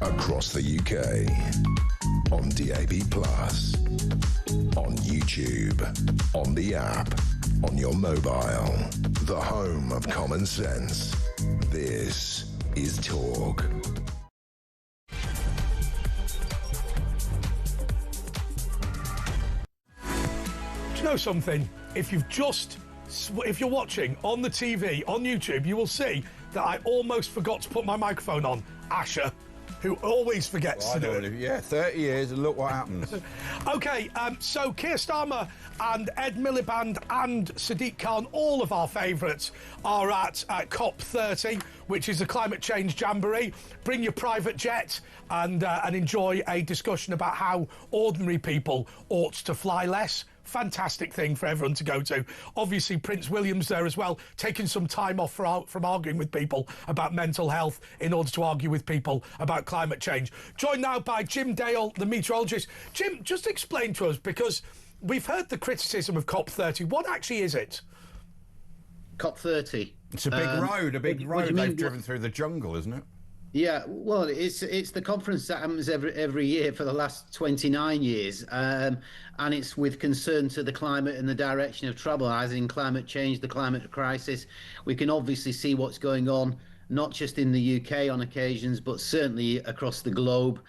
Across the UK, on DAB+, on YouTube, on the app, on your mobile, the home of common sense. This is Talk. Do you know something? If you're watching on the TV, on YouTube, you will see that I almost forgot to put my microphone on. Asher, who always forgets to do it. Yeah, 30 years and look what happens. OK, so Keir Starmer and Ed Miliband and Sadiq Khan, all of our favourites, are at COP30, which is a climate change jamboree. Bring your private jet and enjoy a discussion about how ordinary people ought to fly less. Fantastic thing for everyone to go to. Obviously, Prince William's there as well, taking some time off from arguing with people about mental health in order to argue with people about climate change. Joined now by Jim Dale, the meteorologist. Jim, just explain to us, because we've heard the criticism of COP30. What actually is it? COP30. It's a big road they've driven through the jungle, isn't it? Yeah, well, it's the conference that happens every year for the last 29 years, and it's with concern to the climate and the direction of travel, as in climate change, the climate crisis. We can obviously see what's going on, not just in the UK on occasions, but certainly across the globe,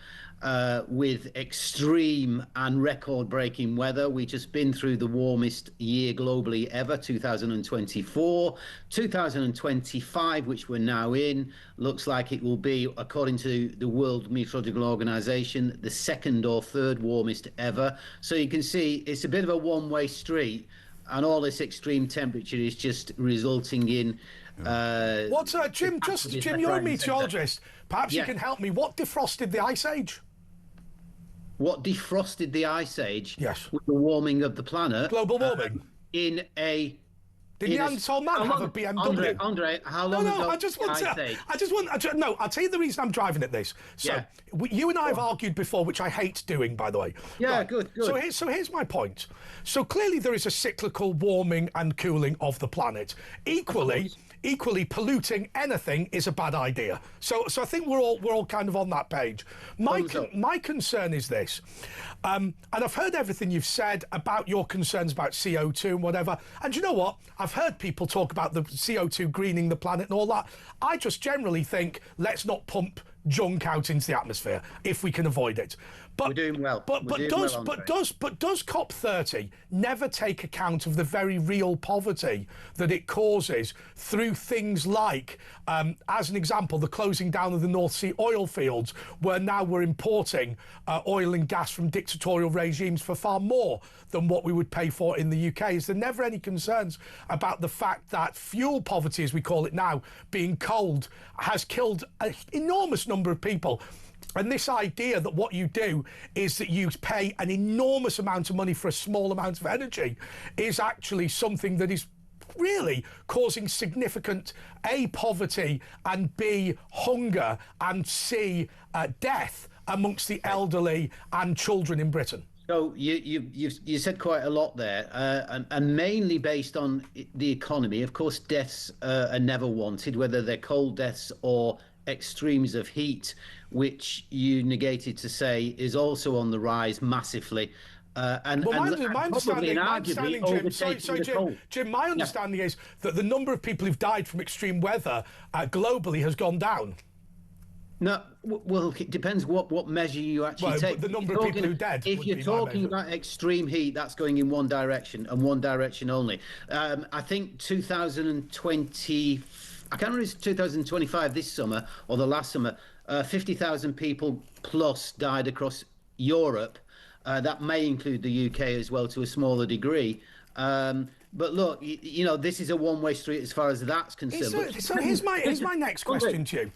with extreme and record-breaking weather. We've just been through the warmest year globally ever, 2024. 2025, which we're now in, looks like it will be, according to the World Meteorological Organization, the second or third warmest ever. So you can see it's a bit of a one-way street, and all this extreme temperature is just resulting in... Jim, you're a meteorologist. Perhaps you can help me. What defrosted the Ice Age? What defrosted the Ice Age? Yes. Was the warming of the planet. Global warming. Did Neanderthal man have a BMW? Andre, how long ago? I'll tell you the reason I'm driving at this. So, you and I have argued before, which I hate doing, by the way. Yeah, right. Good. So here's my point. So clearly there is a cyclical warming and cooling of the planet. Equally, polluting anything is a bad idea. So I think we're all kind of on that page. My concern is this, and I've heard everything you've said about your concerns about CO2 and whatever. And you know what? I've heard people talk about the CO2 greening the planet and all that. I just generally think let's not pump junk out into the atmosphere if we can avoid it. But we're doing well. But does COP30 never take account of the very real poverty that it causes through things like, as an example, the closing down of the North Sea oil fields, where now we're importing oil and gas from dictatorial regimes for far more than what we would pay for in the UK? Is there never any concerns about the fact that fuel poverty, as we call it now, being cold, has killed an enormous number of people? And this idea that what you do is that you pay an enormous amount of money for a small amount of energy is actually something that is really causing significant A, poverty, and B, hunger, and C, death amongst the elderly and children in Britain. So you said quite a lot there, and mainly based on the economy. Of course, deaths are never wanted, whether they're cold deaths or extremes of heat, which you negated to say is also on the rise massively. My understanding, Jim, my understanding is that the number of people who've died from extreme weather globally has gone down. No, well, it depends what measure you actually take. The number of people who are dead. If you're talking about extreme heat, that's going in one direction and one direction only. I think 2020. I can't remember if it's 2025 this summer or the last summer. 50,000 people plus died across Europe. That may include the UK as well to a smaller degree. But look, this is a one-way street as far as that's concerned. So here's my next question to you.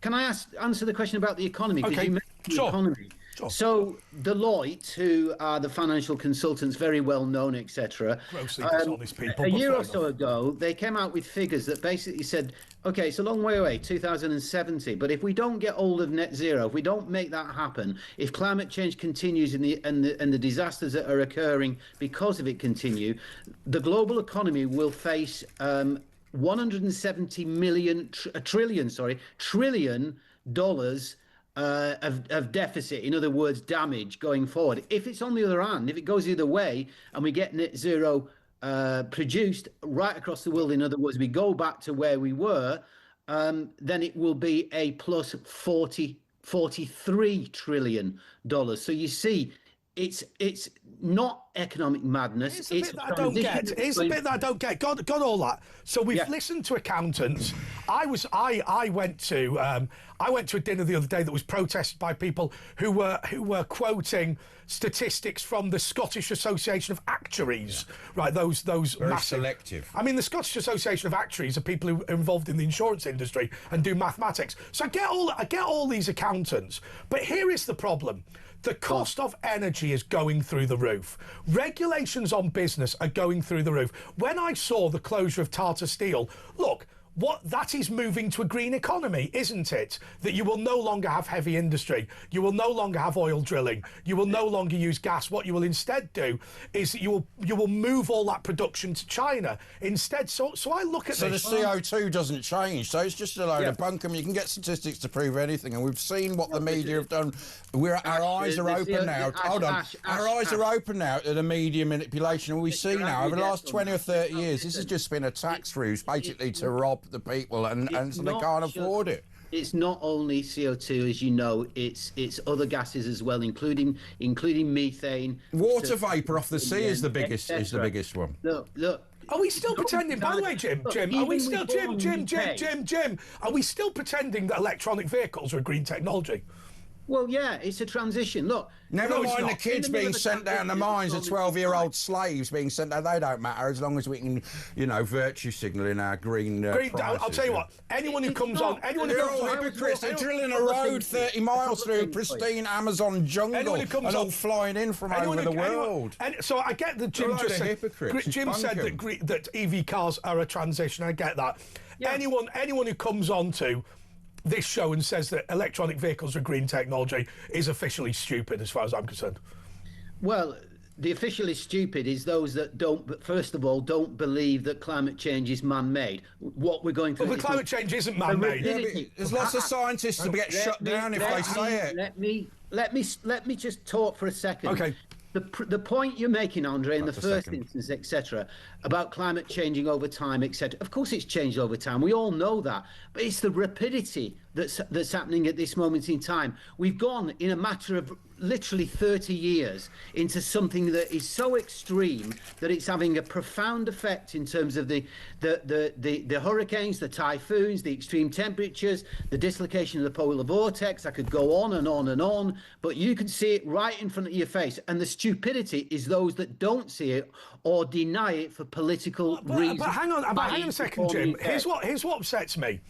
Can I answer the question about the economy? Okay, you mentioned the economy. Sure. So Deloitte, who are the financial consultants, very well known, etc. Grossly dishonest people. A year or so ago, they came out with figures that basically said, okay, it's a long way away, 2070, but if we don't get hold of net zero, if we don't make that happen, if climate change continues and the disasters that are occurring because of it continue, the global economy will face trillion dollars of deficit, in other words, damage going forward. If it's on the other hand, if it goes the other way and we get net zero produced right across the world, in other words, we go back to where we were, then it will be a plus $43 trillion. So you see, it's not economic madness. It's the bit that I don't get. It's the bit that I don't get. Got all that. So we've listened to accountants. I went to a dinner the other day that was protested by people who were quoting statistics from the Scottish Association of Actuaries. Right, those very massive. Selective. I mean, the Scottish Association of Actuaries are people who are involved in the insurance industry and do mathematics. So I get all these accountants, but here is the problem. The cost of energy is going through the roof. Regulations on business are going through the roof. When I saw the closure of Tata Steel, look, what that is moving to a green economy, isn't it? That you will no longer have heavy industry. You will no longer have oil drilling. You will no longer use gas. What you will instead do is that you will move all that production to China instead. So I look at this. So the CO2 doesn't change. So it's just a load of bunk. I mean, you can get statistics to prove anything, and we've seen what the media have done. Our eyes are open now. Hold on. Our eyes are open now to the media manipulation. And we see now over the last 20 or 30 years, this has just been a tax ruse, basically to rob the people, and so they can't afford it. It's not only CO2, as you know, it's other gases as well, including methane. Water vapor off the sea is the biggest one. Look. Are we still pretending? By the way, Jim, are we still Jim? Are we still pretending that electronic vehicles are green technology? Well, yeah, it's a transition. Look, never mind the kids being sent down the mines, the 12-year-old slaves being sent down. They don't matter as long as we can, virtue signal in our green. I'll tell you what. Anyone who comes on, they're all hypocrites. They're drilling a road 30 miles through pristine Amazon jungle and all flying in from over the world. So I get that Jim just said. Jim said that EV cars are a transition. I get that. Yeah. Anyone who comes on to this show and says that electronic vehicles are green technology is officially stupid, as far as I'm concerned. Well, the officially stupid is those that first of all, don't believe that climate change is man-made. What we're going through. Well, the climate change isn't man-made. Yeah, there's lots of scientists who get shut down if they say it. Let me just talk for a second. Okay. The point you're making, Andre, in the first instance, etc., about climate changing over time, etc. Of course, it's changed over time. We all know that, but it's the rapidity that's happening at this moment in time. We've gone in a matter of literally 30 years into something that is so extreme that it's having a profound effect in terms of the hurricanes, the typhoons, the extreme temperatures, the dislocation of the polar vortex. I could go on and on and on, but you can see it right in front of your face. And the stupidity is those that don't see it or deny it for political reasons. But hang on a second, Jim. Here's what upsets me.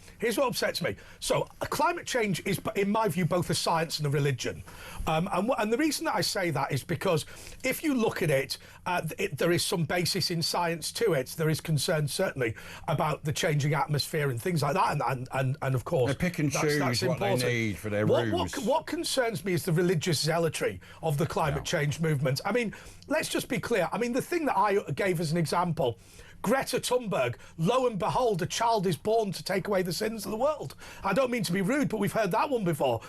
So climate change is, in my view, both a science and a religion. And the reason that I say that is because if you look at it, there is some basis in science to it. There is concern, certainly, about the changing atmosphere and things like that. And of course, they pick and choose what they need for their ruse. What concerns me is the religious zealotry of the climate change movement. I mean, let's just be clear. I mean, the thing that I gave as an example, Greta Thunberg, lo and behold, a child is born to take away the sins of the world. I don't mean to be rude, but we've heard that one before.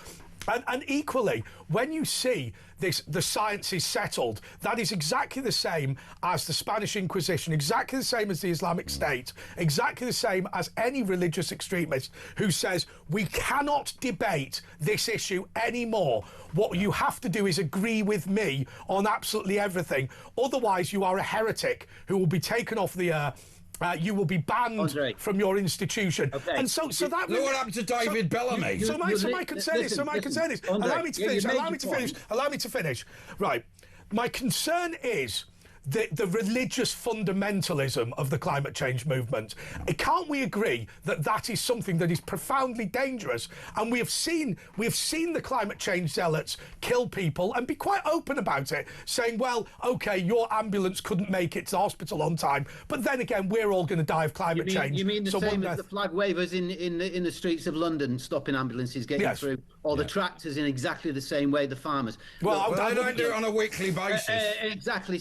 And equally, when you see this, the science is settled, that is exactly the same as the Spanish Inquisition, exactly the same as the Islamic State, exactly the same as any religious extremist who says we cannot debate this issue anymore. What you have to do is agree with me on absolutely everything. Otherwise, you are a heretic who will be taken off the earth. You will be banned from your institution. Okay. And so that... Look what happened to David Bellamy. My concern is... Allow me to finish. Right. My concern is the religious fundamentalism of the climate change movement. Can't we agree that that is something that is profoundly dangerous? And we have seen the climate change zealots kill people and be quite open about it, saying, well, OK, your ambulance couldn't make it to the hospital on time, but then again, we're all going to die of climate change. You mean the same as the flag wavers in the streets of London stopping ambulances getting through, or the tractors in exactly the same way the farmers? Well, I don't do it on a weekly basis. Exactly.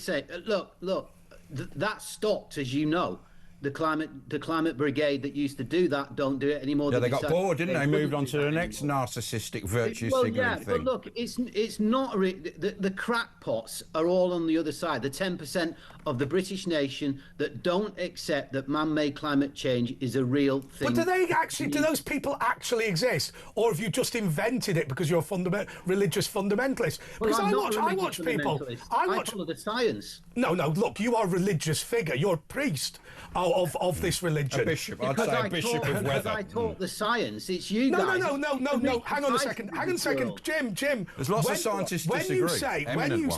Look, that stopped, as you know. the climate brigade that used to do that don't do it anymore. Yeah, they got bored, didn't they? Moved on to the next narcissistic virtue signaling thing. But look, it's not the crackpots are all on the other side. The 10% of the British nation that don't accept that man-made climate change is a real thing. But do those people actually exist, or have you just invented it because you're a religious fundamentalist? Because I watch people. I follow the science. No, look, you are a religious figure. You're a priest of this religion. A bishop. I'd say a bishop of weather. Because I taught the science. It's you guys. No. Hang on a second. Jim. There's lots of scientists disagree.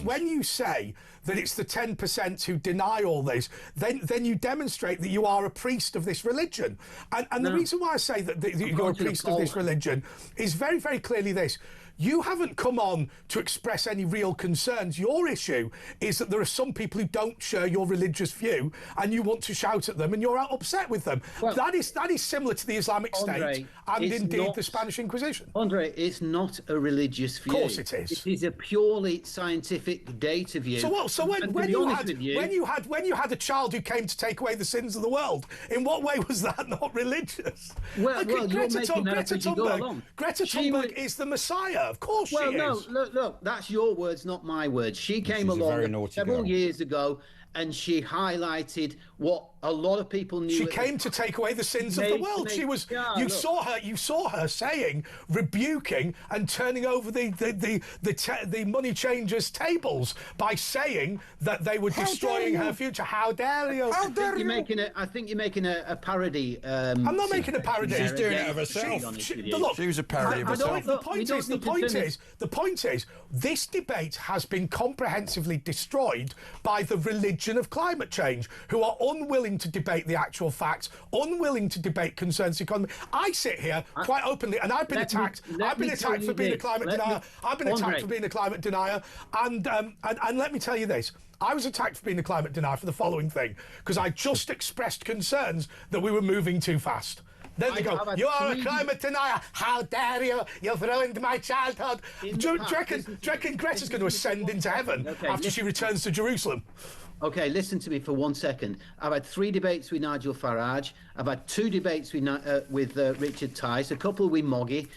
When you say that it's the 10% who deny all this, then you demonstrate that you are a priest of this religion. And the reason why I say that you're a priest of this religion is very, very clearly this. You haven't come on to express any real concerns. Your issue is that there are some people who don't share your religious view and you want to shout at them and you're upset with them. Well, that is similar to the Islamic State and indeed the Spanish Inquisition. Andre, it's not a religious view. Of course it is. It is a purely scientific data view. So what? So when you had a child who came to take away the sins of the world, in what way was that not religious? Well, Greta Thunberg is the Messiah. Of course she is. Look, that's your words, not my words. She came along several years ago and she highlighted what a lot of people knew. She came to take away the sins of the world. You saw her saying, rebuking and turning over the money changers' tables by saying that they were destroying her future. How dare you? I think you're making a parody. I'm not making a parody. She's doing it of herself. She was a parody of herself. The point is, this debate has been comprehensively destroyed by the religion of climate change, who are unwilling to debate the actual facts, unwilling to debate concerns of the economy. I sit here quite openly, and I've been attacked. I've been attacked for being a climate denier. I've been attacked for being a climate denier. And let me tell you this. I was attacked for being a climate denier for the following thing, because I just expressed concerns that we were moving too fast. Then they go, you are a climate denier. How dare you? You've ruined my childhood. Do you reckon Greta's going to ascend into heaven after she returns to Jerusalem? Okay, listen to me for 1 second. I've had 3 debates with Nigel Farage. I've had 2 debates with Richard Tice, a couple with Moggy.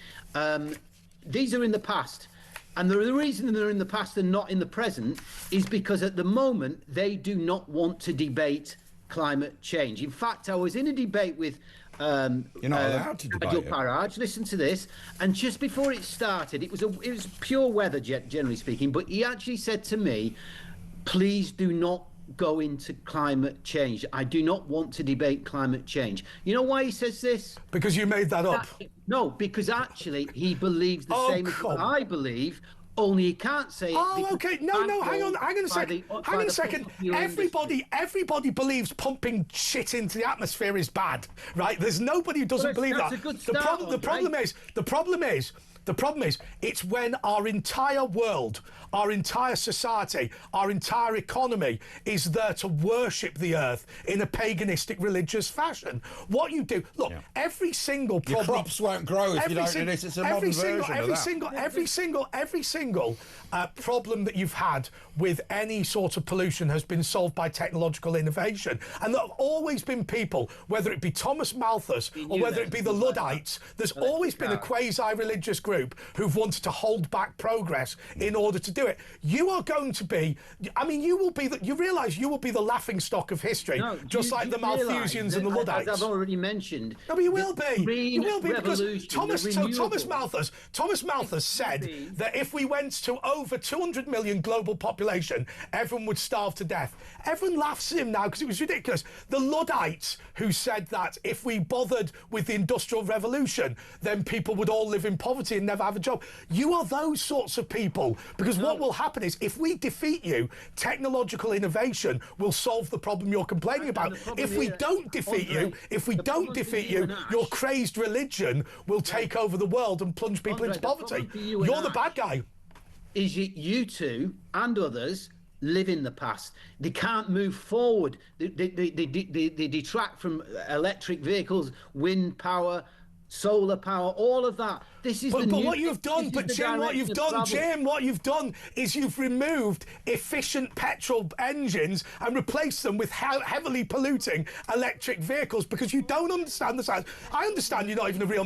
These are in the past. And the reason they're in the past and not in the present is because at the moment they do not want to debate climate change. In fact, I was in a debate with you're not allowed to debate Nigel Farage. Listen to this. And just before it started, it was pure weather, generally speaking. But he actually said to me, please do not go into climate change. I do not want to debate climate change. You know why he says this? Because you made that up. No, because actually he believes the same as I believe. Only he can't say it. Oh, okay. No. Hang on a second. Everybody believes pumping shit into the atmosphere is bad, right? There's nobody who doesn't believe that. A good start, the problem is, it's when our entire world, our entire society, our entire economy is there to worship the earth in a paganistic religious fashion. What you do, look, every single problem... Your crops won't grow if you don't do this. It's a modern version of that. Every single problem that you've had with any sort of pollution has been solved by technological innovation. And there have always been people, whether it be Thomas Malthus or whether it be the Luddites, there's always been a quasi-religious group who've wanted to hold back progress in order to do it. You are going to be, you realise you will be the laughingstock of history, like the Malthusians and the Luddites. As I've already mentioned. No, but you will be. You will be, because Thomas Malthus said that if we went to over 200 million global population, everyone would starve to death. Everyone laughs at him now because it was ridiculous. The Luddites, who said that if we bothered with the Industrial Revolution, then people would all live in poverty and never have a job. You are those sorts of people, because what will happen is, if we defeat you, technological innovation will solve the problem you're complaining about. If we don't defeat you, your crazed religion will take over the world and plunge people into poverty. You're the bad guy. Is you two and others live in the past. They can't move forward. They detract from electric vehicles, wind power, solar power, all of that. This is But what you've done, Jim, what you've done is you've removed efficient petrol engines and replaced them with heavily polluting electric vehicles because you don't understand the science. I understand you're not even a real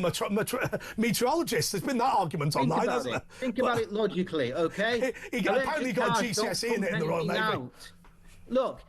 meteorologist. There's been that argument online, hasn't there? Think about it logically, okay? He apparently got GCSE in it in the Royal Navy. Look,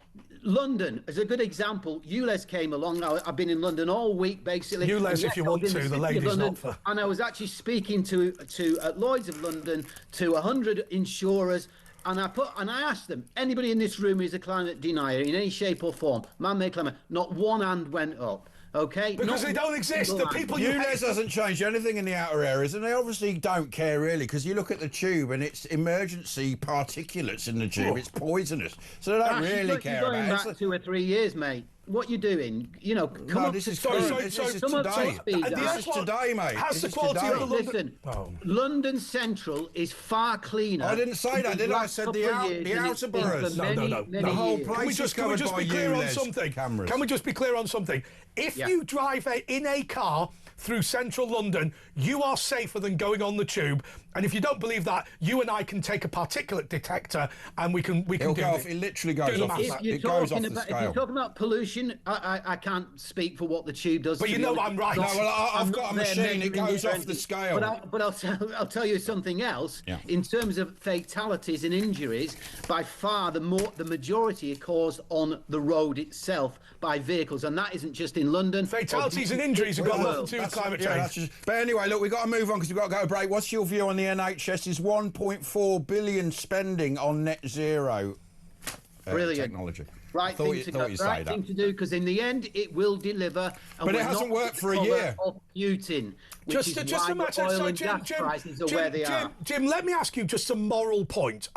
London is a good example. ULEZ came along. I've been in London all week, basically. ULEZ, if you want to, the ladies not for. And I was actually speaking to at Lloyd's of London to 100 insurers, and I asked them, anybody in this room is a climate denier in any shape or form, man-made climate? Not one hand went up. Okay, because they don't exist. The people ULEZ hasn't changed anything in the outer areas, and they obviously don't care really, because you look at the tube and it's emergency particulates in the tube. It's poisonous, so they don't really care about it. Going back 2 or 3 years, mate. What you doing? You know, come up this to is speed. this is today. This is today, mate. How's the quality of the Listen, London Central is far cleaner. I didn't say that, did I? I said the outer boroughs. No. The whole place is covered by ULEZ cameras. Can we just be clear on something? If you drive in a car through central London, you are safer than going on the tube. And if you don't believe that, you and I can take a particulate detector and we can It'll go off. It literally goes off. It goes off the scale. If you're talking about pollution, I can't speak for what the tube does. But you know I'm right. No, well, I've got a machine. It goes off the scale. But I'll tell you something else. Yeah. In terms of fatalities and injuries, by far the majority are caused on the road itself by vehicles, and that isn't just in London. Fatalities and injuries have got nothing to do with climate change. But anyway, look, we've got to move on because we've got to go to break. What's your view on the NHS? Is 1.4 billion spending on net zero technology? Right thing to do, because in the end it will deliver. But it hasn't worked for a year. Putin, just a matter. So Jim, let me ask you just a moral point.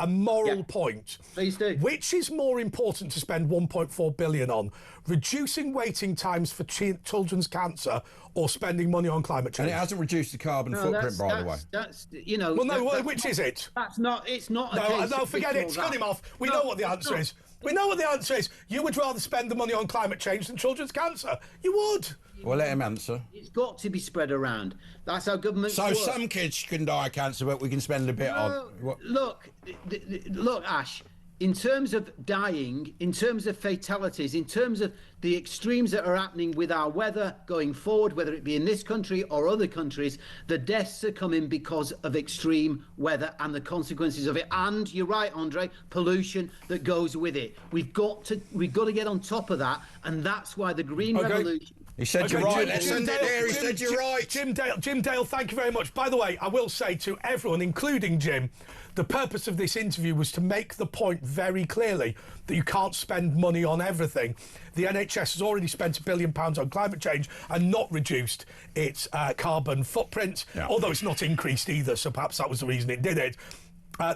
Point. Please do. Which is more important to spend 1.4 billion on? Reducing waiting times for children's cancer, or spending money on climate change? And it hasn't reduced the carbon footprint, by the way. That's you know. Well, no. Which is it? That's not. It's not. No, forget it. Cut him off. We know what the answer is. We know what the answer is. You would rather spend the money on climate change than children's cancer. You would. Well, let him answer. It's got to be spread around. That's how governments work. So some kids can die of cancer, but we can spend a bit on. Look, Ash. In terms of dying, in terms of fatalities, in terms of the extremes that are happening with our weather going forward, whether it be in this country or other countries, the deaths are coming because of extreme weather and the consequences of it. And you're right, Andre, pollution that goes with it. We've got to get on top of that, and that's why the Green Revolution. He said you're right. He said you're right. Jim Dale, thank you very much. By the way, I will say to everyone, including Jim, the purpose of this interview was to make the point very clearly that you can't spend money on everything. The NHS has already spent £1 billion on climate change and not reduced its carbon footprint, although it's not increased either, so perhaps that was the reason it did it.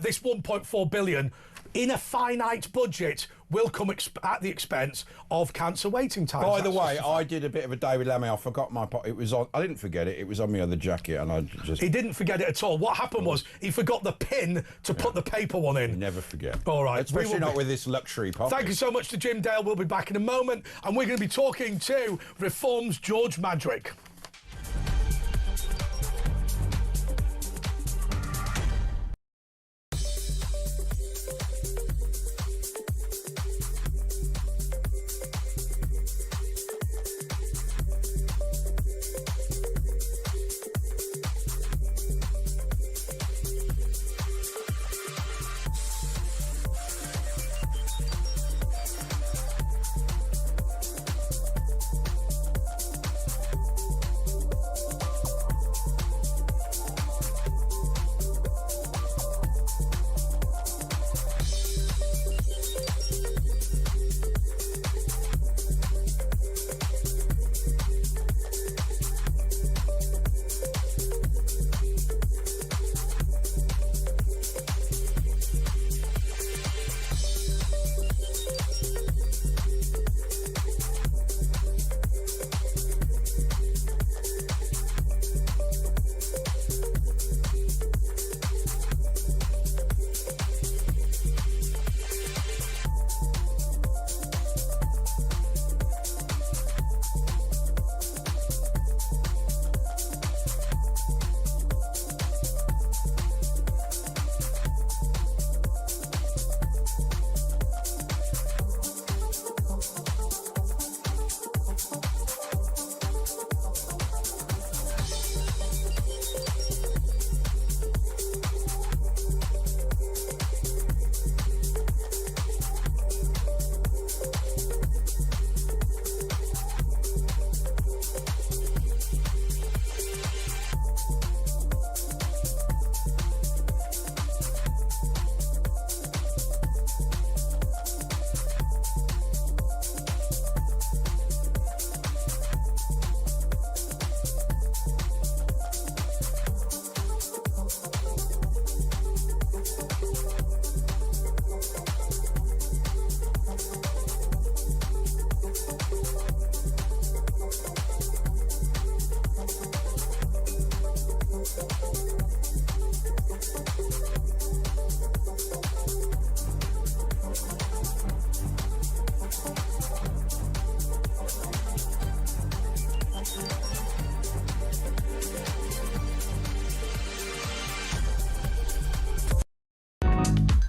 This 1.4 billion in a finite budget will come at the expense of cancer waiting times. By the way, I did a bit of a David Lammy. I forgot my pot. It was on. I didn't forget it. It was on my other jacket, and I just. He didn't forget it at all. What happened was he forgot the pin to put the paper one in. You never forget. All right, especially not with this luxury pop. Thank you so much to Jim Dale. We'll be back in a moment, and we're going to be talking to Reform's George Madrick.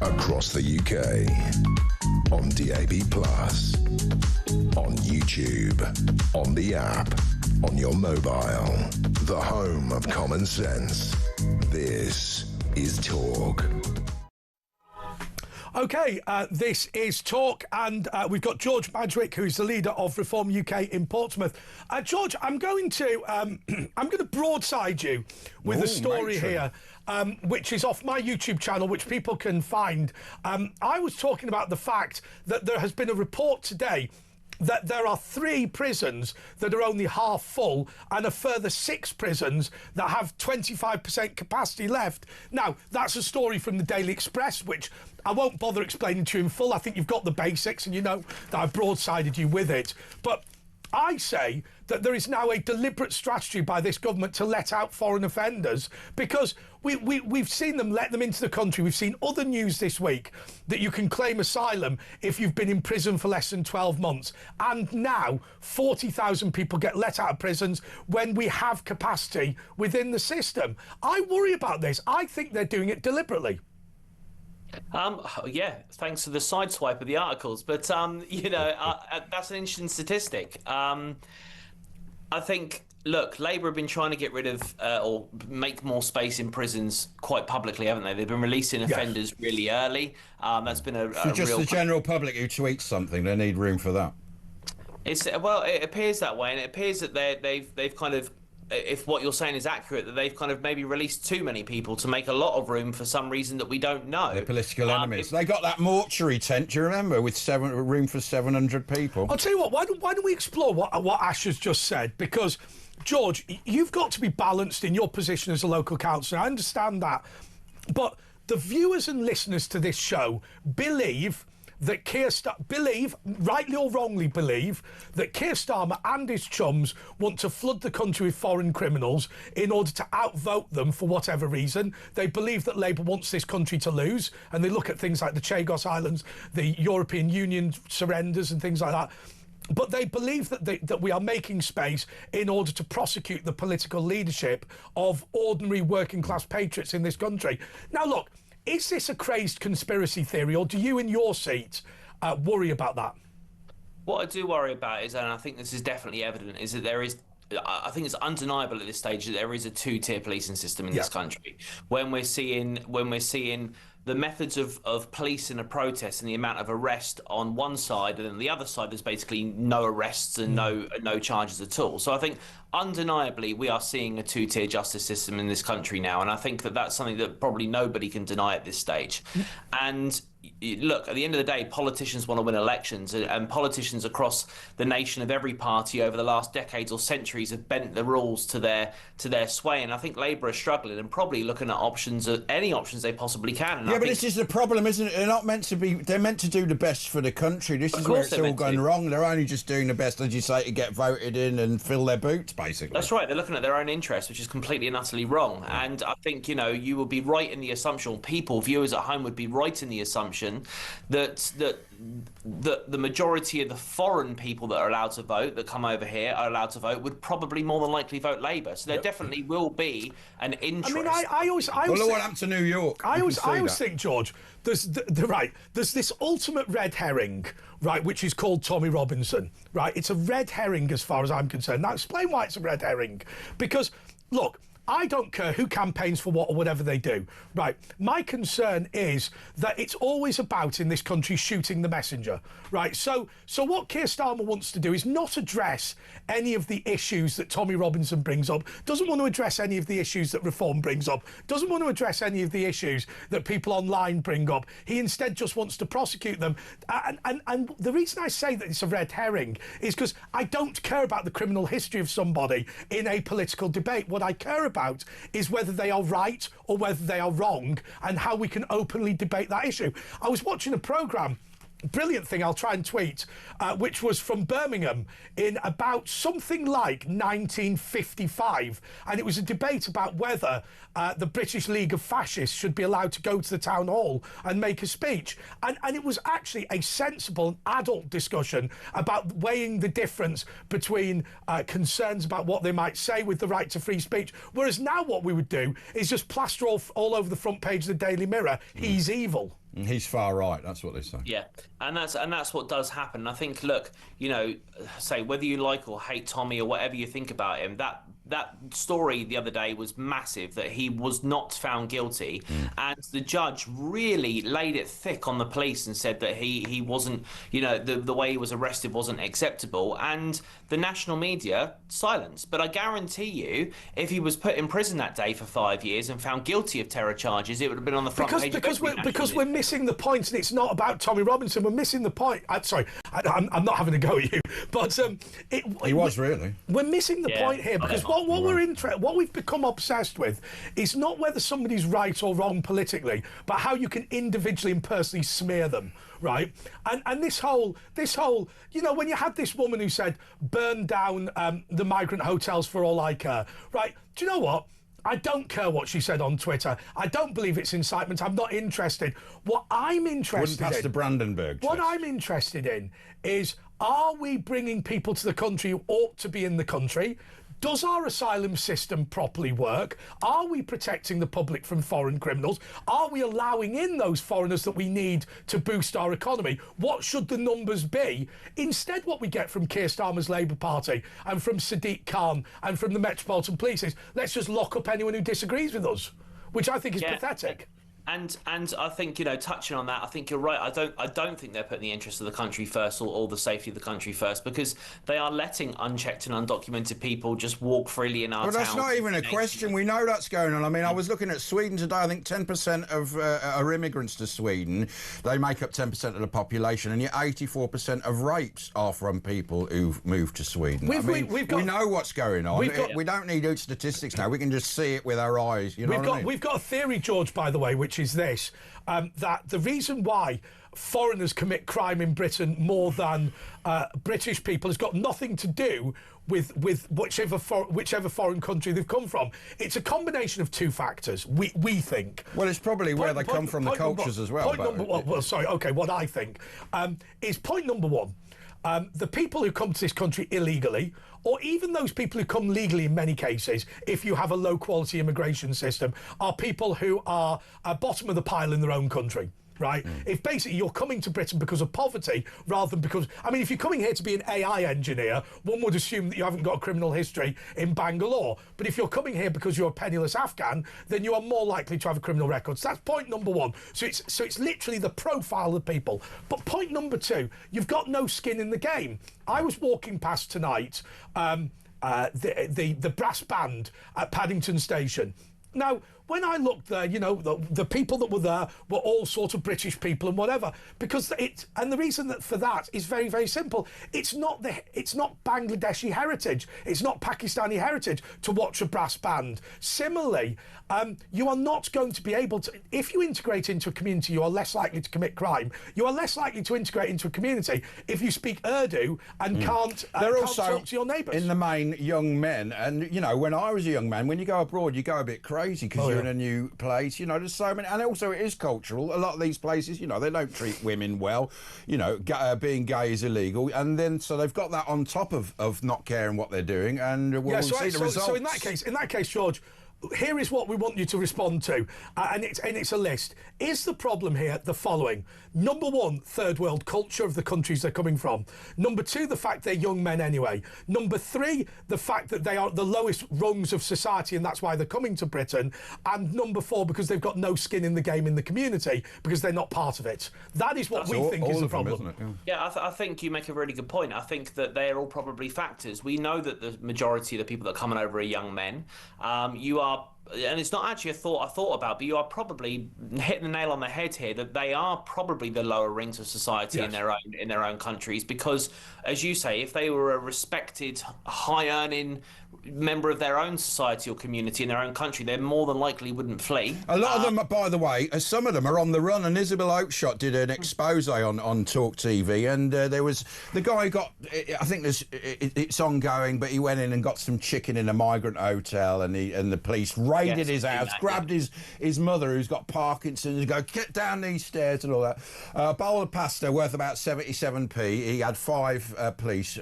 across the UK, on DAB+, on YouTube, on the app, on your mobile, the home of common sense. This is Talk. Okay, this is Talk, and we've got George Madgwick, who's the leader of Reform UK in Portsmouth. George, I'm going to broadside you with a story here, which is off my YouTube channel, which people can find. I was talking about the fact that there has been a report today that there are 3 prisons that are only half full and a further 6 prisons that have 25% capacity left. Now, that's a story from the Daily Express, which I won't bother explaining to you in full. I think you've got the basics and you know that I've broadsided you with it. But I say that there is now a deliberate strategy by this government to let out foreign offenders, because we've seen them let them into the country. We've seen other news this week that you can claim asylum if you've been in prison for less than 12 months. And now 40,000 people get let out of prisons when we have capacity within the system. I worry about this. I think they're doing it deliberately. Yeah, thanks for the sideswipe of the articles, but you know, that's an interesting statistic. I think, look, Labour have been trying to get rid of or make more space in prisons quite publicly, haven't they? They've been releasing offenders really early. That's been a for just real the general public who tweets something, they need room for that. Well, it appears that way, and it appears that they've kind of, if what you're saying is accurate, that they've kind of maybe released too many people to make a lot of room for some reason that we don't know. They're political enemies. They got that mortuary tent, do you remember, with room for 700 people? I'll tell you what, why don't we explore what Ash has just said? Because, George, you've got to be balanced in your position as a local councillor. I understand that. But the viewers and listeners to this show believe that rightly or wrongly believe, that Keir Starmer and his chums want to flood the country with foreign criminals in order to outvote them for whatever reason. They believe that Labour wants this country to lose, and they look at things like the Chagos Islands, the European Union surrenders and things like that. But they believe that we are making space in order to prosecute the political leadership of ordinary working class patriots in this country. Now, look, is this a crazed conspiracy theory, or do you in your seat worry about that? What I do worry about is, and I think this is definitely evident, is that there is, I think it's undeniable at this stage that there is a 2-tier policing system in this country. When we're seeing the methods of police in a protest and the amount of arrest on one side, and then the other side there's basically no arrests and no charges at all. So I think undeniably we are seeing a 2-tier justice system in this country now, and I think that that's something that probably nobody can deny at this stage. And look, at the end of the day, politicians want to win elections, and politicians across the nation of every party over the last decades or centuries have bent the rules to their sway. And I think Labour are struggling and probably looking at any options they possibly can. And but this is the problem, isn't it? They're not meant to be. They're meant to do the best for the country. This is where it's all gone wrong. They're only just doing the best, as you say, to get voted in and fill their boots, basically. That's right. They're looking at their own interests, which is completely and utterly wrong. And I think, you know, you would be right in the assumption, viewers at home would be right in the assumption that the majority of the foreign people that are allowed to vote, that come over here, are allowed to vote, would probably more than likely vote Labour. So there definitely will be an interest. I mean, I always look what happened to New York. I always think, George, there's this ultimate red herring, right, which is called Tommy Robinson, right? It's a red herring as far as I'm concerned. Now, explain why it's a red herring. Because, look, I don't care who campaigns for what or whatever they do, right? My concern is that it's always about, in this country, shooting the messenger, right? So what Keir Starmer wants to do is not address any of the issues that Tommy Robinson brings up, doesn't want to address any of the issues that Reform brings up, doesn't want to address any of the issues that people online bring up. He instead just wants to prosecute them. And the reason I say that it's a red herring is because I don't care about the criminal history of somebody in a political debate. What I care about is whether they are right or whether they are wrong, and how we can openly debate that issue. I was watching a programme, brilliant thing, I'll try and tweet, which was from Birmingham in about something like 1955, and it was a debate about whether the British League of Fascists should be allowed to go to the town hall and make a speech, and it was actually a sensible adult discussion about weighing the difference between concerns about what they might say with the right to free speech, whereas now what we would do is just plaster all over the front page of the Daily Mirror, he's evil. He's far right. That's what they say. Yeah, and that's what does happen. I think, look, you know, say whether you like or hate Tommy or whatever you think about him, that story the other day was massive, that he was not found guilty, and the judge really laid it thick on the police and said that he wasn't, you know, the way he was arrested wasn't acceptable, and the national media silence. But I guarantee you, if he was put in prison that day for 5 years and found guilty of terror charges, it would have been on the front page. Because we're missing the point, and it's not about Tommy Robinson. We're missing the point. I'm not having a go at you, but he was really. We're missing the point here, because what we've become obsessed with is not whether somebody's right or wrong politically, but how you can individually and personally smear them. Right, and this whole, you know, when you had this woman who said burn down the migrant hotels for all I care. Right, do you know what? I don't care what she said on Twitter. I don't believe it's incitement. I'm not interested. What I'm interested Wouldn't pass the Brandenburg test. What I'm interested in is, are we bringing people to the country who ought to be in the country? Does our asylum system properly work? Are we protecting the public from foreign criminals? Are we allowing in those foreigners that we need to boost our economy? What should the numbers be? Instead, what we get from Keir Starmer's Labour Party and from Sadiq Khan and from the Metropolitan Police is, let's just lock up anyone who disagrees with us, which I think is pathetic. And I think, you know, touching on that, I think you're right. I don't think they're putting the interests of the country first, or the safety of the country first, because they are letting unchecked and undocumented people just walk freely in our towns. Well, that's not even a question. We know that's going on. I mean, I was looking at Sweden today. I think 10% of are immigrants to Sweden. They make up 10% of the population, and yet 84% of rapes are from people who've moved to Sweden. We know what's going on. We don't need statistics now. We can just see it with our eyes. You know what I mean? We've got a theory, George, by the way, which is this, that the reason why foreigners commit crime in Britain more than British people has got nothing to do with whichever foreign country they've come from. It's a combination of two factors, we think. Well, it's probably where they come from, the cultures as well. What I think is, point number one, the people who come to this country illegally, or even those people who come legally in many cases, if you have a low-quality immigration system, are people who are at bottom of the pile in their own country. Right? If basically you're coming to Britain because of poverty rather than because... I mean, if you're coming here to be an AI engineer, one would assume that you haven't got a criminal history in Bangalore. But if you're coming here because you're a penniless Afghan, then you are more likely to have a criminal record. So that's point number one. So it's literally the profile of people. But point number two, you've got no skin in the game. I was walking past tonight the brass band at Paddington Station. Now, when I looked there, you know, the people that were there were all sort of British people and whatever, because and the reason for that is very, very simple. It's not Bangladeshi heritage, it's not Pakistani heritage to watch a brass band. Similarly, you are not going to be able to, if you integrate into a community, you are less likely to commit crime. You are less likely to integrate into a community if you speak Urdu and can't talk to your neighbours. In the main, young men, and you know, when I was a young man, when you go abroad, you go a bit crazy because you're in a new place. You know, there's so many, and also it is cultural. A lot of these places, you know, they don't treat women well. You know, being gay is illegal, and then so they've got that on top of not caring what they're doing, and we'll see the results. So in that case, George, here is what we want you to respond to, and it's a list. Is the problem here the following? Number one, third world culture of the countries they're coming from. Number two, the fact they're young men anyway. Number three, the fact that they are the lowest rungs of society and that's why they're coming to Britain. And number four, because they've got no skin in the game in the community because they're not part of it. That is what we think is the problem. I think you make a really good point. I think that they're all probably factors. We know that the majority of the people that are coming over are young men. And it's not actually a thought I thought about, but you are probably hitting the nail on the head here, that they are probably the lower rings of society in their own countries, because, as you say, if they were a respected, high-earning member of their own society or community in their own country, they more than likely wouldn't flee. A lot of them, by the way, some of them are on the run, and Isabel Oakeshott did an expose on talkTV, and there was the guy who got, I think it's ongoing, but he went in and got some chicken in a migrant hotel, and the police raided his house, grabbed his mother who's got Parkinson's, go get down these stairs and all that. A bowl of pasta worth about 77p. He had 5 police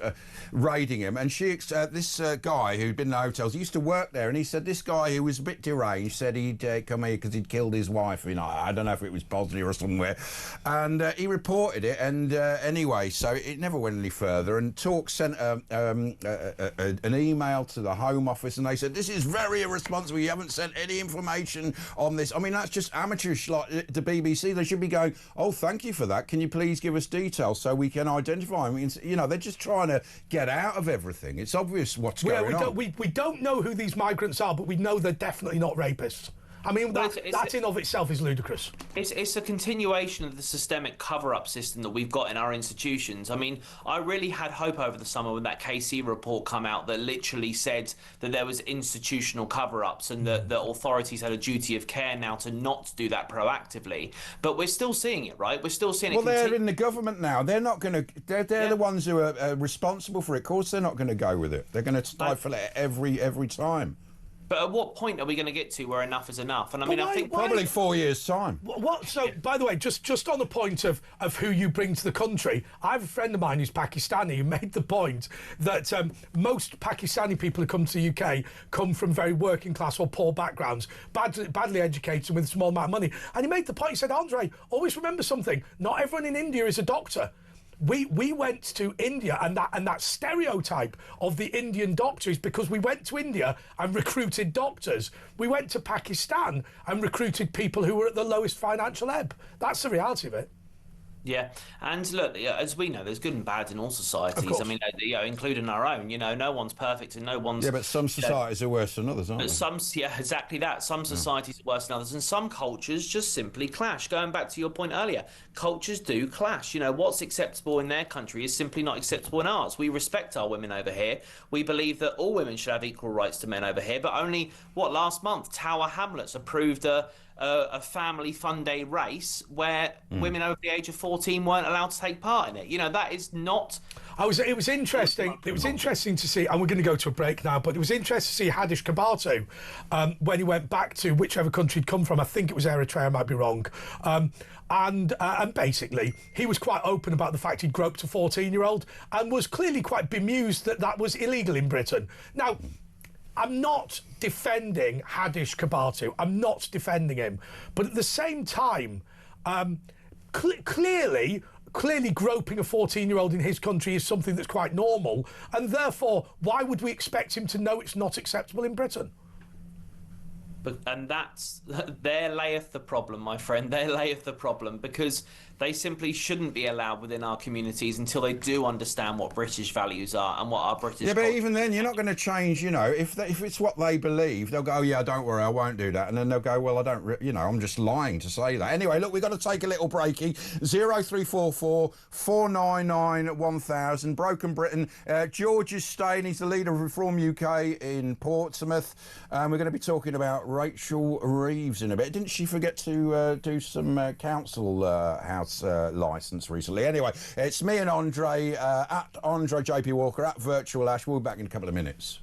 raiding him, and this guy who'd been in hotels, he used to work there, and he said this guy who was a bit deranged said he'd come here because he'd killed his wife. You know, I don't know if it was Bosnia or somewhere, and he reported it. And anyway, so it never went any further. And Talk sent an email to the Home Office, and they said this is very irresponsible. You haven't sent any information on this. I mean, that's just amateurish. Like the BBC, they should be going, oh, thank you for that. Can you please give us details so we can identify him? You know, they're just trying to get out of everything. It's obvious what's going on. We don't know who these migrants are, but we know they're definitely not rapists. I mean, that in of itself is ludicrous. It's a continuation of the systemic cover-up system that we've got in our institutions. I mean, I really had hope over the summer when that KC report come out that literally said that there was institutional cover-ups and that the authorities had a duty of care now to not do that proactively. But we're still seeing it, right? We're still seeing it. Well, they're in the government now. They're not going to... They're the ones who are responsible for it. Of course, they're not going to go with it. They're going to stifle it every time. But at what point are we going to get to where enough is enough? And I mean, I think probably 4 years' time. What? So, by the way, just on the point of who you bring to the country, I have a friend of mine who's Pakistani who made the point that most Pakistani people who come to the UK come from very working class or poor backgrounds, badly educated and with a small amount of money. And he made the point, he said, Andre, always remember something, not everyone in India is a doctor. We went to India, and that stereotype of the Indian doctor is because we went to India and recruited doctors. We went to Pakistan and recruited people who were at the lowest financial ebb. That's the reality of it. Yeah, and look, as we know, there's good and bad in all societies. I mean, including our own. No one's perfect, and no one's. Yeah, but some societies are worse than others, aren't they? Exactly that. Some societies are worse than others, and some cultures just simply clash. Going back to your point earlier, cultures do clash. What's acceptable in their country is simply not acceptable in ours. We respect our women over here. We believe that all women should have equal rights to men over here. But only last month, Tower Hamlets approved a family fun day race where women over the age of 14 weren't allowed to take part in it. That is not... It was interesting. It was interesting to see, and we're going to go to a break now, but it was interesting to see Hadish Kabatu when he went back to whichever country he'd come from. I think it was Eritrea, I might be wrong. And basically, he was quite open about the fact he'd groped a 14-year-old and was clearly quite bemused that was illegal in Britain. Now, I'm not defending Hadish Kabatu. I'm not defending him. But at the same time, clearly groping a 14-year-old in his country is something that's quite normal. And therefore, why would we expect him to know it's not acceptable in Britain? And there layeth the problem, my friend. There layeth the problem, because they simply shouldn't be allowed within our communities until they do understand what British values are and what our British... Yeah, but even then, you're not going to change, if it's what they believe, they'll go, oh, yeah, don't worry, I won't do that. And then they'll go, well, I don't, I'm just lying to say that. Anyway, look, we've got to take a little breaky. 0344 499 1000. Broken Britain. George is staying. He's the leader of Reform UK in Portsmouth. We're going to be talking about Rachel Reeves in a bit. Didn't she forget to do some council house licence recently? Anyway, it's me and Andre at Andre JP Walker at Virtual Ash. We'll be back in a couple of minutes.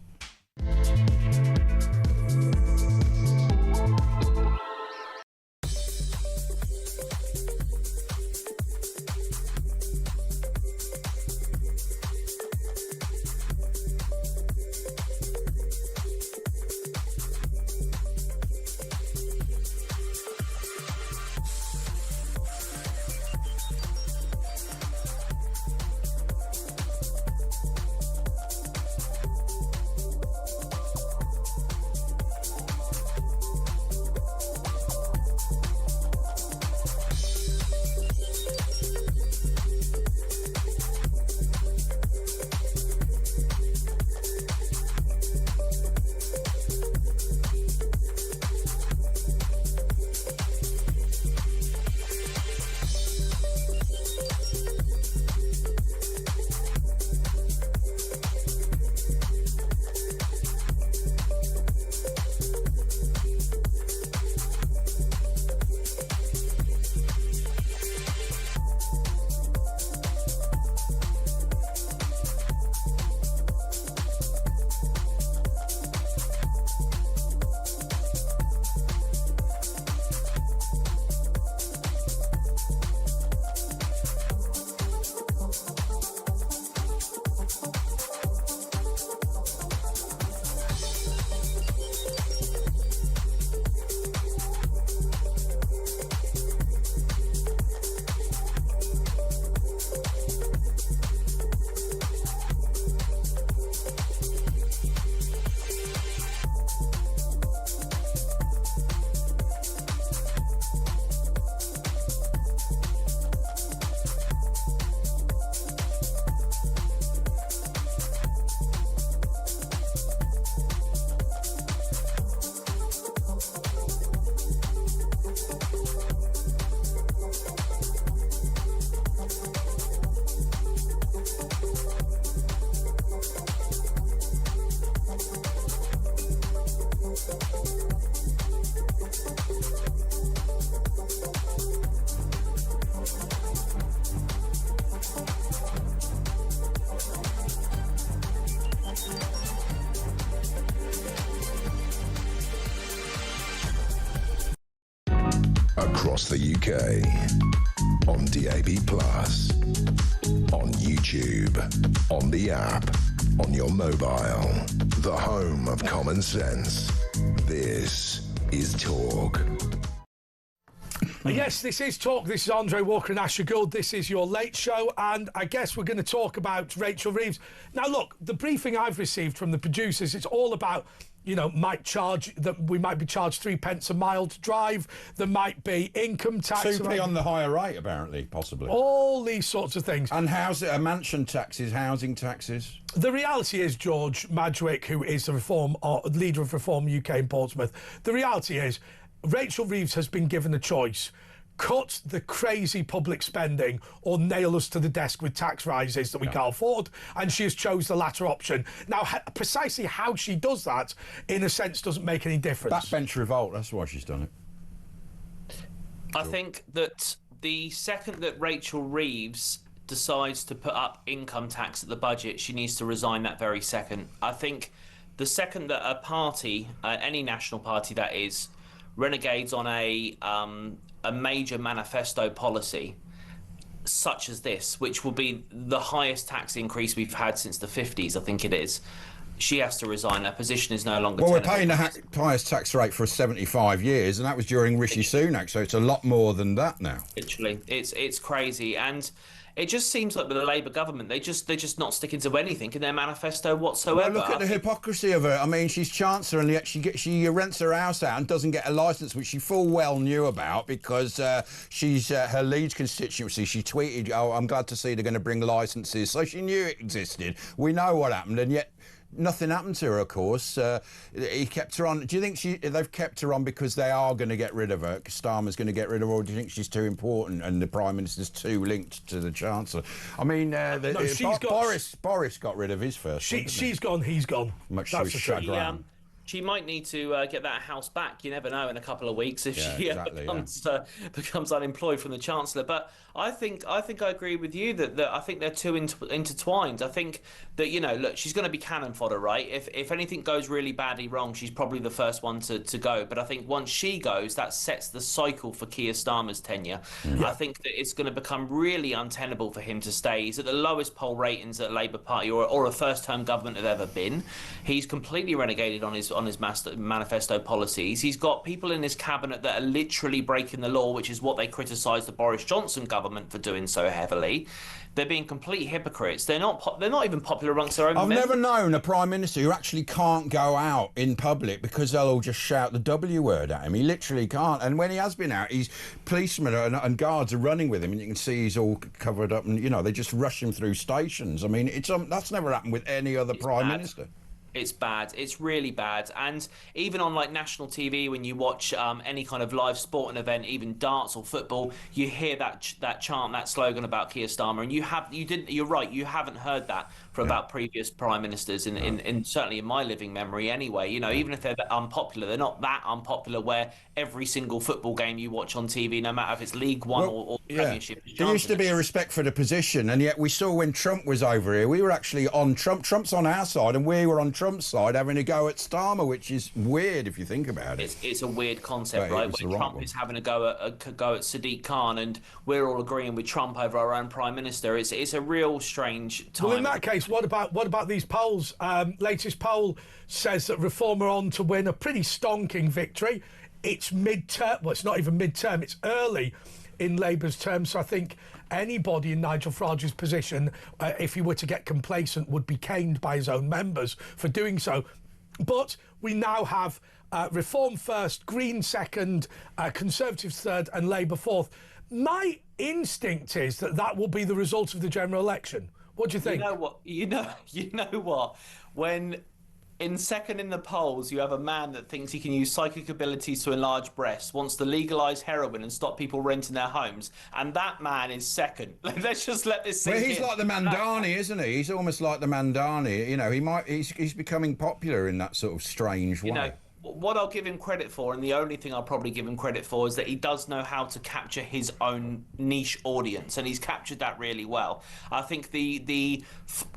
Across the UK. On DAB+. On YouTube. On the app. On your mobile. The home of common sense. This is Talk. Yes, this is Talk. This is Andre Walker and Asher Gould. This is your late show, and I guess we're going to talk about Rachel Reeves. Now, look, the briefing I've received from the producers, it's all about, you know, we might be charged 3 pence a mile to drive. There might be income tax. 2p on the higher rate, apparently, possibly. All these sorts of things. And mansion taxes, housing taxes. The reality is, George Madgwick, who is the leader of Reform UK in Portsmouth, the reality is Rachel Reeves has been given a choice. Cut the crazy public spending or nail us to the desk with tax rises that we can't afford. And she has chose the latter option. Now, precisely how she does that, in a sense, doesn't make any difference. Backbench revolt, that's why she's done it. I think that the second that Rachel Reeves decides to put up income tax at the budget, she needs to resign that very second. I think the second that a party, any national party that is, renegades on a major manifesto policy such as this, which will be the highest tax increase we've had since the 50s, I think it is, she has to resign. Her position is no longer Well, tenable. we're paying the highest tax rate for 75 years, and that was during Rishi Sunak, so it's a lot more than that now. Literally, it's crazy. And it just seems like with the Labour government, they're just not sticking to anything in their manifesto whatsoever. Well, look at the hypocrisy of her. I mean, she's Chancellor, and yet she rents her house out and doesn't get a licence, which she full well knew about because she's her Leeds constituency. She tweeted, "Oh, I'm glad to see they're going to bring licences." So she knew it existed. We know what happened, and yet nothing happened to her, of course. He kept her on. Do you think they've kept her on because they are going to get rid of her? Starmer's going to get rid of her, or do you think she's too important and the Prime Minister's too linked to the Chancellor? I mean, Boris got rid of his first. She's gone, he's gone. Much to his chagrin. She might need to get that house back. You never know in a couple of weeks if she becomes unemployed from the Chancellor. But I think I agree with you that I think they're too intertwined. I think that, you know, look, she's going to be cannon fodder, right? If anything goes really badly wrong, she's probably the first one to go. But I think once she goes, that sets the cycle for Keir Starmer's tenure. I think that it's going to become really untenable for him to stay. He's at the lowest poll ratings that a Labour Party or a first-term government have ever been. He's completely renegated on his manifesto policies. He's got people in his cabinet that are literally breaking the law, which is what they criticised the Boris Johnson government for doing so heavily. They're being complete hypocrites. They're not even popular amongst their own members. I've never known a Prime Minister who actually can't go out in public because they'll all just shout the W word at him. He literally can't. And when he has been out, policemen and guards are running with him, and you can see he's all covered up, and, you know, they just rush him through stations. I mean, that's never happened with any other Prime Minister. It's bad. It's really bad. And even on like national TV, when you watch any kind of live sporting event, even darts or football, you hear that chant, that slogan about Keir Starmer, and you're right, you haven't heard that about previous prime ministers in certainly in my living memory anyway. You know, even if they're unpopular, they're not that unpopular where every single football game you watch on TV, no matter if it's League One or Premiership. There used to be a respect for the position, and yet we saw when Trump was over here, we were actually on Trump. Trump's on our side, and we were on Trump's side having a go at Starmer, which is weird if you think about it. It's a weird concept, right? When Trump is having a go at Sadiq Khan, and we're all agreeing with Trump over our own prime minister. It's a real strange time. Well, in that case, what about these polls? Latest poll says that Reform are on to win a pretty stonking victory. It's mid-term. Well, it's not even mid-term. It's early in Labour's term. So I think anybody in Nigel Farage's position, if he were to get complacent, would be caned by his own members for doing so. But we now have Reform first, Green second, Conservatives third, and Labour fourth. My instinct is that will be the result of the general election. What do you think? You know what? When in second in the polls, you have a man that thinks he can use psychic abilities to enlarge breasts, wants to legalise heroin and stop people renting their homes, and that man is second. Let's just let this sink in. Well, he's like the Mandani, isn't he? He's almost like the Mandani. You know, he's becoming popular in that sort of strange way. You know, what I'll give him credit for, and the only thing I'll probably give him credit for, is that he does know how to capture his own niche audience, and he's captured that really well. I think the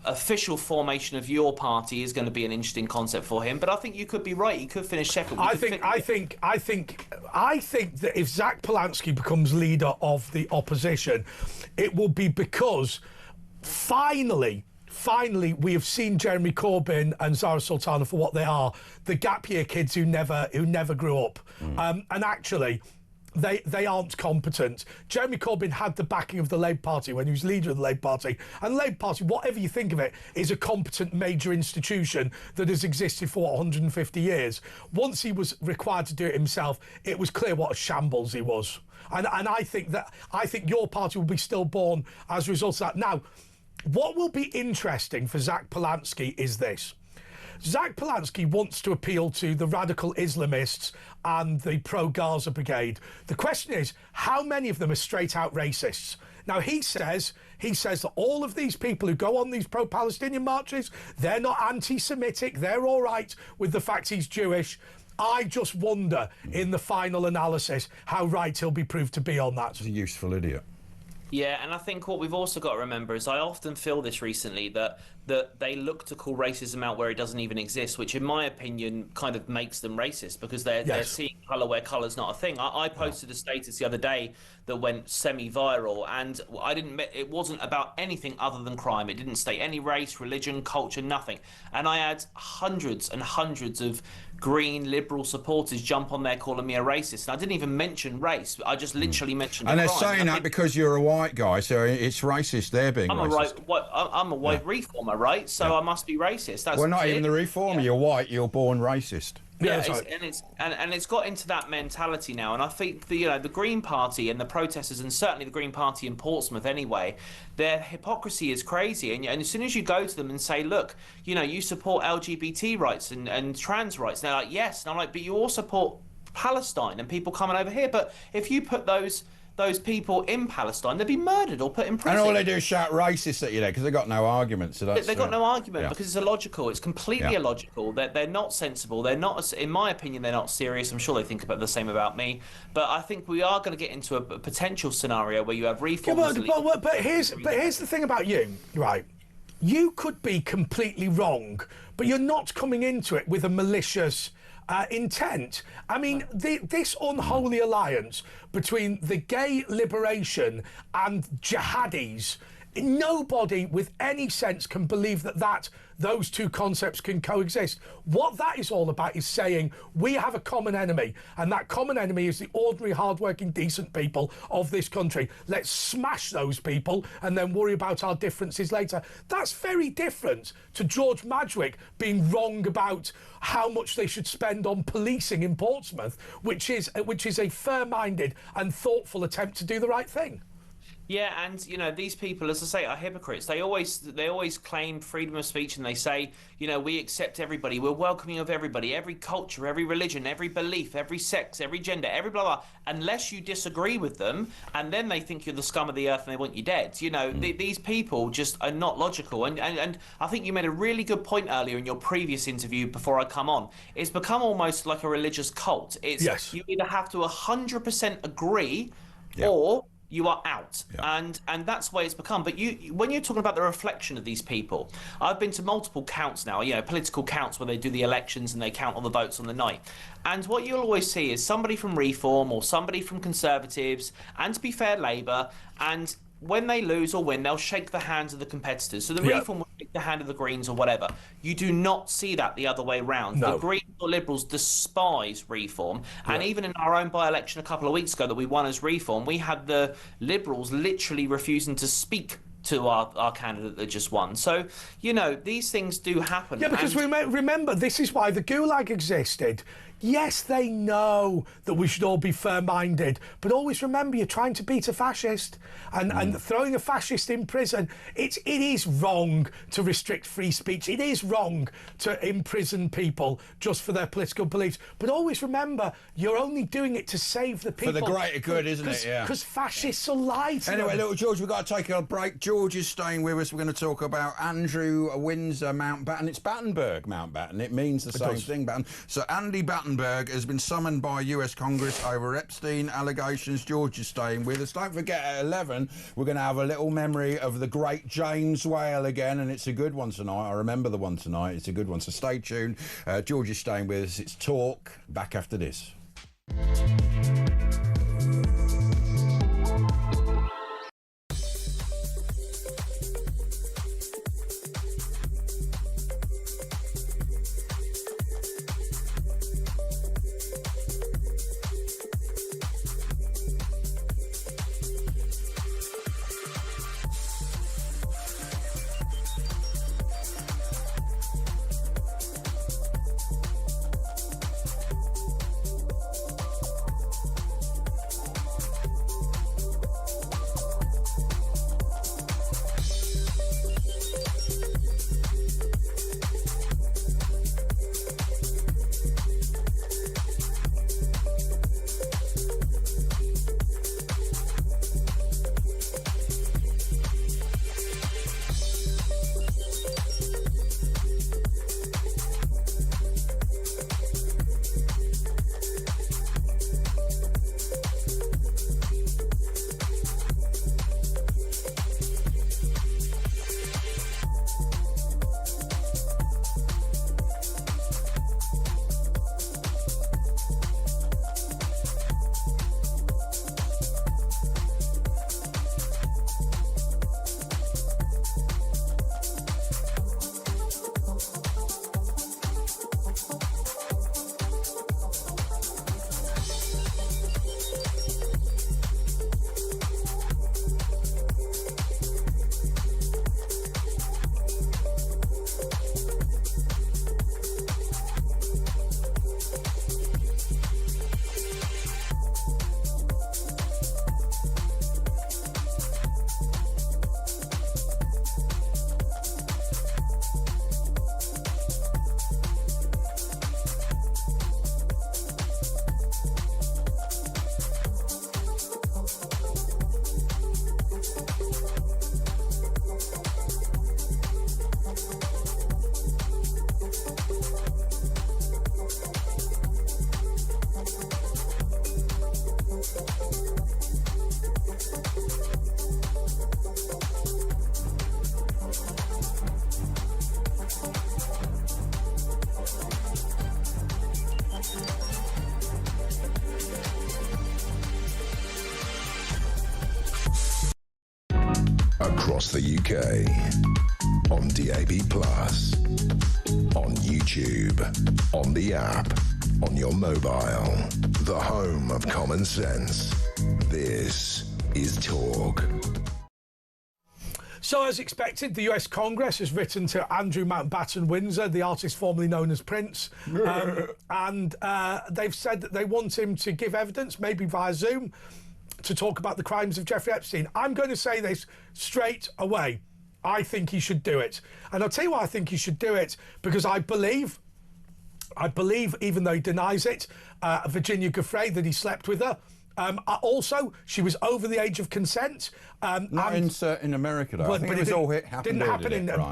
official formation of your party is going to be an interesting concept for him, but I think you could be right. He could finish second. I think that if Zach Polanski becomes leader of the opposition, it will be because finally, we have seen Jeremy Corbyn and Zara Sultana for what they are, the gap year kids who never grew up. And actually, they aren't competent. Jeremy Corbyn had the backing of the Labour Party when he was leader of the Labour Party. And the Labour Party, whatever you think of it, is a competent major institution that has existed for 150 years. Once he was required to do it himself, it was clear what a shambles he was. And I think your party will be stillborn as a result of that. Now, what will be interesting for Zach Polanski is this. Zach Polanski wants to appeal to the radical Islamists and the pro-Gaza brigade. The question is, how many of them are straight-out racists? Now, he says that all of these people who go on these pro-Palestinian marches, they're not anti-Semitic, they're all right with the fact he's Jewish. I just wonder, in the final analysis, how right he'll be proved to be on that. He's a useful idiot. Yeah, and I think what we've also got to remember is I often feel this recently, that they look to call racism out where it doesn't even exist, which in my opinion kind of makes them racist, because they're seeing colour where colour's not a thing. I posted a status the other day that went semi-viral, and it wasn't about anything other than crime. It didn't state any race, religion, culture, nothing. And I had hundreds and hundreds of Green Liberal supporters jump on there calling me a racist, and I didn't even mention race. I just literally mentioned. And they're saying that because you're a white guy, so it's racist. They're being racist. I'm a white reformer, right? So I must be racist. That's not even the reformer. You're white. You're born racist. Yeah, it's got into that mentality now, and I think the Green Party and the protesters, and certainly the Green Party in Portsmouth anyway, their hypocrisy is crazy. And as soon as you go to them and say, look, you support LGBT rights and trans rights, they're like, yes, and I'm like, but you all support Palestine and people coming over here. But if you put those people in Palestine, they'd be murdered or put in prison. And all they do is shout racist at you there because they've got no argument. So they've got no argument because it's illogical. It's completely illogical. They're not sensible. They're not, in my opinion, they're not serious. I'm sure they think about the same about me. But I think we are going to get into a potential scenario where you have reforms. But here's the thing about you, right? You could be completely wrong, but you're not coming into it with a malicious intent. I mean, this unholy alliance between the gay liberation and jihadis, nobody with any sense can believe that those two concepts can coexist. What that is all about is saying we have a common enemy, and that common enemy is the ordinary, hardworking, decent people of this country. Let's smash those people and then worry about our differences later. That's very different to George Madgwick being wrong about how much they should spend on policing in Portsmouth, which is a fair-minded and thoughtful attempt to do the right thing. Yeah, and these people, as I say, are hypocrites. They always claim freedom of speech, and they say, we accept everybody, we're welcoming of everybody, every culture, every religion, every belief, every sex, every gender, every blah blah. Unless you disagree with them, and then they think you're the scum of the earth and they want you dead. These people just are not logical. And I think you made a really good point earlier in your previous interview before I come on. It's become almost like a religious cult. You either have to 100% agree, or you are out. And that's the way it's become. But when you're talking about the reflection of these people, I've been to multiple counts now, political counts where they do the elections and they count all the votes on the night. And what you'll always see is somebody from Reform or somebody from Conservatives, and to be fair, Labour, and when they lose or win, they'll shake the hands of the competitors. So the Reform will shake the hand of the Greens or whatever. You do not see that the other way round. No. The Greens or Liberals despise Reform. And even in our own by-election a couple of weeks ago that we won as Reform, we had the Liberals literally refusing to speak to our candidate that just won. So, these things do happen. Yeah, because remember, this is why the Gulag existed. Yes, they know that we should all be fair-minded, but always remember you're trying to beat a fascist, and throwing a fascist in prison. It is wrong to restrict free speech. It is wrong to imprison people just for their political beliefs. But always remember, you're only doing it to save the people. For the greater good, isn't it? Yeah. Because fascists will lie to Anyway, them. little George, we've got to take a break. George is staying with us. We're going to talk about Andrew Windsor Mountbatten. It's Battenberg Mountbatten. It means the same thing, Batten. So Andy Batten Stoltenberg has been summoned by US Congress over Epstein allegations. George is staying with us. Don't forget, at 11, we're going to have a little memory of the great James Whale again, and it's a good one tonight. I remember the one tonight. It's a good one, so stay tuned. George is staying with us. It's Talk. Back after this. Across the UK, on DAB+, on YouTube, on the app, on your mobile, the home of common sense. This is Talk. So, as expected, the US Congress has written to Andrew Mountbatten Windsor, the artist formerly known as Prince, and they've said that they want him to give evidence, maybe via Zoom, to talk about the crimes of Jeffrey Epstein. I'm going to say this straight away. I think he should do it. And I'll tell you why I think he should do it, because I believe, even though he denies it, Virginia Giuffre, that he slept with her. Also, she was over the age of consent. Not in America, though. I think it was all happened.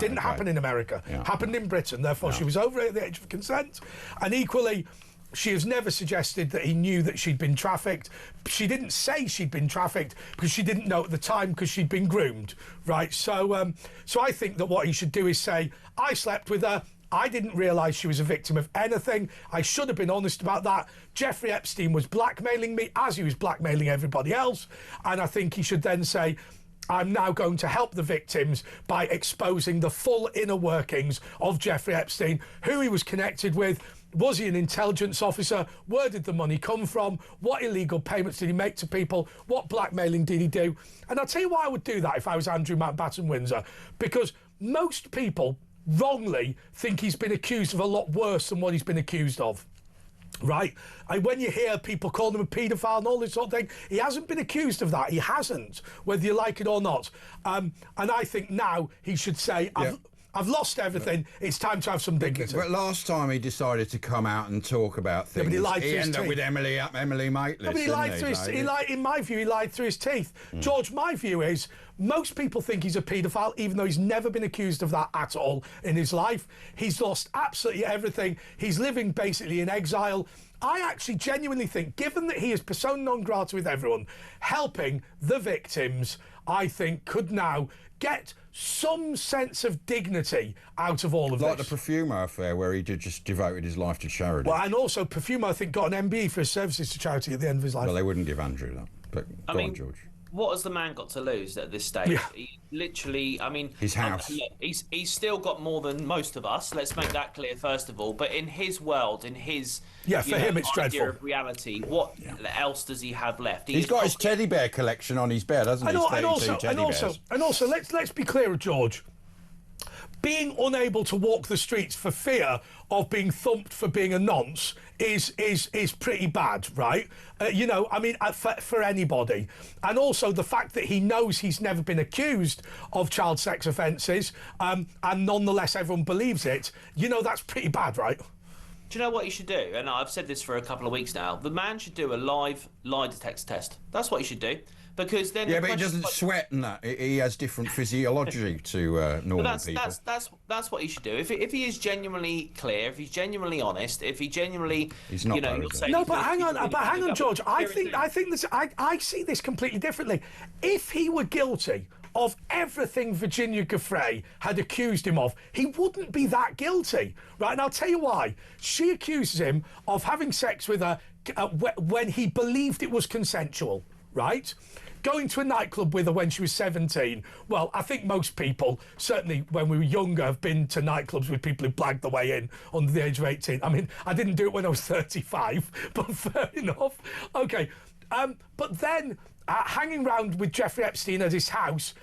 Didn't happen in America. Yeah. Happened in Britain. Therefore, she was over the age of consent. And equally, she has never suggested that he knew that she'd been trafficked. She didn't say she'd been trafficked because she didn't know at the time, because she'd been groomed, right? So, so I think that what he should do is say, I slept with her. I didn't realise she was a victim of anything. I should have been honest about that. Jeffrey Epstein was blackmailing me as he was blackmailing everybody else. And I think he should then say, I'm now going to help the victims by exposing the full inner workings of Jeffrey Epstein, who he was connected with. Was he an intelligence officer? Where did the money come from? What illegal payments did he make to people? What blackmailing did he do? And I'll tell you why I would do that if I was Andrew Mountbatten Windsor. Because most people wrongly think he's been accused of a lot worse than what he's been accused of. Right? And when you hear people call him a paedophile and all this sort of thing, he hasn't been accused of that. He hasn't, whether you like it or not. And I think now he should say, I've lost everything. It's time to have some dignity. But last time he decided to come out and talk about things, but he lied through his ended up teeth. with Emily Maitlis. No, but he lied through his. In my view, he lied through his teeth. George, my view is most people think he's a paedophile, even though he's never been accused of that at all in his life. He's lost absolutely everything. He's living basically in exile. I actually genuinely think, given that he is persona non grata with everyone, helping the victims, I think could now get some sense of dignity out of all of like this. the Profumo affair, where he just devoted his life to charity. Well, and also Profumo, I think, got an MBE for his services to charity at the end of his life. Well, they wouldn't give Andrew that. But go on, George. What has the man got to lose at this stage? Yeah. He literally, I mean, his house. He's still got more than most of us. Let's make that clear first of all. But in his world, in his for him, it's idea dreadful. of reality, what else does he have left? He's got his teddy bear collection on his bed, hasn't he? And also, let's be clear, George. Being unable to walk the streets for fear of being thumped for being a nonce is pretty bad, right? For anybody. And also the fact that he knows he's never been accused of child sex offences, and nonetheless everyone believes it, that's pretty bad, right? Do you know what he should do? And I've said this for a couple of weeks now. The man should do a live lie detector test. That's what he should do. Because then but he doesn't sweat and that. He has different physiology to normal people. That's what he should do. If he is genuinely clear, if he's genuinely honest, if he genuinely, he's not. But hang on, George. I see this completely differently. If he were guilty of everything Virginia Giuffre had accused him of, he wouldn't be that guilty, right? And I'll tell you why. She accuses him of having sex with her when he believed it was consensual, right? Going to a nightclub with her when she was 17. Well, I think most people, certainly when we were younger, have been to nightclubs with people who blagged their way in under the age of 18. I mean, I didn't do it when I was 35, but fair enough. Okay, but then hanging around with Jeffrey Epstein at his house,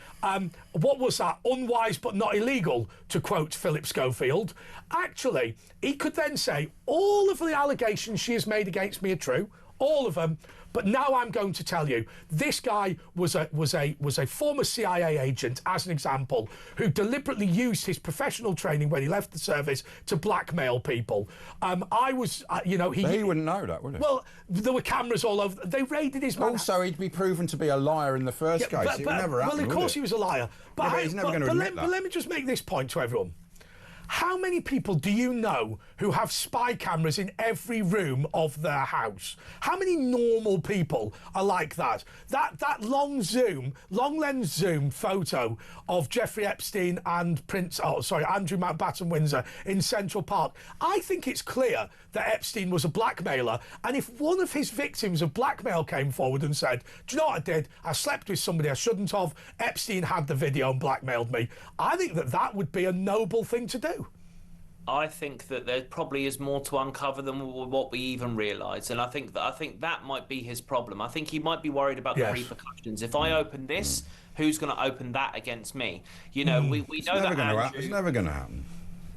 what was that? Unwise but not illegal, to quote Philip Schofield. Actually, he could then say, all of the allegations she has made against me are true, all of them. But now I'm going to tell you, this guy was a former CIA agent, as an example, who deliberately used his professional training when he left the service to blackmail people. He wouldn't know that, would he? Well, there were cameras all over. They raided his man. Also, he'd be proven to be a liar in the first case. It would never happen. Well, of course he was a liar. But he's never going to admit that. But let me just make this point to everyone. How many people do you know who have spy cameras in every room of their house? How many normal people are like that? That long lens zoom photo of Jeffrey Epstein and Andrew Mountbatten Windsor in Central Park. I think it's clear that Epstein was a blackmailer, and if one of his victims of blackmail came forward and said, do you know what I did? I slept with somebody I shouldn't have. Epstein had the video and blackmailed me. I think that would be a noble thing to do. I think that there probably is more to uncover than what we even realise, and I think that might be his problem. I think he might be worried about the repercussions. If I open this, who's going to open that against me? We know that it's never going to happen.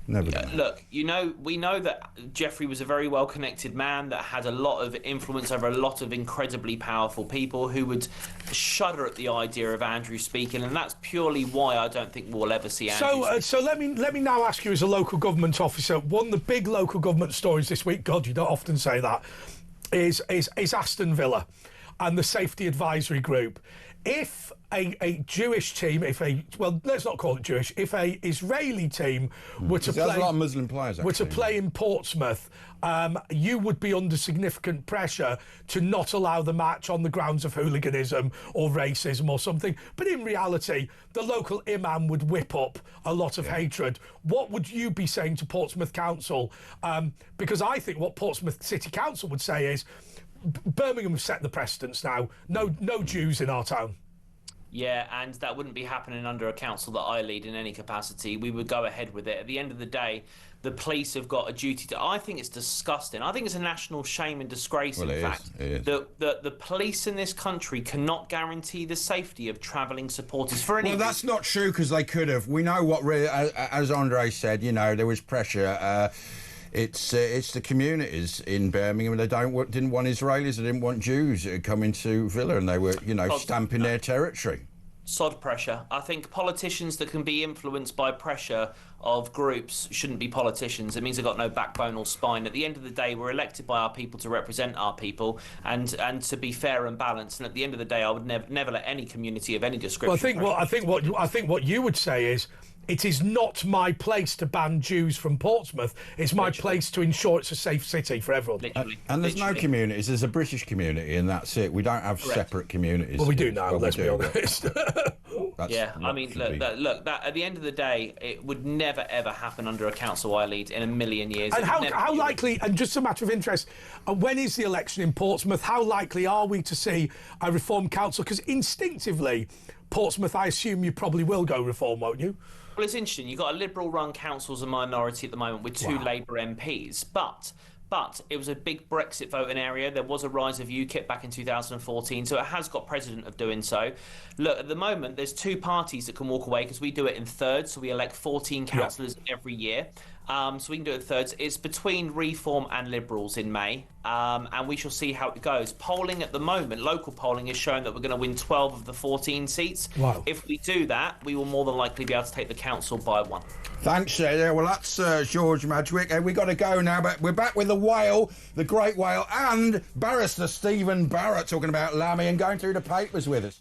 Never done. Look, we know that Jeffrey was a very well-connected man that had a lot of influence over a lot of incredibly powerful people who would shudder at the idea of Andrew speaking, and that's purely why I don't think we'll ever see Andrew. So let me now ask you, as a local government officer, one of the big local government stories this week, God, you don't often say that, is Aston Villa and the Safety Advisory Group. If a Jewish team, let's not call it Jewish, if a Israeli team were to play, a lot of Muslim players, play in Portsmouth, you would be under significant pressure to not allow the match on the grounds of hooliganism or racism or something. But in reality, the local imam would whip up a lot of hatred. What would you be saying to Portsmouth Council? Because I think what Portsmouth City Council would say is, Birmingham have set the precedence now. No Jews in our town. Yeah, and that wouldn't be happening under a council that I lead in any capacity. We would go ahead with it. At the end of the day, the police have got a duty to... I think it's disgusting. I think it's a national shame and disgrace, in fact, that the police in this country cannot guarantee the safety of travelling supporters for any... Well, that's not true, because they could have. We know what, as Andre said, there was pressure. It's the communities in Birmingham. They didn't want Israelis. They didn't want Jews coming to Villa, and they were, stamping their territory. Sod pressure. I think politicians that can be influenced by pressure of groups shouldn't be politicians. It means they've got no backbone or spine. At the end of the day, we're elected by our people to represent our people and to be fair and balanced. And at the end of the day, I would never let any community of any description. Well, I think what you would say is, it is not my place to ban Jews from Portsmouth. It's my place to ensure it's a safe city for everyone. And there's no communities. There's a British community, and that's it. We don't have separate communities. Well, we do now. Let's be honest. I mean, look. That at the end of the day, it would never ever happen under a council I lead in a million years. And how likely? And just a matter of interest, when is the election in Portsmouth? How likely are we to see a reform council? Because instinctively, Portsmouth, I assume you probably will go reform, won't you? Well, it's interesting. You've got a Liberal-run council as a minority at the moment with two Labour MPs, but it was a big Brexit voting area. There was a rise of UKIP back in 2014, so it has got precedent of doing so. Look, at the moment, there's two parties that can walk away because we do it in thirds, so we elect 14 councillors every year. So we can do it in thirds. It's between Reform and Liberals in May, and we shall see how it goes. Polling at the moment, local polling, is showing that we're going to win 12 of the 14 seats. Wow. If we do that, we will more than likely be able to take the council by one. Thanks, well, that's George Madgwick. We've got to go now, but we're back with the whale, the great whale, and Barrister Stephen Barrett talking about Lammy and going through the papers with us.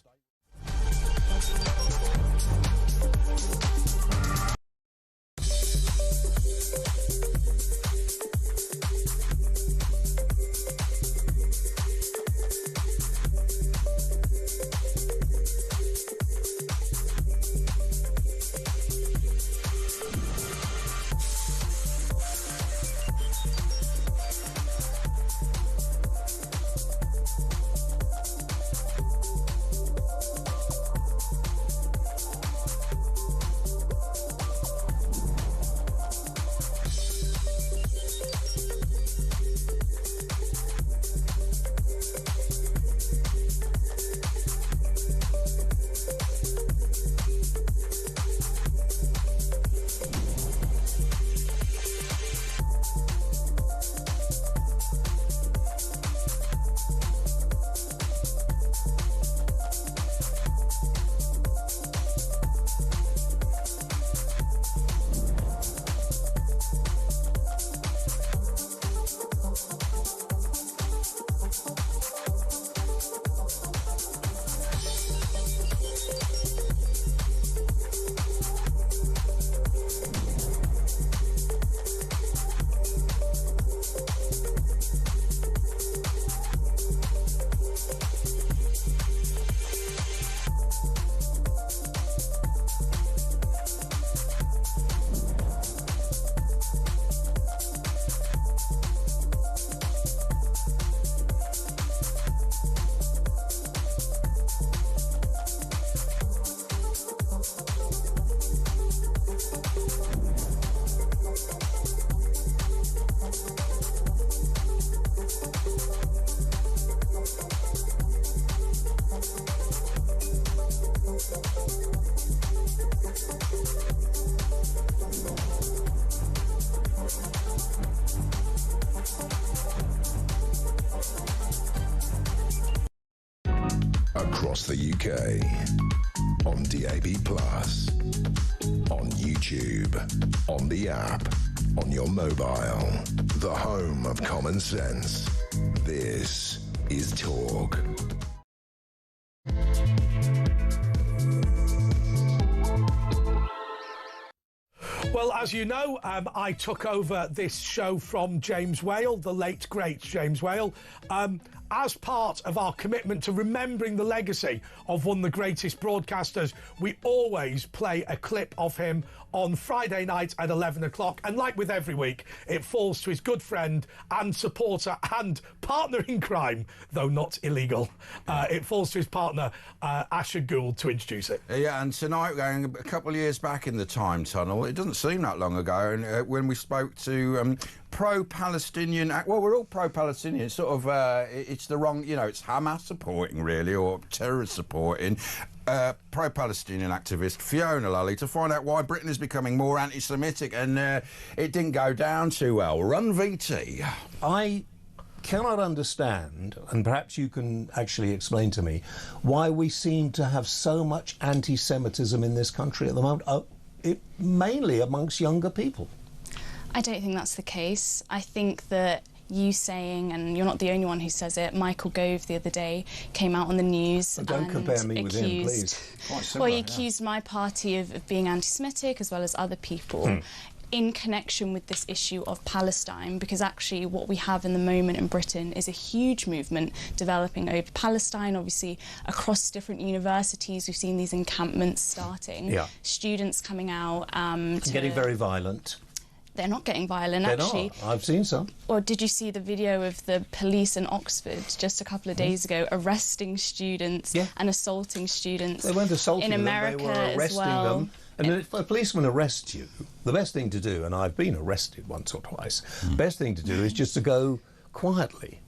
Across the UK, on DAB+, on YouTube, on the app, on your mobile, the home of common sense. This is Talk. Well, as you know, I took over this show from James Whale, the late, great James Whale, as part of our commitment to remembering the legacy of one of the greatest broadcasters. We always play a clip of him on Friday night at 11 o'clock. And like with every week, it falls to his good friend and supporter and partner in crime, though not illegal. It falls to his partner, Asher Gould, to introduce it. Yeah, and tonight, going a couple of years back in the time tunnel, it doesn't seem that long ago, and when we spoke to pro-Palestinian... Well, we're all pro-Palestinian. Sort of, it's the wrong... You know, it's Hamas supporting, really, or terrorist supporting. Pro-Palestinian activist Fiona Lully to find out why Britain is becoming more anti-Semitic, and it didn't go down too well. Run VT. I cannot understand, and perhaps you can actually explain to me, why we seem to have so much anti-Semitism in this country at the moment, mainly amongst younger people. I don't think that's the case. I think that you saying, and you're not the only one who says it, Michael Gove the other day came out on the news and don't compare me with him, please. Well, he accused my party of being anti-Semitic as well as other people in connection with this issue of Palestine, because actually what we have in the moment in Britain is a huge movement developing over Palestine, obviously across different universities. We've seen these encampments starting, students coming out. Getting very violent. They're not getting violent, actually. Not. I've seen some. Or did you see the video of the police in Oxford just a couple of days ago arresting students and assaulting students? They weren't assaulting in them, America they were arresting them. And if a policeman arrests you, the best thing to do, and I've been arrested once or twice, the best thing to do is just to go quietly,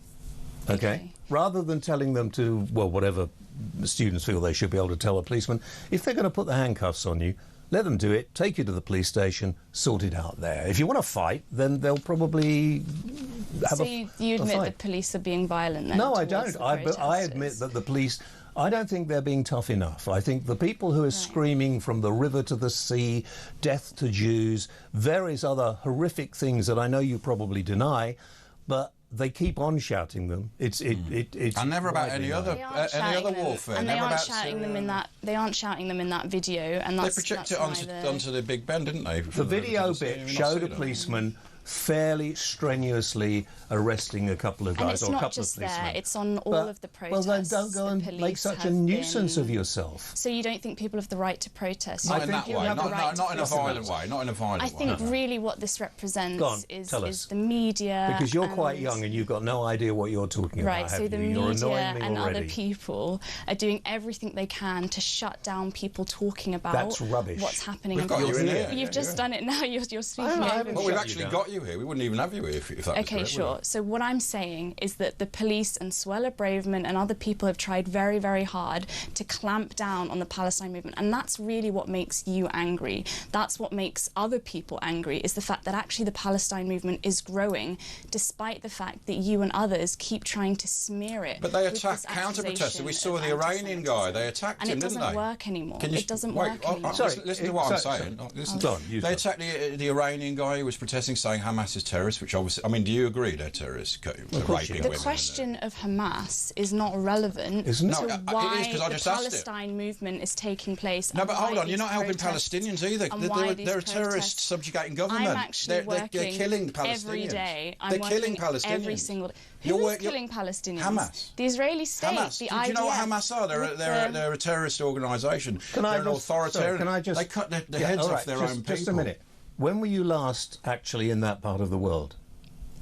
okay? Rather than telling them to, well, whatever the students feel they should be able to tell a policeman, if they're going to put the handcuffs on you, let them do it, take you to the police station, sort it out there. If you want to fight, then they'll probably have you admit that police are being violent then? No, I don't. I admit that the police... I don't think they're being tough enough. I think the people who are screaming from the river to the sea, death to Jews, various other horrific things that I know you probably deny, but they keep on shouting them. It's and never about any other warfare. And they aren't shouting them in that. They aren't shouting them in that video. And that's, they project it onto the Big Ben, didn't they? The video bit showed a policeman fairly strenuously arresting a couple of guys, or a couple of policemen. It's on all of the protests. Well, then don't go and make such a nuisance of yourself. So you don't think people have the right to protest? Not in that way. Not in a violent way. Not in a violent way. I think really what this represents is the media. Because you're quite young and you've got no idea what you're talking about. Right. So the media and other people are doing everything they can to shut down people talking about That's rubbish. What's happening. We've got you in here. You've just done it now. You're speaking over me. Well, we've actually got you here. We wouldn't even have you here if that was okay, sure. So what I'm saying is that the police and Suella Braverman and other people have tried very, very hard to clamp down on the Palestine movement, and that's really what makes you angry. That's what makes other people angry, is the fact that actually the Palestine movement is growing, despite the fact that you and others keep trying to smear it. But they attack counter-protesters. We saw the Iranian guy. They attacked him, didn't they? And it doesn't work anymore. It doesn't work anymore. Listen to what I'm saying. They attacked the Iranian guy who was protesting, saying Hamas is terrorists, which obviously... I mean, do you agree they're terrorists? The question of Hamas is not relevant to why the Palestine movement is taking place. No, but hold on, you're not helping Palestinians either. They're a terrorist subjugating government. I'm actually they're killing Palestinians. Every day. They're killing Palestinians. Every single day. Who is killing Palestinians? Hamas. The Israeli state. Hamas. The Do you know what Hamas are? They're a terrorist organisation. They're an authoritarian. They cut the heads off their own people. Just a minute. When were you last actually in that part of the world?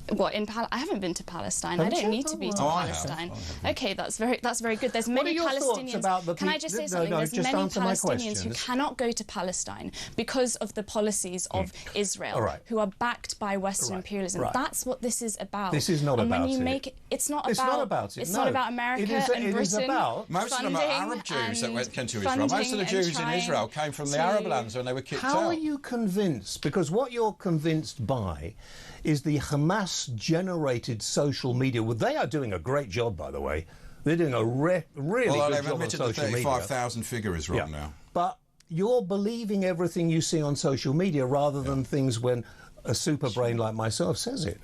What, I haven't been to Palestine. I don't need to be to Palestine. Okay, that's very good. There's many Palestinians. Can I just say something? There's many Palestinians who cannot go to Palestine because of the policies of Israel, who are backed by Western imperialism. That's what this is about. This is not about it. And when you make it, it's not about it. It's not about America and Britain. Most of them are Arab Jews that came to Israel. Most of the Jews in Israel came from the Arab lands when they were kicked out. How are you convinced? Because what you're convinced by is the Hamas-generated social media. Well, they are doing a great job, by the way. They're doing a really good job on social media. Well, they've admitted the 35,000 figure is wrong now. But you're believing everything you see on social media rather than things when a super brain like myself says it.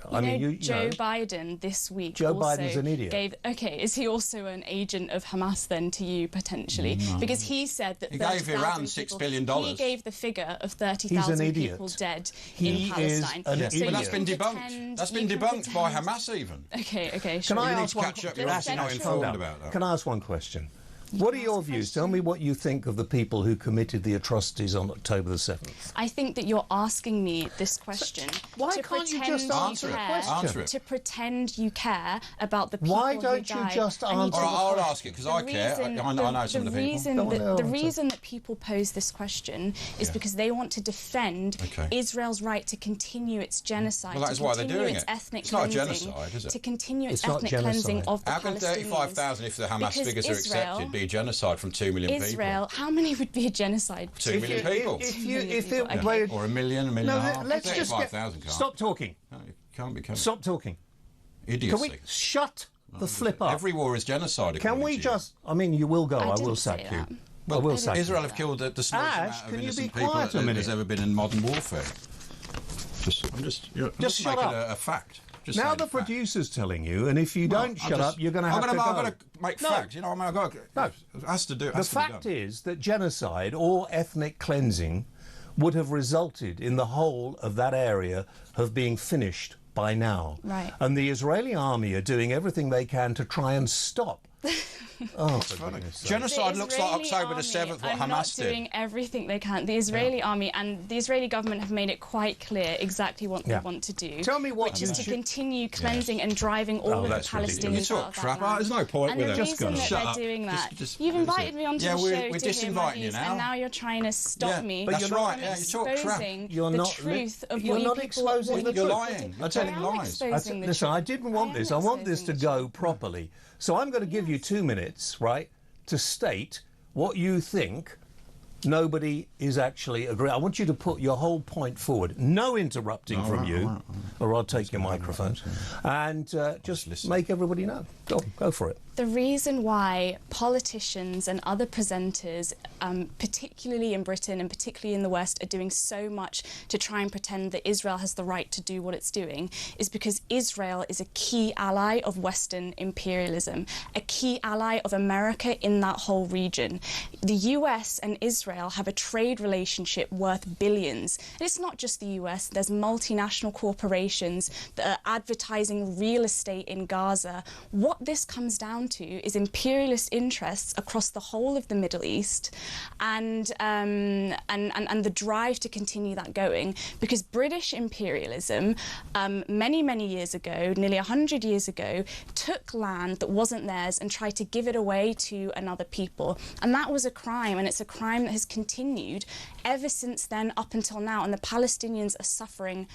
Joe Biden this week. Joe Biden's an idiot. Is he also an agent of Hamas then to you potentially? No. Because he said that he gave Iran $6 billion. He gave the figure of 30,000 people dead in Palestine. But that's been debunked. That's been debunked by Hamas even. Okay. Sure. Can I ask one question? You're actually not informed about that. Can I ask one question? What are your views? Tell me what you think of the people who committed the atrocities on October the 7th. I think that you're asking me this question why can't you just answer it? To pretend you care about the people why don't you just answer it? I'll ask it because I care. I know some of the people. The reason that people pose this question is because they want to defend Israel's right to continue its genocide. Well, that is why they're doing it. It's not a genocide, is it? To continue its ethnic cleansing of the Palestinians. How can 35,000, if the Hamas figures are accepted, be a genocide from 2 million people? Israel, how many would be a genocide? 2 million people. Or a million, no, let's just 35,000 can't. Stop talking. No, it can't be. Stop talking. idiocy. Can we shut the flip up? Every war is genocide. Can we just... I mean, you will go. I will sack you. Well, I will sack you. Israel have killed the smallest amount of innocent people that has ever been in modern warfare. Just shut up. A fact. Just now the producer's telling you, and if you don't shut up, you're going to have to go. I'm going to make facts. You know, I've got no. It has to do. The fact is that genocide or ethnic cleansing would have resulted in the whole of that area of being finished by now. Right. And the Israeli army are doing everything they can to try and stop. Oh, genocide looks like October the 7th, what Hamas did. They're doing everything they can. The Israeli army and the Israeli government have made it quite clear exactly what they want to do. Tell me what which is to continue cleansing and driving all of the Palestinians out of that land. There's no point with it. And the reason that they're doing that, you've invited me onto the show we're to hear my views, and now you're trying to stop me that's from right. You talk crap. exposing the truth of what you're not exposing the truth. You're lying. I'm telling lies. Listen, I didn't want this. I want this to go properly. So I'm going to give you 2 minutes, right, to state what you think nobody is actually agreeing. I want you to put your whole point forward. No interrupting from you, or I'll take your microphone. And just make everybody know. Go for it. The reason why politicians and other presenters, particularly in Britain and particularly in the West, are doing so much to try and pretend that Israel has the right to do what it's doing is because Israel is a key ally of Western imperialism, a key ally of America in that whole region. The US and Israel have a trade relationship worth billions. And it's not just the US, there's multinational corporations that are advertising real estate in Gaza. What this comes down to is imperialist interests across the whole of the Middle East and the drive to continue that going, because British imperialism many years ago, nearly 100 years ago, took land that wasn't theirs and tried to give it away to another people, and that was a crime, and it's a crime that has continued ever since then up until now, and the Palestinians are suffering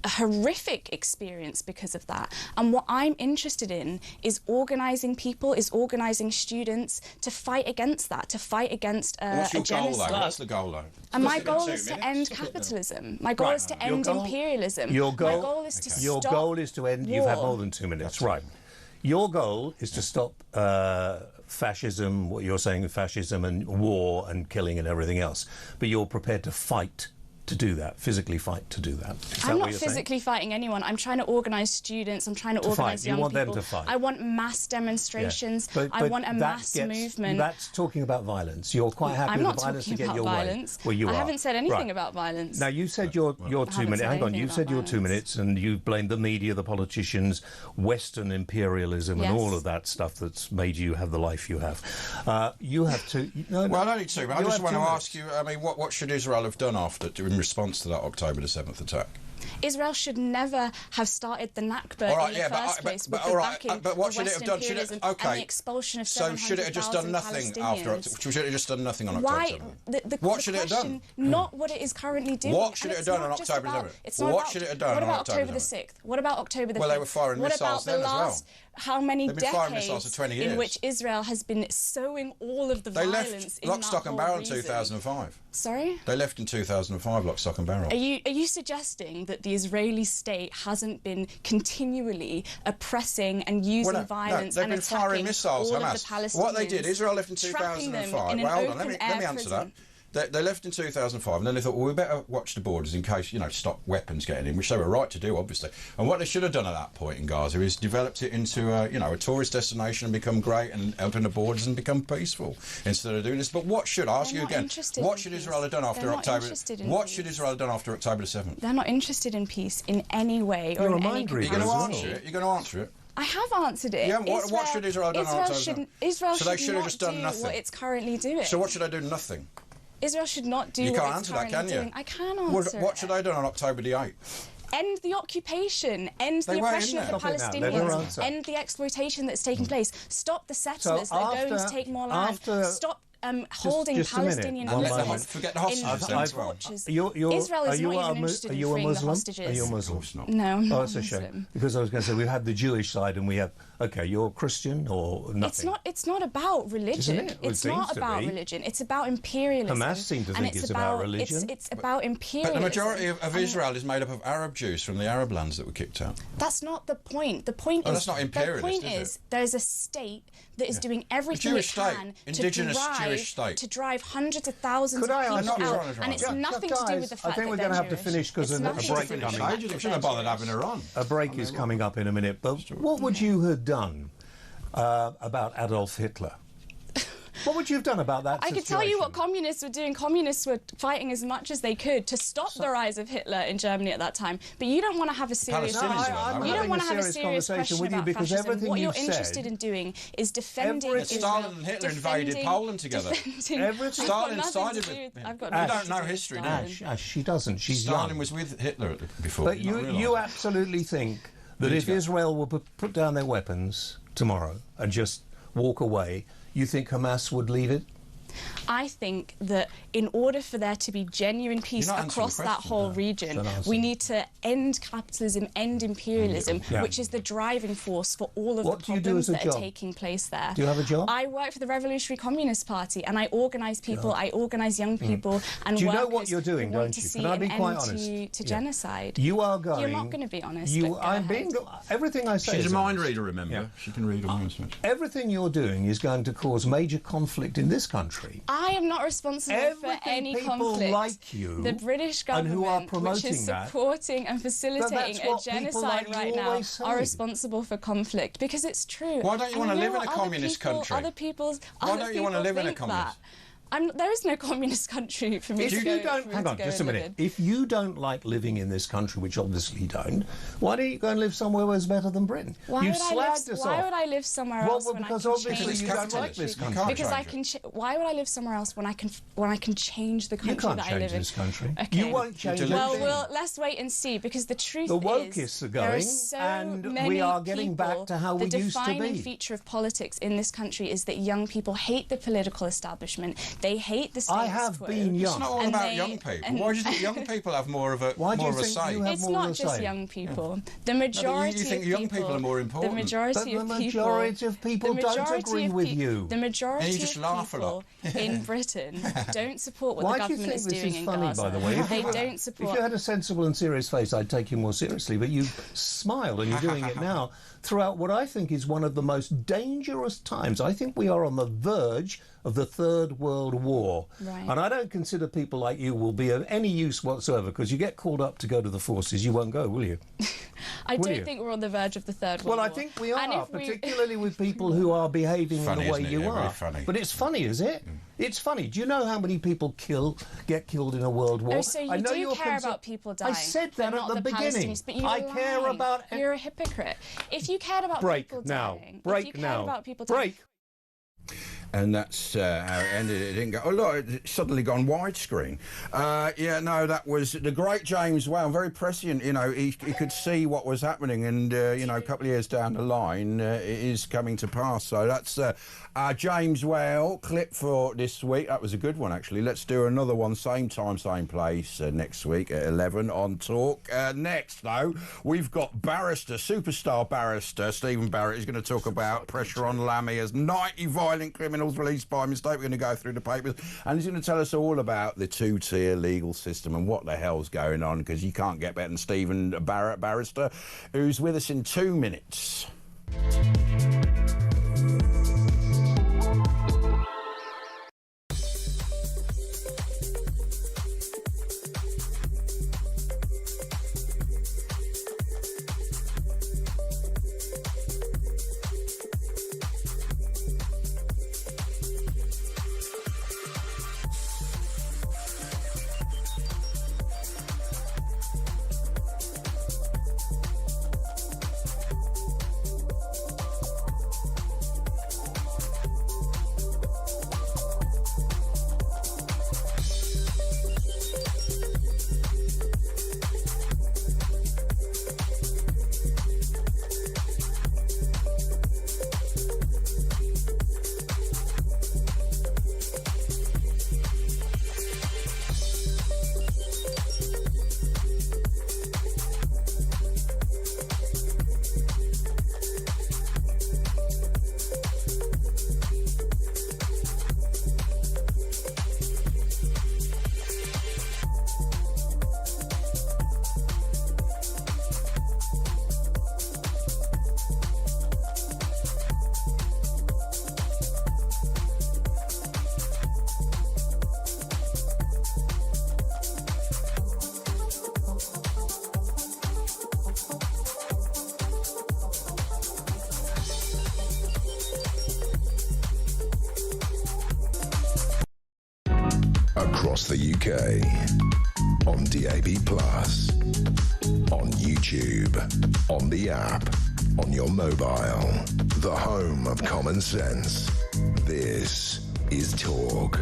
a horrific experience because of that. And what I'm interested in is organising people, is organising students to fight against that, to fight against a genocide. What's the goal, though? And my goal is to end capitalism. My goal is to end imperialism. Your goal, my goal is to stop Your goal is to end... war. You've had more than 2 minutes. Right. Your goal is to stop fascism, what you're saying, fascism and war and killing and everything else. But you're prepared to fight to do that, physically fight to do that. I'm not physically fighting anyone. I'm trying to organise students. I'm trying to organise young people. You want them to fight. I want mass demonstrations. Yeah. I want a mass movement. That's talking about violence. You're quite happy with the violence to get your violence. way. Well, you I are. haven't said anything about violence. Now, you said your 2 minutes. Hang on, you said your 2 minutes, and you blamed the media, the politicians, Western imperialism, and all of that stuff that's made you have the life you have. You have to... No, well, I don't need to, but I just want to ask you, I mean, what should Israel have done in response to that October the 7th attack? Israel should never have started the Nakba in the first place with the backing but what of should it have Western done? imperialism and the expulsion of 700,000 So should it have just done nothing after? Should it have just done nothing on October 7th? What should it have done? Not what it is currently doing. What should it have done on October 7th? What should it have done on October the 6th? What about October the 5th? Well, they were firing missiles then as well. How many decades in which Israel has been sowing all of the violence in that whole region? They left lock, stock and barrel in 2005. Sorry? They left in 2005, lock, stock and barrel. Are you suggesting that the Israeli state hasn't been continually oppressing and using violence and attacking all of the Palestinians? What they did, Israel left in 2005. Well, hold on, let me answer that. They left in 2005, and then they thought, well, we better watch the borders in case, stop weapons getting in, which they were right to do, obviously. And what they should have done at that point in Gaza is developed it into a tourist destination and become great and open the borders and become peaceful instead of doing this. But what should, I ask you again, what should Israel have done after October? What should Israel have done after October the 7th? They're not interested in peace in any way or in any capacity. You're going to answer it? You're going to answer it? I have answered it. Yeah, what should Israel have done after October? Israel should have just done nothing. What it's currently doing. So what should they do? Nothing. Israel should not do what it's currently doing. You can't answer that, can you? I can answer What should they do on October the 8th? End the occupation, end the oppression of the Palestinians, end the exploitation that's taking place, stop the settlers that are going to take more land, stop holding just a minute. Palestinian One Muslims moment. Forget the hostages in then as well. tortures. You're, Israel is are you not a even interested are in you a freeing the Muslim? hostages. Are you a Muslim? Of course not. No, I'm Oh, not that's a shame. Muslim. Because I was going to say we have the Jewish side and we have. Okay, you're Christian or nothing. It's not about religion. Isn't it? Well, it It's not seems to about be. religion. It's about imperialism. Hamas seem to and think it's about religion. It's about imperialism. But the majority of Israel is made up of Arab Jews from the Arab lands that were kicked out. That's not the point. The point is that's not imperialist, the point is it? there's a state that is doing everything Jewish it state, can indigenous Jewish state. to drive hundreds of thousands Could I of ask people you- out, and it's nothing to do with the I fact think we're that going to they're have to Jewish. finish because It's a nothing to break do with coming the up. fact They that shouldn't have they're bothered having Jewish. her on. A break is coming up in a minute, but what would you have done about Adolf Hitler? What would you have done about that I situation? could tell you what communists were doing. Communists were fighting as much as they could to stop the rise of Hitler in Germany at that time. But you don't want to have a serious Palestinians I'm you don't having want a to have a serious serious conversation question with you about because fascism. everything What you're you've interested said- in doing is defending Everything- Israel. Stalin and Hitler invaded Poland together. Everything- Stalin I've got sided nothing to do with- I've got You nothing don't to know do with history, do Stalin. you? Ash, she doesn't. She's Stalin young. was with Hitler before. But you don't realise. you absolutely think that if Israel will put down their weapons tomorrow and just walk away, you think Hamas would leave it? I think that in order for there to be genuine peace You're not answering across the that question, whole no. region, Don't answer. we need to end capitalism, end imperialism, Yeah. which is the driving force for all of What the do you do problems as a that are job? taking place there. Do you have a job? I work for the Revolutionary Communist Party, and I organise people, I organise young people and Do you know workers what you're doing, who want don't to you? see Can I be an quite end honest? to Yeah. genocide. You are going. You're not going to be honest. You, but go I'm ahead. being. Everything I say. She's is a mind honest. reader, remember? Yeah. She can read all minds. Everything you're doing is going to cause major conflict in this country. I am not responsible for Everything any people conflict. like you the British and government, who are which promoting is that- supporting and facilitating a what people genocide like you right now, always say. are responsible for conflict because it's true. Why don't you And wanna know live in what? a Other communist people- country? Other people's. Why other don't you wanna people live in a think communist? that. There is no communist country for me If to you go. don't, for me hang to on, go just a and live minute. in. If you don't like living in this country, which obviously you don't, why don't you go and live somewhere where it's better than Britain? Why You've would I slagged live? us Why off. would I live somewhere Well, else when because I can obviously change you the don't like country? this You country. can't Because change it. why would I live somewhere else when I can change the country You can't that I change live in? this country. Okay. You won't change do. Well, anything. let's wait and see because the truth The is wokists are there are going, so and we many are getting back people- to how we used to The defining be. feature of politics in this country is that young people hate the political establishment. They hate the status I have quo. been young. It's not all And about they- young people. and- Why do you think young people have more of a Why do more you of a think say? you have It's more not of a just say? young people. The majority think of young people are more important. The majority But the of people. majority of people the don't majority agree of with peop- you. The majority And you just of laugh a people lot. in Britain don't support what Why the do you government think is this doing is in funny, Gaza. by the way? They don't If support. you had a sensible and serious face, I'd take you more seriously. But you smile, and you're doing it now throughout what I think is one of the most dangerous times. I think we are on the verge of the Third World War. Right. And I don't consider people like you will be of any use whatsoever because you get called up to go to the forces. You won't go, will you? I Will don't you? think we're on the verge of the Third World Well, I War. think we And are, if we- particularly with people who are behaving in Funny, the way isn't it? you Yeah, very are. funny. But it's funny, is it? It's funny. Do you know how many people get killed in a world war? Oh, so you I know do you're care about people dying. I said but that at not the beginning. Palestinians, but you I care lie. about. You're a hypocrite. If you cared about Break people now. dying, Break if you cared now. about people dying, Break. And that's how it ended. It didn't go. Oh look, it's suddenly gone widescreen. Yeah, no, that was the great James Whale. Very prescient. You know, he could see what was happening, and you know, a couple of years down the line, it is coming to pass. So that's James Whale clip for this week. That was a good one, actually. Let's do another one, same time, same place, next week at 11 on Talk. Next, though, we've got barrister, superstar barrister Stephen Barrett. He's going to talk about pressure on Lammy as 90 violent criminals released by mistake. We're going to go through the papers, and he's going to tell us all about the two-tier legal system and what the hell's going on, because you can't get better than Stephen Barrett, barrister, who's with us in 2 minutes. across the UK, on DAB+, on YouTube, on the app, on your mobile, the home of common sense. This is Talk.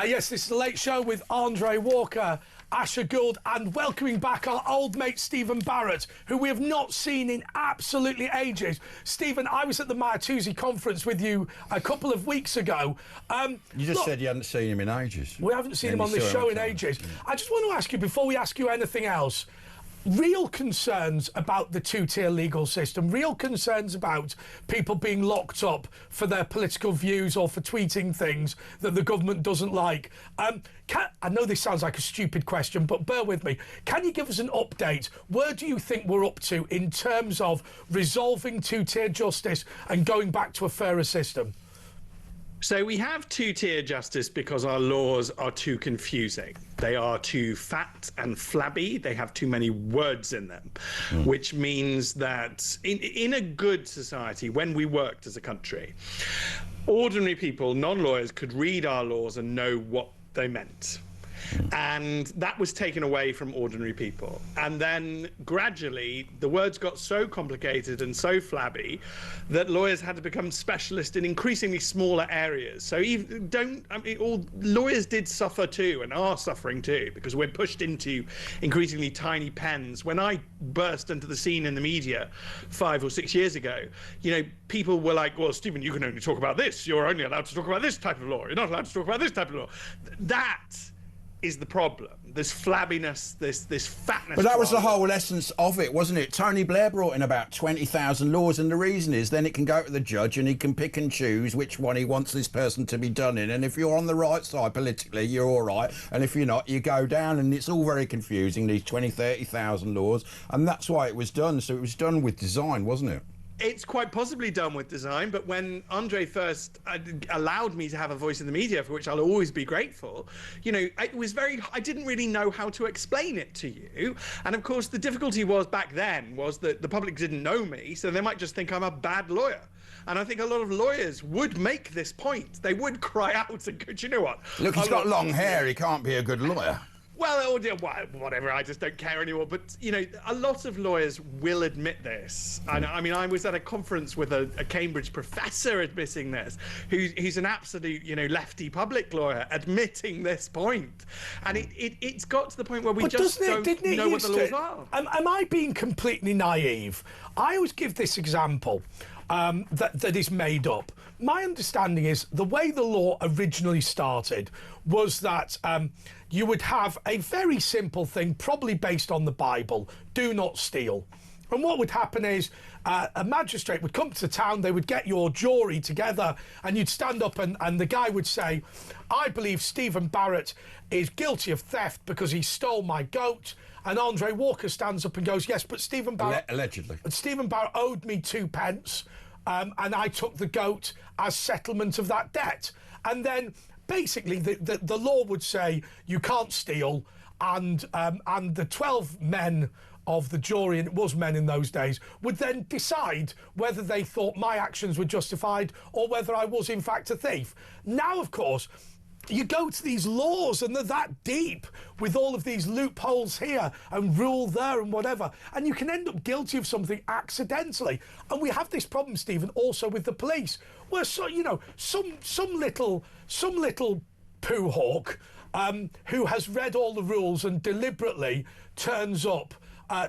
Yes, this is The Late Show with Andre Walker, Asher Gould, and welcoming back our old mate Stephen Barrett, who we have not seen in absolutely ages. Stephen, I was at the Maituzzi conference with you a couple of weeks ago. You just said you hadn't seen him in ages. We haven't seen him on this show in ages. I just want to ask you, before we ask you anything else, real concerns about the two-tier legal system, real concerns about people being locked up for their political views or for tweeting things that the government doesn't like. I know this sounds like a stupid question, but bear with me. Can you give us an update? Where do you think we're up to in terms of resolving two-tier justice and going back to a fairer system? So we have two-tier justice because our laws are too confusing. They are too fat and flabby. They have too many words in them, which means that in a good society, when we worked as a country, ordinary people, non-lawyers, could read our laws and know what they meant. And that was taken away from ordinary people. And then gradually the words got so complicated and so flabby that lawyers had to become specialists in increasingly smaller areas. So all lawyers did suffer too, and are suffering too, because we're pushed into increasingly tiny pens. When I burst into the scene in the media 5 or 6 years ago, people were like, well, Stephen, you can only talk about this. You're only allowed to talk about this type of law. You're not allowed to talk about this type of law. That is the problem. This flabbiness, this fatness. But that was the whole essence of it, wasn't it? Tony Blair brought in about 20,000 laws, and the reason is then it can go to the judge and he can pick and choose which one he wants this person to be done in. And if you're on the right side politically, you're all right. And if you're not, you go down. And it's all very confusing, these 30,000 laws. And that's why it was done. So it was done with design, wasn't it? It's quite possibly done with design, but when Andre first allowed me to have a voice in the media, for which I'll always be grateful, it was I didn't really know how to explain it to you. And of course, the difficulty back then was that the public didn't know me, so they might just think I'm a bad lawyer. And I think a lot of lawyers would make this point. They would cry out and go, do you know what? Look, he's got long hair. He can't be a good lawyer. Well, whatever, I just don't care anymore. But, a lot of lawyers will admit this. And I mean, I was at a conference with a Cambridge professor admitting this, who's an absolute, lefty public lawyer, admitting this point. And it's got to the point where we just don't know what the laws are. Am I being completely naive? I always give this example that is made up. My understanding is the way the law originally started was that you would have a very simple thing, probably based on the Bible: do not steal. And what would happen is a magistrate would come to town, they would get your jury together, and you'd stand up and the guy would say, I believe Stephen Barrett is guilty of theft because he stole my goat. And Andre Walker stands up and goes, yes, but Stephen Barrett... Allegedly. Stephen Barrett owed me 2 pence, and I took the goat as settlement of that debt. And then basically the law would say you can't steal, and the 12 men of the jury, and it was men in those days, would then decide whether they thought my actions were justified or whether I was in fact a thief. Now, of course, you go to these laws and they're that deep with all of these loopholes here and rule there and whatever, and you can end up guilty of something accidentally. And we have this problem, Stephen, also with the police, where some little poo hawk who has read all the rules and deliberately turns up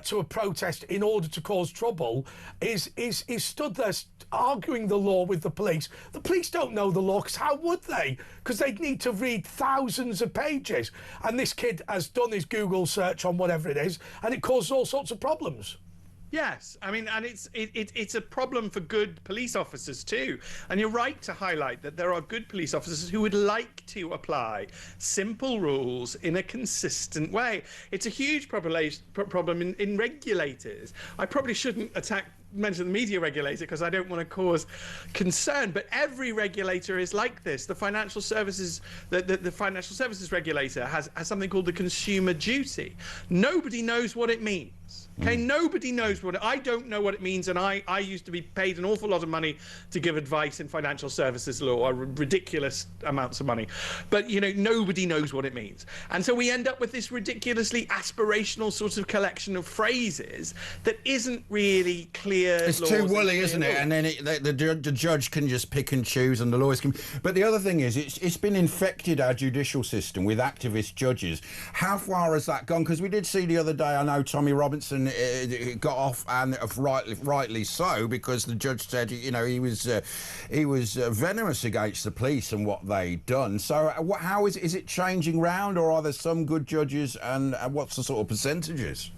to a protest in order to cause trouble is stood there arguing the law with the police. The police don't know the law, because how would they? Because they'd need to read thousands of pages. And this kid has done his Google search on whatever it is, and it causes all sorts of problems. Yes, I mean, and it's a problem for good police officers too. And you're right to highlight that there are good police officers who would like to apply simple rules in a consistent way. It's a huge problem in regulators. I probably shouldn't attack mention the media regulator because I don't want to cause concern, but every regulator is like this. The financial services, the financial services regulator has something called the consumer duty. Nobody knows what it means. Okay, nobody knows what I don't know what it means, and I used to be paid an awful lot of money to give advice in financial services law, ridiculous amounts of money, but you know, nobody knows what it means, and so we end up with this ridiculously aspirational sort of collection of phrases that isn't really clear. It's too woolly, isn't it? And then the judge can just pick and choose, and the lawyers can. But the other thing is, it's been infected, our judicial system, with activist judges. How far has that gone? Because we did see the other day, I know Tommy Robinson got off, and rightly so, because the judge said, you know, he was venomous against the police and what they'd done. So how is it changing round, or are there some good judges, and what's the sort of percentages?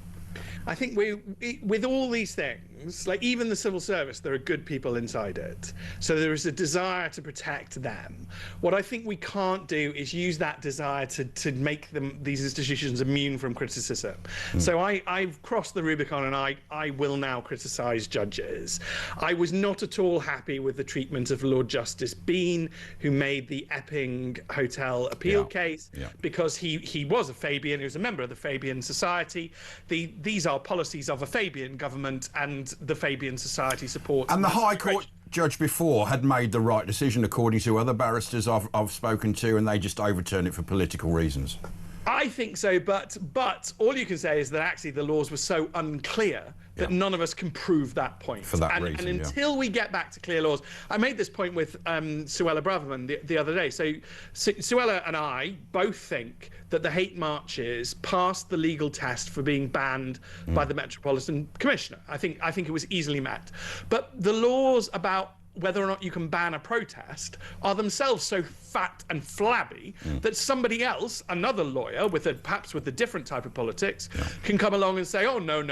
I think with all these things, like even the civil service, there are good people inside it. So there is a desire to protect them. What I think we can't do is use that desire to make these institutions immune from criticism. So I've crossed the Rubicon, and I will now criticise judges. I was not at all happy with the treatment of Lord Justice Bean, who made the Epping Hotel appeal case, because he was a Fabian, he was a member of the Fabian Society. These are policies of a Fabian government, and the Fabian Society supports. And the High Court judge before had made the right decision, according to other barristers I've spoken to, and they just overturned it for political reasons. I think so, but all you can say is that actually the laws were so unclear that none of us can prove that point. For that reason, and until we get back to clear laws, I made this point with Suella Braverman the other day. So Suella and I both think that the hate marches passed the legal test for being banned by the Metropolitan Commissioner. I think it was easily met. But the laws about whether or not you can ban a protest are themselves so fat and flabby that somebody else, another lawyer perhaps with a different type of politics, can come along and say, oh, no,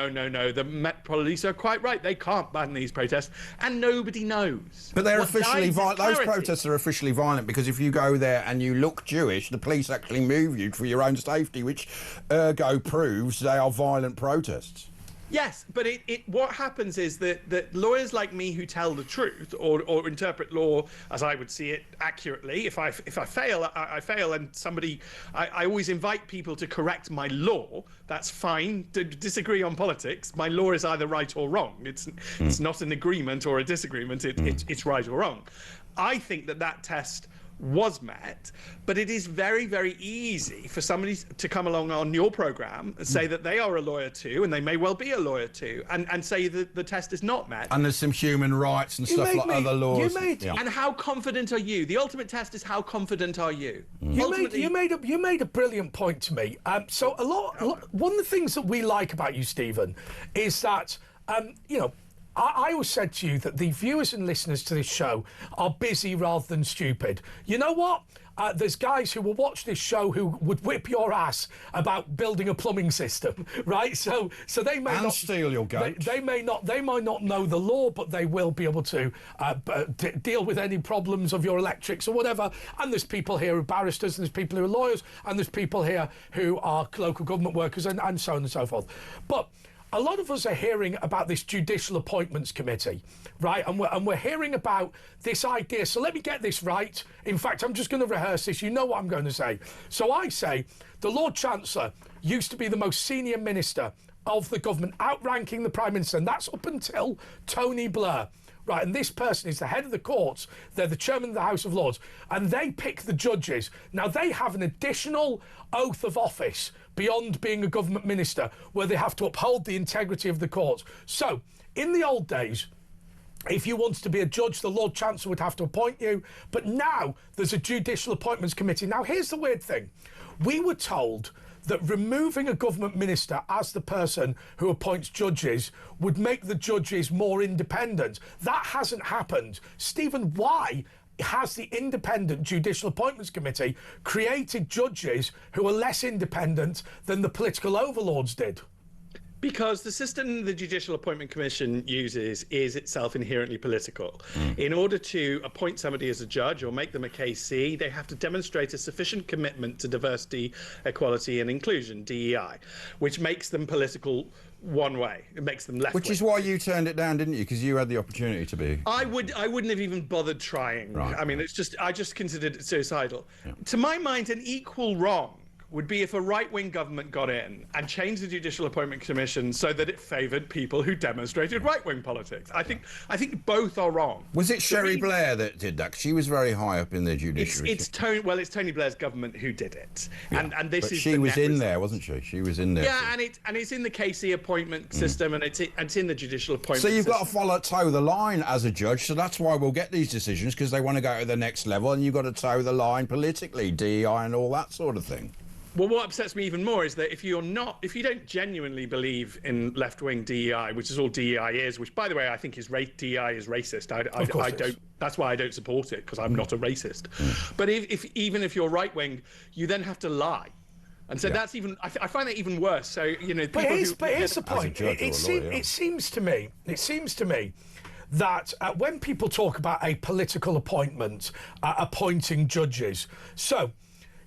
the Met Police are quite right, they can't ban these protests, and nobody knows. But they're officially violent. Those protests are officially violent, because if you go there and you look Jewish, the police actually move you for your own safety, which ergo proves they are violent protests. Yes, but what happens is that lawyers like me who tell the truth or interpret law as I would see it accurately, if I fail, I fail, and I always invite people to correct my law. That's fine. To disagree on politics, my law is either right or wrong. It's not an agreement or a disagreement. It's right or wrong. I think that test was met, but it is very, very easy for somebody to come along on your program and say that they are a lawyer too, and they may well be a lawyer too, and say that the test is not met. And there's some human rights and stuff like other laws. And how confident are you? The ultimate test is how confident are you? You made a brilliant point to me. So one of the things that we like about you, Stephen, is that you know, I always said to you that the viewers and listeners to this show are busy rather than stupid. You know what? There's guys who will watch this show who would whip your ass about building a plumbing system, right? So they may not steal your goat. They might not know the law, but they will be able to deal with any problems of your electrics or whatever. And there's people here who are barristers, and there's people who are lawyers, and there's people here who are local government workers, and so on and so forth. But a lot of us are hearing about this Judicial Appointments Committee, right? And we're hearing about this idea. So let me get this right. In fact, I'm just going to rehearse this. You know what I'm going to say. So I say the Lord Chancellor used to be the most senior minister of the government, outranking the Prime Minister, and that's up until Tony Blair. Right, and this person is the head of the courts, they're the chairman of the House of Lords, and they pick the judges. Now, they have an additional oath of office beyond being a government minister, where they have to uphold the integrity of the courts. So, in the old days, if you wanted to be a judge, the Lord Chancellor would have to appoint you, but now there's a Judicial Appointments Committee. Now, here's the weird thing. We were told that removing a government minister as the person who appoints judges would make the judges more independent. That hasn't happened. Stephen, why has the Independent Judicial Appointments Committee created judges who are less independent than the political overlords did? Because the system the Judicial Appointment Commission uses is itself inherently political. In order to appoint somebody as a judge or make them a KC, they have to demonstrate a sufficient commitment to diversity, equality and inclusion, DEI, which makes them political one way. It makes them left. Which is why you turned it down, didn't you? Because you had the opportunity to be. I wouldn't have even bothered trying. Right. I mean, I just considered it suicidal. Yeah. To my mind, an equal wrong would be if a right-wing government got in and changed the Judicial Appointment Commission so that it favoured people who demonstrated right-wing politics. I think both are wrong. Was it Sherry Blair that did that? 'Cause she was very high up in the judiciary. It's Tony Blair's government who did it, and this but is. She was in there, wasn't she? She was in there. Yeah, and it's in the KC appointment system, and it's in the Judicial Appointment. So you've system. got to toe the line as a judge. So that's why we'll get these decisions, because they want to go to the next level, and you've got to toe the line politically, DEI and all that sort of thing. Well, what upsets me even more is that if you don't genuinely believe in left-wing DEI, which is all DEI is, which, by the way, I think DEI is racist. I don't. That's why I don't support it, because I'm not a racist. But even if you're right-wing, you then have to lie. And so that's even. I find that even worse. So But here's the point. It seems to me that when people talk about a political appointment, appointing judges, so.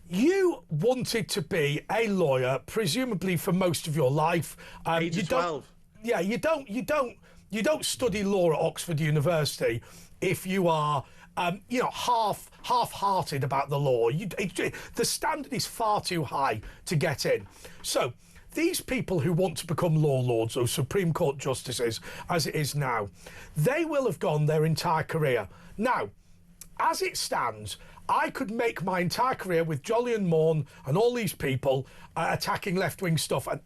You wanted to be a lawyer, presumably for most of your life. Age of 12. Yeah, you don't study law at Oxford University if you are, half-hearted about the law. The standard is far too high to get in. So these people who want to become law lords or Supreme Court justices, as it is now, they will have gone their entire career. Now, as it stands, I could make my entire career with Jolyon Morn and all these people attacking left-wing stuff, and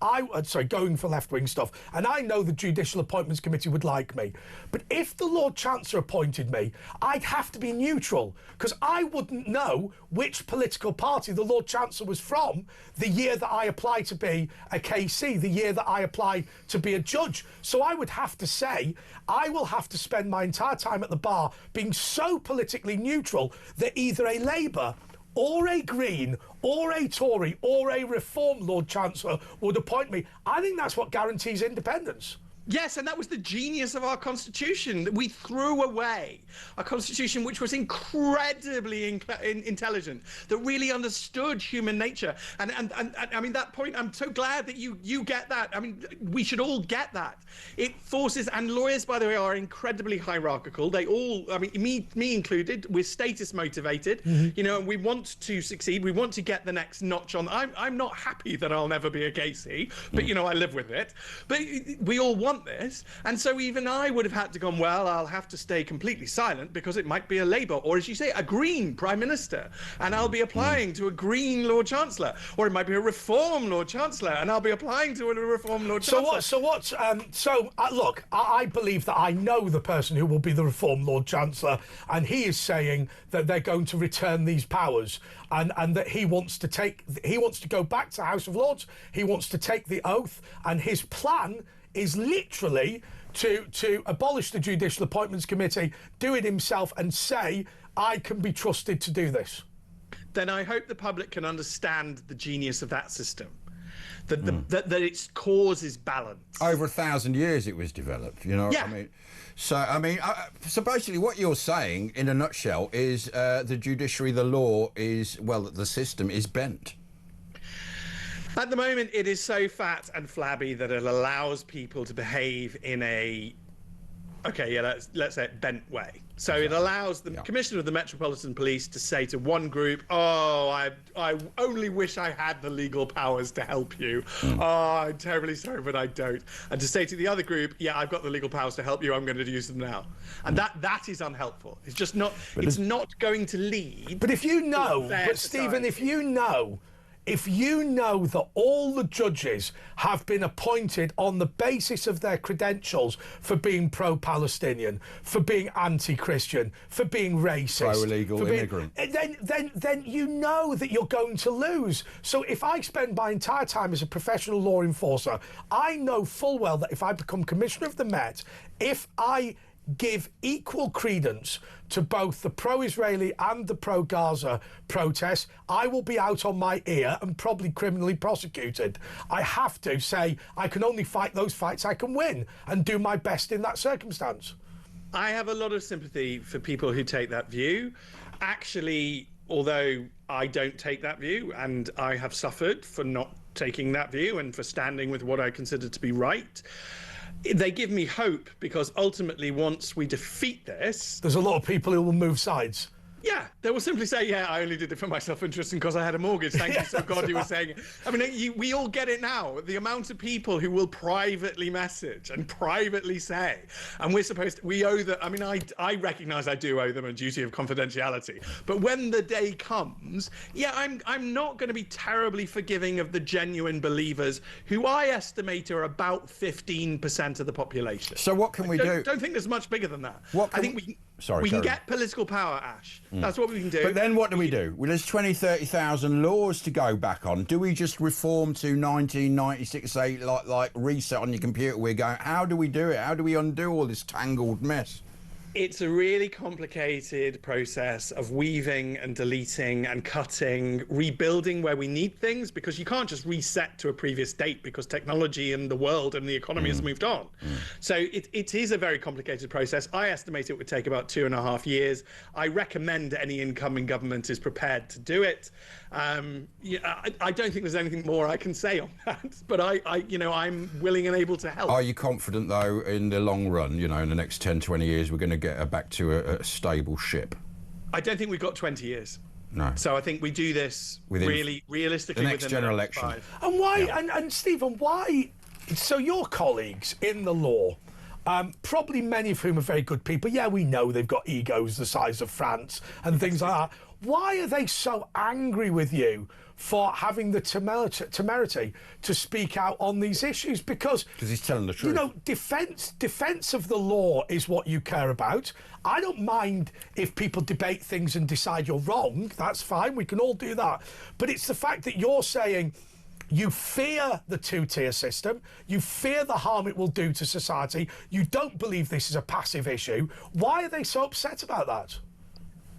going for left-wing stuff, and I know the Judicial Appointments Committee would like me. But if the Lord Chancellor appointed me, I'd have to be neutral, because I wouldn't know which political party the Lord Chancellor was from the year that I applied to be a KC, the year that I applied to be a judge. So I would have to say, I will have to spend my entire time at the bar being so politically neutral that either a Labour or a Green or a Tory or a Reform Lord Chancellor would appoint me. I think that's what guarantees independence. Yes, and that was the genius of our Constitution. We threw away a Constitution which was incredibly intelligent, that really understood human nature. And I mean, that point, I'm so glad that you get that. I mean, we should all get that. It forces, and lawyers, by the way, are incredibly hierarchical. They all, I mean, me included, we're status motivated, and we want to succeed. We want to get the next notch on. I'm not happy that I'll never be a KC, but, I live with it. But we all want this, and so even I would have had to go, well, I'll have to stay completely silent because it might be a Labour, or as you say, a Green Prime Minister, and I'll be applying to a Green Lord Chancellor, or it might be a Reform Lord Chancellor, and I'll be applying to a Reform Lord Chancellor. Look, I believe that I know the person who will be the Reform Lord Chancellor, and he is saying that they're going to return these powers, and that he wants to go back to the House of Lords, he wants to take the oath, and his plan is literally to abolish the Judicial Appointments Committee, do it himself, and say, I can be trusted to do this. Then I hope the public can understand the genius of that system, that its cause is balance. Over 1,000 years it was developed, Yeah. So basically what you're saying, in a nutshell, is the judiciary, the law is, the system is bent. At the moment, it is so fat and flabby that it allows people to behave in a, let's say it, bent way. So it allows the Commissioner of the Metropolitan Police to say to one group, oh, I only wish I had the legal powers to help you. Oh, I'm terribly sorry, but I don't. And to say to the other group, yeah, I've got the legal powers to help you, I'm going to use them now. And that is unhelpful. It's just not, it's not going to lead. But if you know, Stephen, if you know that all the judges have been appointed on the basis of their credentials for being pro-Palestinian, for being anti-Christian, for being racist, pro-illegal immigrant, then you know that you're going to lose. So if I spend my entire time as a professional law enforcer, I know full well that if I become Commissioner of the Met, if I give equal credence to both the pro-Israeli and the pro-Gaza protests, I will be out on my ear and probably criminally prosecuted. I have to say I can only fight those fights I can win and do my best in that circumstance. I have a lot of sympathy for people who take that view. Actually, although I don't take that view, and I have suffered for not taking that view and for standing with what I consider to be right, they give me hope, because ultimately once we defeat this... There's a lot of people who will move sides. Yeah, they will simply say, yeah, I only did it for my self-interest and because I had a mortgage. Thank you, so God, you were saying it. I mean, we all get it now. The amount of people who will privately message and privately say, and we're supposed to, we owe them, I mean, I recognise I do owe them a duty of confidentiality. But when the day comes, yeah, I'm not going to be terribly forgiving of the genuine believers, who I estimate are about 15% of the population. So what can we do? I don't think there's much bigger than that. I think we can get political power, Ash. That's what we can do. But then what do we do? Well, there's 20, 30,000 laws to go back on. Do we just reform to 1996, say, like reset on your computer? We're going, how do we do it? How do we undo all this tangled mess? It's a really complicated process of weaving and deleting and cutting, rebuilding where we need things, because you can't just reset to a previous date, because technology and the world and the economy has moved on. So it is a very complicated process. I estimate it would take about 2.5 years. I recommend any incoming government is prepared to do it. I don't think there's anything more I can say on that, but I'm willing and able to help. Are you confident, though, in the long run, in the next 10, 20 years, we're going to get back to a stable ship? I don't think we've got 20 years. No. So I think we do this realistically the next within general the election. 5. And why, and Stephen, why, so your colleagues in the law, probably many of whom are very good people, yeah, we know they've got egos the size of France and things like that. Why are they so angry with you for having the temerity to speak out on these issues? Because he's telling the truth. Defence of the law is what you care about. I don't mind if people debate things and decide you're wrong. That's fine. We can all do that. But it's the fact that you're saying you fear the two-tier system, you fear the harm it will do to society, you don't believe this is a passive issue. Why are they so upset about that?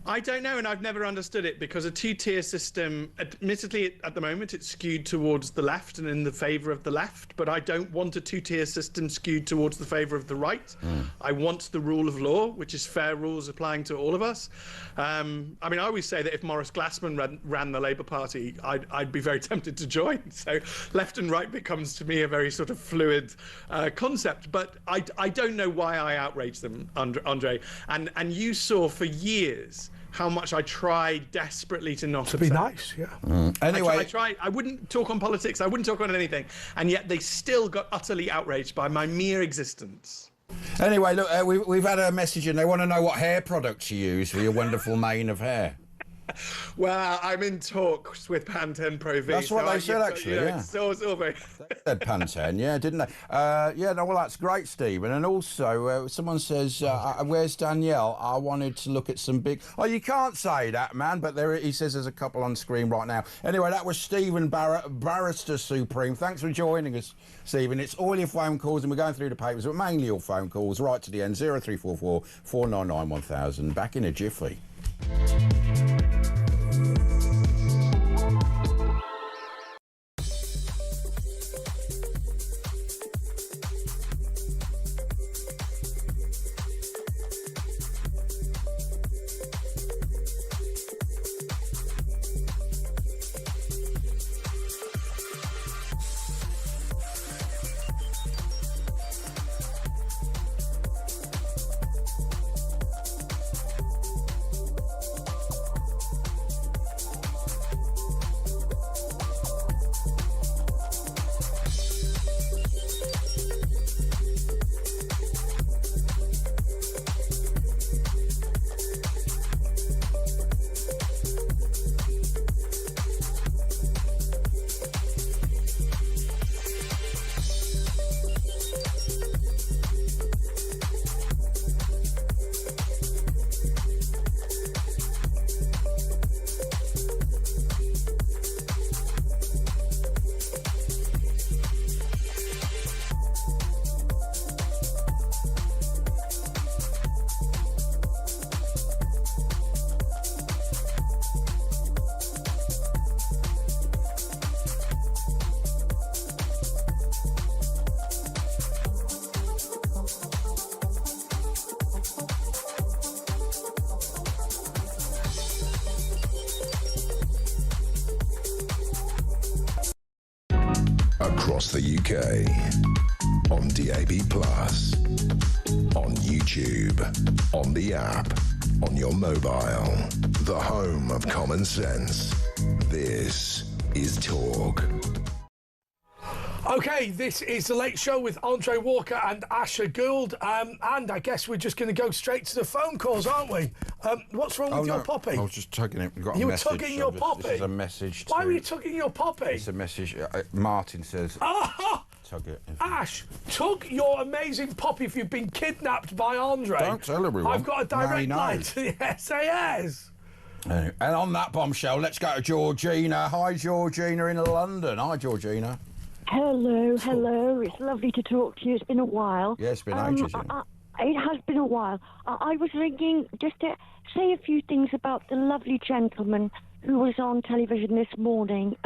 I don't know, and I've never understood it, because a two-tier system, admittedly, at the moment, it's skewed towards the left and in the favour of the left, but I don't want a two-tier system skewed towards the favour of the right. I want the rule of law, which is fair rules applying to all of us. I mean, I always say that if Maurice Glassman ran the Labour Party, I'd be very tempted to join. So left and right becomes, to me, a very sort of fluid concept. But I don't know why I outrage them, Andre. And you saw for years how much I tried desperately to not be nice, yeah. Anyway, I tried. I wouldn't talk on politics. I wouldn't talk on anything, and yet they still got utterly outraged by my mere existence. Anyway, look, we've had a message, and they want to know what hair products you use for your wonderful mane of hair. Well, I'm in talks with Pantene Pro V. That's what they said, actually. Yeah. It's all very. They said Pantene, yeah, didn't they? Well, that's great, Stephen. And also, someone says, "Where's Danielle? I wanted to look at some big." Oh, you can't say that, man. But he says there's a couple on screen right now. Anyway, that was Stephen Barrister Supreme. Thanks for joining us, Stephen. It's all your phone calls, and we're going through the papers, but mainly your phone calls, right to the end. 0344 499 1000. Back in a jiffy. across the UK. On DAB+, on YouTube, on the app, on your mobile. The home of common sense. This is Talk. Okay, this is The Late Show with Andre Walker and Asher Gould. And I guess we're just going to go straight to the phone calls, aren't we? What's wrong with your puppy? I was just tugging it. You were tugging your puppy? This is a message. Why were you tugging your puppy? It's a message. Martin says, tug it. Ash, tug your amazing puppy if you've been kidnapped by Andre. Don't tell everyone. I've got a direct line to the SAS. And on that bombshell, let's go to Georgina. Hi, Georgina in London. Hi, Georgina. Hello. It's lovely to talk to you. It's been a while. Yeah, it's been ages. It has been a while. I was ringing just to say a few things about the lovely gentleman who was on television this morning,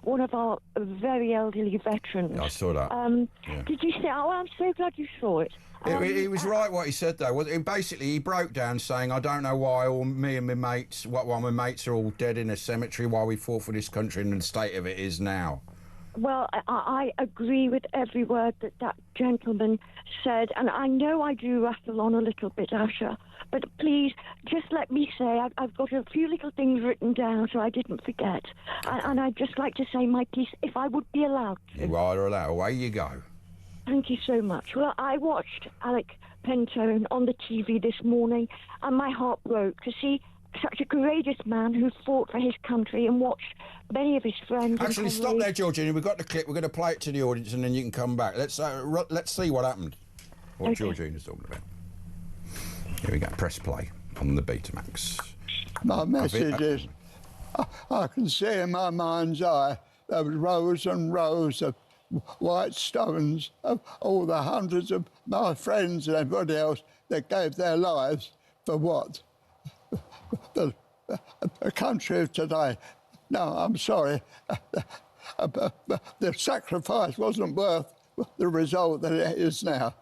one of our very elderly veterans. I saw that. Did you say? Oh, I'm so glad you saw it. He was right what he said, though. Well, basically, he broke down saying, I don't know why me and my mates, why my mates are all dead in a cemetery while we fought for this country and the state of it is now. Well, I agree with every word that gentleman said, and I know I do rattle on a little bit, Asher, but please, just let me say I've got a few little things written down so I didn't forget, and I'd just like to say my piece, if I would be allowed to. You are allowed. Away you go. Thank you so much. Well, I watched Alec Pentone on the TV this morning, and my heart broke to see such a courageous man who fought for his country and watched many of his friends. Actually, stop there, Georgina. We've got the clip. We're going to play it to the audience, and then you can come back. Let's see what happened. What Georgina's talking about. Here we go. Press play on the Betamax. My message is, I can see in my mind's eye there were rows and rows of white stones of all the hundreds of my friends and everybody else that gave their lives for what? The country of today. No, I'm sorry. The sacrifice wasn't worth the result that it is now.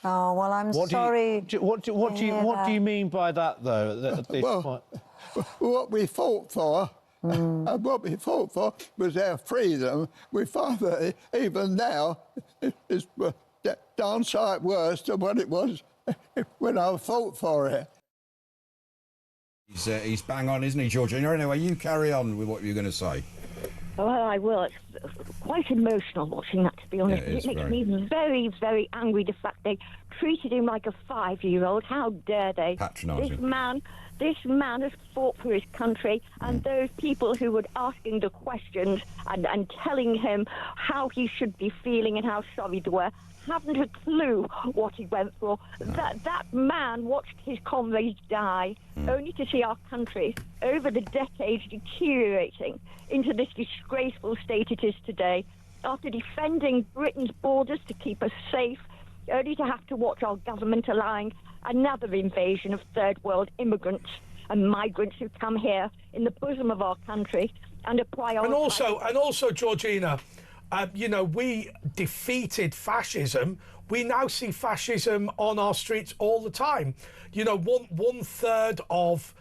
Oh, well, I'm sorry. What do you mean by that, though? What we fought for, what we fought for was our freedom. We find that even now it's darn sight worse than what it was when I fought for it. He's bang on, isn't he, Georgina? Anyway, you carry on with what you're going to say. Well, I will. It's quite emotional watching that, to be honest. Yeah, it makes me very, very angry, the fact they treated him like a 5-year-old. How dare they? Patronising. This man has fought for his country, and those people who were asking the questions and telling him how he should be feeling and how sorry they were haven't a clue what he went for. That man watched his comrades die, only to see our country, over the decades, deteriorating into this disgraceful state it is today. After defending Britain's borders to keep us safe, only to have to watch our government allowing another invasion of third world immigrants and migrants who come here in the bosom of our country and are prioritised. And also, Georgina, we defeated fascism. We now see fascism on our streets all the time. One third of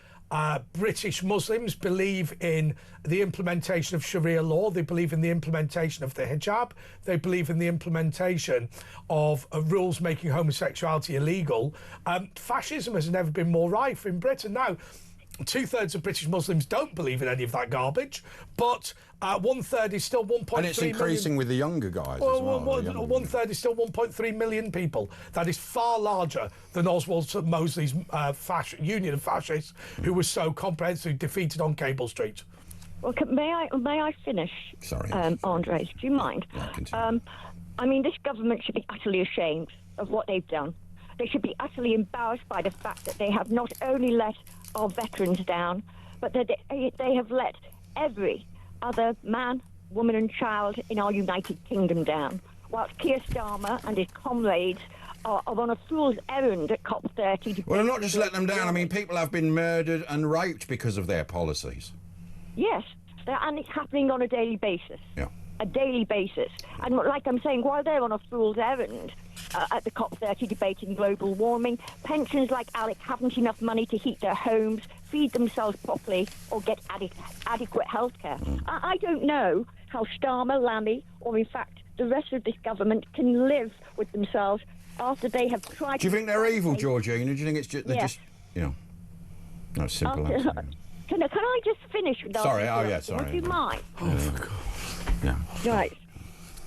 British Muslims believe in the implementation of Sharia law. They believe in the implementation of the hijab. They believe in the implementation of rules making homosexuality illegal. Fascism has never been more rife in Britain. Now, 2/3 of British Muslims don't believe in any of that garbage, but 1/3 is still 1.3 million. And it's increasing with the younger guys as well. 1/3 is still 1.3 million people. That is far larger than Oswald Mosley's Union of Fascists, who was so comprehensively defeated on Cable Street. Well, may I finish? Sorry, Andre, do you mind? Yeah, this government should be utterly ashamed of what they've done. They should be utterly embarrassed by the fact that they have not only let our veterans down, but that they have let every other man, woman and child in our United Kingdom down, whilst Keir Starmer and his comrades are on a fool's errand at COP30. Well, not just let them down. People have been murdered and raped because of their policies. Yes, and it's happening on a daily basis. Yeah. A daily basis. And like I'm saying, while they're on a fool's errand at the COP30 debating global warming, pensioners like Alec haven't enough money to heat their homes, feed themselves properly, or get adequate health care. I don't know how Starmer, Lammy, or in fact the rest of this government can live with themselves after they have tried. Do you think they're evil, Georgina? Do you think it's just they're Yes. just, you know? No, simple answer. Can I just finish with Sorry, that? oh yeah, sorry. Would you mind? Oh, for God. Yeah. Right.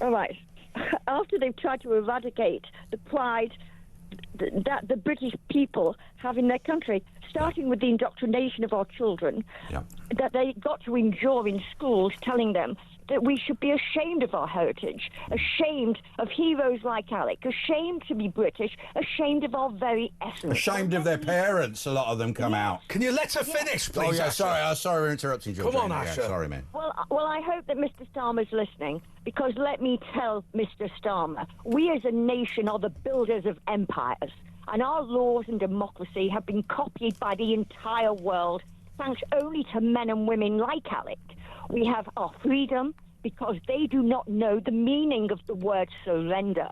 All right. After they've tried to eradicate the pride that the British people have in their country, starting with the indoctrination of our children, that they got to endure in schools, telling them that we should be ashamed of our heritage, ashamed of heroes like Alec, ashamed to be British, ashamed of our very essence. Ashamed of their parents, a lot of them come out. Can you let her finish, please? Oh, yeah, Asha? sorry for interrupting, Georgina. Come on, Asha. Yeah, sorry, man. Well, I hope that Mr. Starmer's listening, because let me tell Mr. Starmer, we as a nation are the builders of empires, and our laws and democracy have been copied by the entire world, thanks only to men and women like Alec. We have our freedom because they do not know the meaning of the word surrender.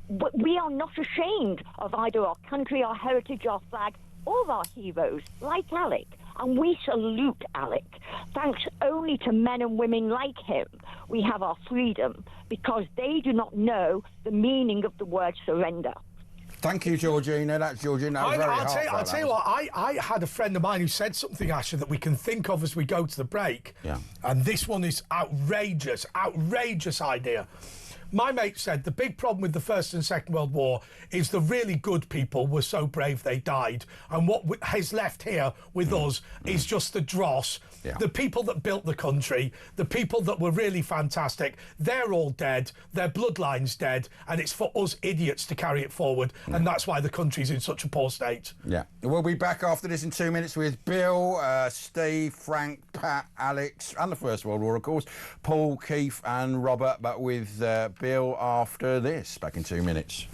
But we are not ashamed of either our country, our heritage, our flag, or our heroes, like Alec. And we salute Alec. Thanks only to men and women like him, we have our freedom because they do not know the meaning of the word surrender. Thank you, Georgina. That's Georgina. That was very I'll tell you what, I had a friend of mine who said something, Asha, that we can think of as we go to the break. Yeah. And this one is outrageous idea. My mate said the big problem with the First and Second World War is the really good people were so brave they died. And what is left here with us is just the dross. Yeah. The people that built the country, the people that were really fantastic, they're all dead, their bloodline's dead, and it's for us idiots to carry it forward. And that's why the country's in such a poor state. Yeah. We'll be back after this in 2 minutes with Bill, Steve, Frank, Pat, Alex, and the First World War, of course, Paul, Keith and Robert, but with Bill after this. Back in 2 minutes.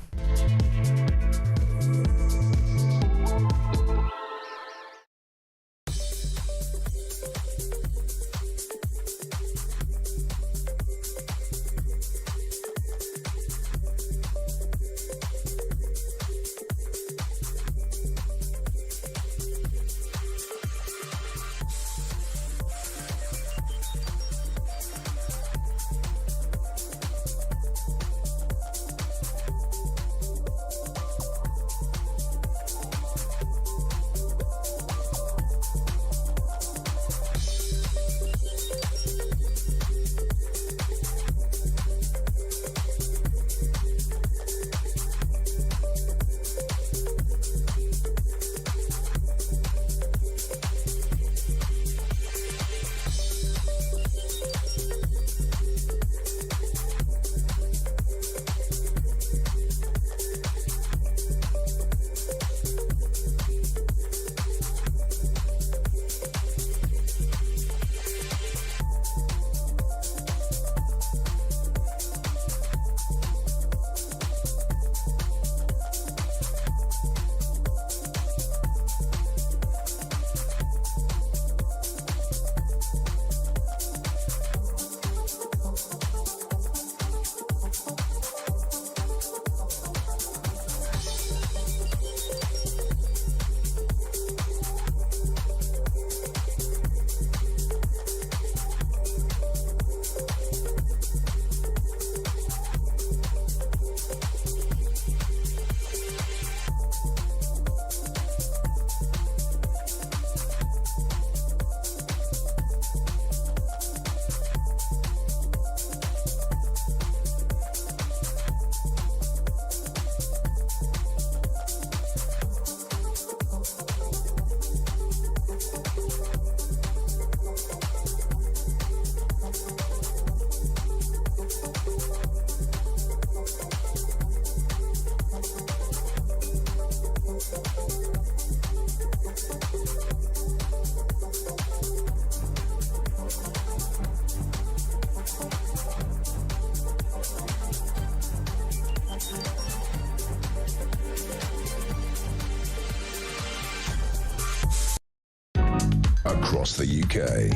Across the UK,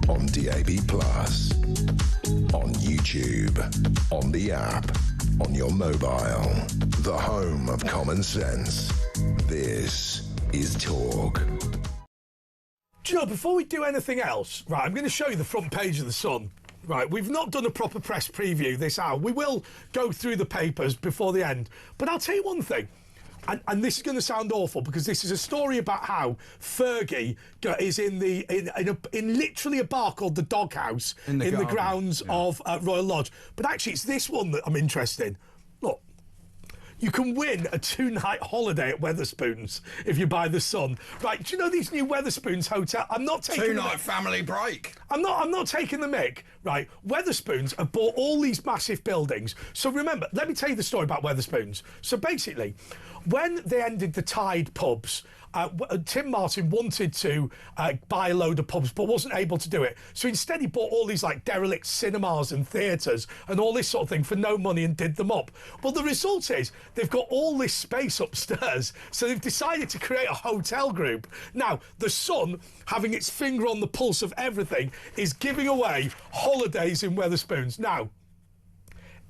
on DAB+, on YouTube, on the app, on your mobile, the home of common sense. This is Talk. Do you know, before we do anything else, right, I'm going to show you the front page of The Sun. Right, we've not done a proper press preview this hour. We will go through the papers before the end. But I'll tell you one thing, and this is going to sound awful because this is a story about how Fergie is in literally a bar called the Doghouse in the grounds of Royal Lodge. But actually, it's this one that I'm interested in. Look. You can win a 2-night holiday at Wetherspoons if you buy the Sun. Right, do you know these new Wetherspoons hotel? I'm not taking 2-night family break. I'm not taking the mick. Right, Wetherspoons have bought all these massive buildings. So remember, let me tell you the story about Wetherspoons. So basically, when they ended the Tide pubs, Tim Martin wanted to buy a load of pubs but wasn't able to do it. So instead he bought all these like derelict cinemas and theatres and all this sort of thing for no money and did them up. Well, the result is they've got all this space upstairs, so they've decided to create a hotel group. Now, the Sun, having its finger on the pulse of everything, is giving away holidays in Wetherspoons. Now,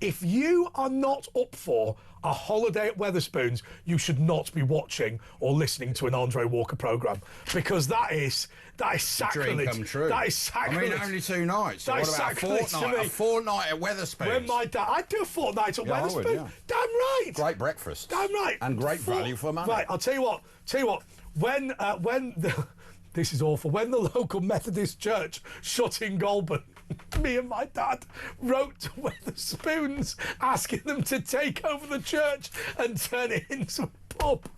if you are not up for a holiday at Wetherspoons, you should not be watching or listening to an Andre Walker programme, because that is sacrilege. Dream come true. That is sacrilege. I mean, only 2 nights. So what about a fortnight? A fortnight at Wetherspoons. When my dad, I'd do a fortnight at Wetherspoons. I would, yeah. Damn right. Great breakfast. Damn right. And great value for money. Right, I'll tell you what. When this is awful. When the local Methodist church shut in Goulburn, me and my dad wrote to Wetherspoons asking them to take over the church and turn it into a pub.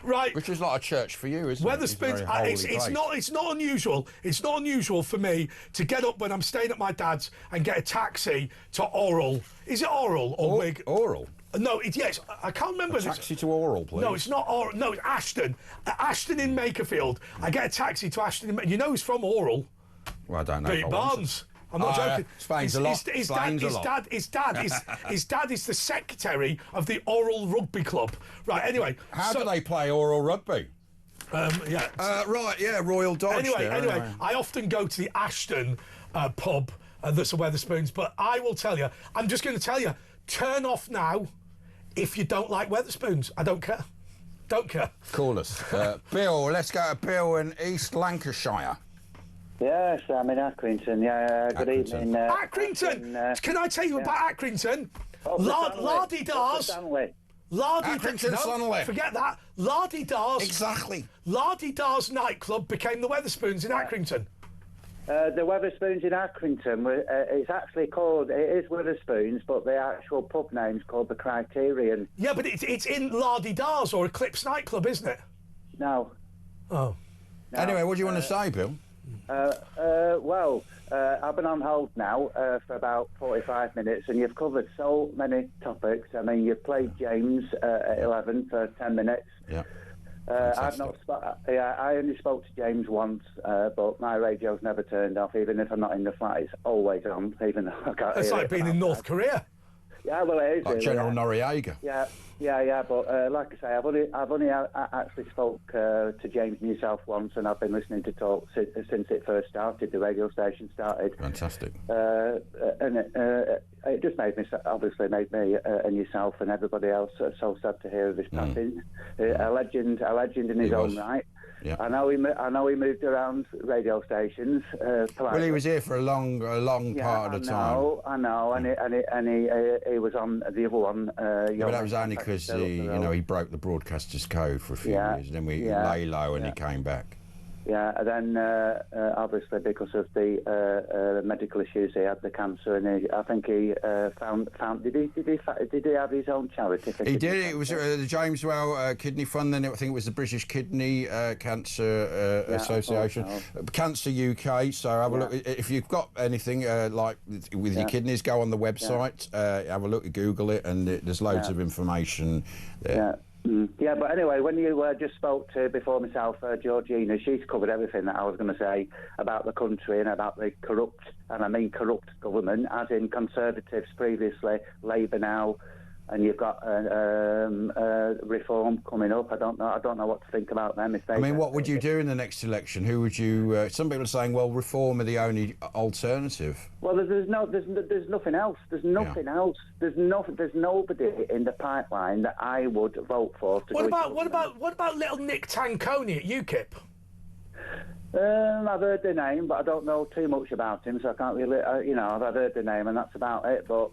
Right, which is like a church for you, isn't it? Wetherspoons. It's not unusual. It's not unusual for me to get up when I'm staying at my dad's and get a taxi to Oral. Is it Oral or Wig? Oral. No, yes, I can't remember. A taxi to Oral, please. No, it's not Oral. No, it's Ashton. Ashton in Makerfield. I get a taxi to Ashton. You know who's from Oral? Well, I don't know. Pete Barnes. I'm not joking. Explains a lot. His dad is the secretary of the Oral Rugby Club. Right. Anyway, how do they play Oral Rugby? Royal Dodge. Anyway, I often go to the Ashton pub that's a Wetherspoons, but I will tell you, I'm just going to tell you, turn off now if you don't like Wetherspoons. I don't care. Don't care. Call us. Bill, let's go to Bill in East Lancashire. Yes, I'm in Accrington. Yeah, good evening. Accrington! Can I tell you about Accrington? Lardy-Dars. Accrington Stanley. Forget that. Lardy-Dars. Exactly. Lardy-Dars nightclub became the Wetherspoons in Accrington. The Wetherspoons in Accrington, it's actually called, it is Wetherspoons, but the actual pub name's called the Criterion. Yeah, but it's in Lardy-Dars or Eclipse nightclub, isn't it? No. Oh. No. Anyway, what do you want to say, Bill? I've been on hold now for about 45 minutes, and you've covered so many topics. I mean, you've played James at 11 for 10 minutes. Yeah. I only spoke to James once, but my radio's never turned off, even if I'm not in the flat. It's always on, even though I can't. It's like being in North Korea. Yeah, well, it is. Like really, General Noriega. Yeah. But like I say, I've only actually spoke to James and yourself once, and I've been listening to talk since it first started. The radio station started. Fantastic. And it just made me and yourself and everybody else so sad to hear of his passing. A legend in his own right. Yeah. I know he moved around radio stations. Well, he was here for a long part of the time. I know, and he was on the other one. But that was only because he broke the broadcaster's code for a few years, and then we lay low, and he came back. Yeah, and then obviously because of the medical issues, he had the cancer, and I think he found. Did he have his own charity? He did. It was the James Well Kidney Fund. Then I think it was the British Kidney Cancer Association, Cancer UK. So have a look. If you've got anything like with your kidneys, go on the website. Have a look. Google it, and there's loads of information there. Yeah. Yeah, but anyway, when you just spoke to before myself, Georgina, she's covered everything that I was going to say about the country and about the corrupt, and I mean corrupt government, as in Conservatives previously, Labour now, and you've got Reform coming up. I don't know what to think about them. What would you do in the next election? Who would you? Some people are saying, well, Reform are the only alternative. Well, there's nothing else. There's nothing else. There's nobody in the pipeline that I would vote for. What about little Nick Tanconi at UKIP? I've heard the name, but I don't know too much about him, so I can't really, I've heard the name and that's about it, but...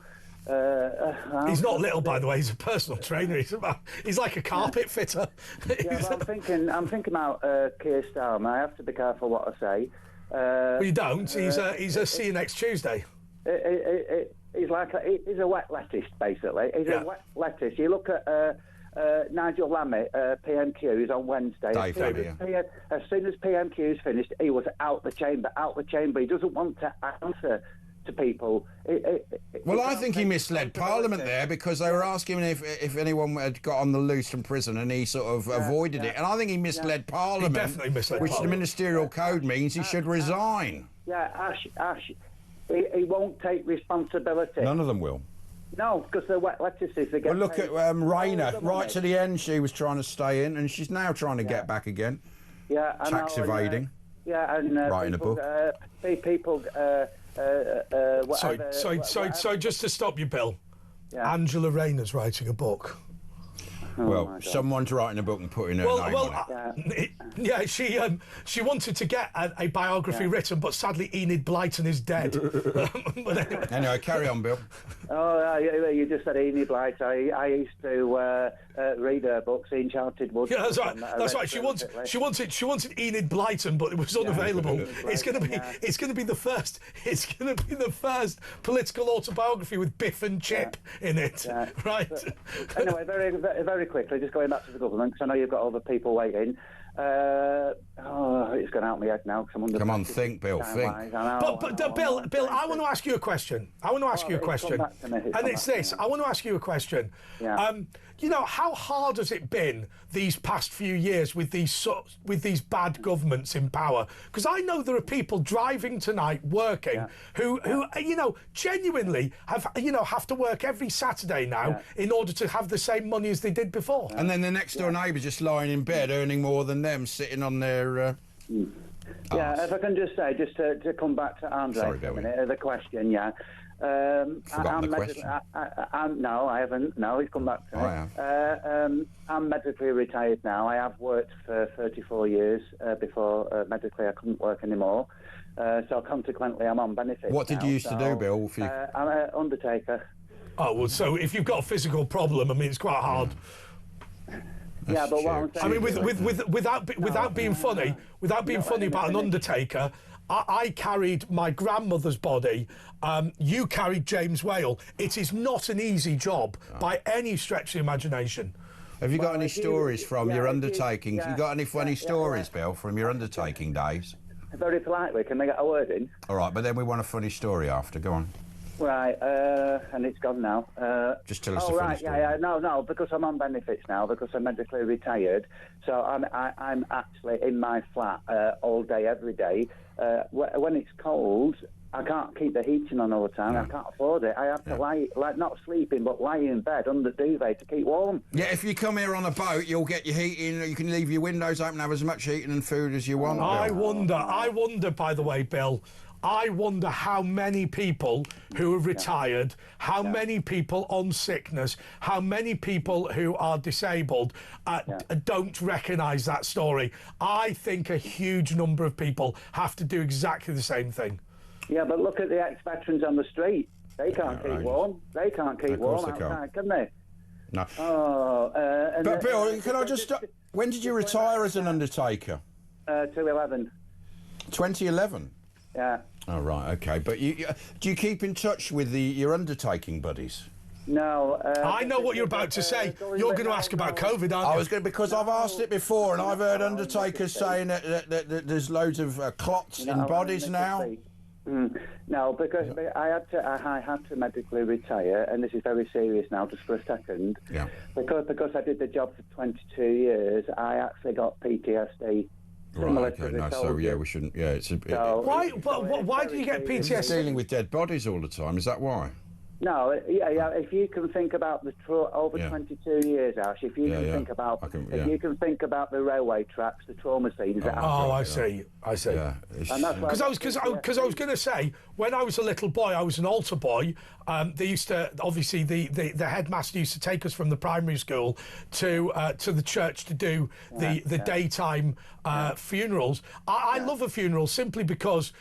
he's not little, by the way. He's a personal trainer. He's like a carpet fitter. Yeah, but I'm thinking about Keir Starmer. I have to be careful what I say. Well, you don't. He's a see you next Tuesday. He's he's a wet lettuce, basically. He's a wet lettuce. You look at Nigel Lammy, PMQs on Wednesday. As soon as PMQs finished, he was out the chamber. He doesn't want to answer to people. Well, I think he misled Parliament there, because they were asking him if anyone had got on the loose from prison, and he sort of avoided it. And I think he misled Parliament, he definitely misled which Parliament. the ministerial code means he should resign. Yeah, Ash, he won't take responsibility. None of them will. No, because they're wet lettuces. They get well, look at Rayner. Right to the end, she was trying to stay in, and she's now trying to get back again. Yeah, tax evading. And writing a book. People. Sorry, just to stop you, Bill. Yeah. Angela Rayner's writing a book. Well, someone's writing a book and putting her name on it. Yeah, she wanted to get a biography written, but sadly Enid Blyton is dead. But anyway, carry on, Bill. Oh, you just said Enid Blyton. I used to read her books, Enchanted Woods. Yeah, that's right. That's right. She wanted Enid Blyton, but it was unavailable. It's going to be the first. It's going to be the first political autobiography with Biff and Chip in it. Right. But anyway, very, very quickly, just going back to the government, because I know you've got other people waiting. It's gone out of my head now. Cause I'm under Come on, think, Bill, think. But Bill, I want to ask you a question. I want to ask you a question. And it's this. I want to ask you a question. Yeah. How hard has it been these past few years with these bad governments in power? Because I know there are people driving tonight, working, who genuinely have to work every Saturday now in order to have the same money as they did before. And then the next door neighbour just lying in bed, earning more than them, sitting on their. If I can just say, just to come back to Andre for a minute, the question, Forgotten the question? No, I haven't. No, he's come back to me. I'm medically retired now. I have worked for 34 years before medically I couldn't work anymore. So consequently, I'm on benefits. What did you used to do, Bill? I'm an undertaker. Oh, well, so if you've got a physical problem, I mean, it's quite hard. Yeah, but what I'm saying, I mean, without being funny about an undertaker, I carried my grandmother's body. You carried James Whale. It is not an easy job by any stretch of the imagination. Have you got any stories from your undertakings? You got any funny stories, Bill, from your undertaking days? Very politely, can I get a word in? All right, but then we want a funny story after. Go on. Right, and it's gone now. Just tell us the funny story. No, because I'm on benefits now, because I'm medically retired. So I'm actually in my flat all day, every day. When it's cold, I can't keep the heating on all the time. I can't afford it. I have to lie, not sleeping, but lie in bed under duvet to keep warm. Yeah, if you come here on a boat, you'll get your heating. You can leave your windows open, have as much heating and food as you want. I wonder, by the way, Bill, I wonder how many people who are retired, how many people on sickness, how many people who are disabled don't recognise that story. I think a huge number of people have to do exactly the same thing. Yeah, but look at the ex-veterans on the street. They can't keep warm. They can't keep warm outside, can they? No. But Bill, can I just... when did you retire as an undertaker? 2011. 2011? Yeah. Oh, right, OK. But do you keep in touch with your undertaking buddies? No. I know what you're about to say. You're going to ask about COVID, aren't you? I was going to, because I've asked it before, and I've heard undertakers saying that there's loads of clots in bodies now. No, because I had to medically retire, and this is very serious now, just for a second. Yeah. Because I did the job for 22 years, I actually got PTSD. Right, okay, no, so we shouldn't, it's a... Why do you get PTSD? Dealing with dead bodies all the time, is that why? No, yeah. If you can think about the over 22 years, Ash. If you can think about, if you can think about the railway tracks, the trauma scenes. I see. Yeah, and that's because I was going to say, when I was a little boy, I was an altar boy. They used to, obviously, the headmaster used to take us from the primary school to the church to do the daytime funerals. I love a funeral simply because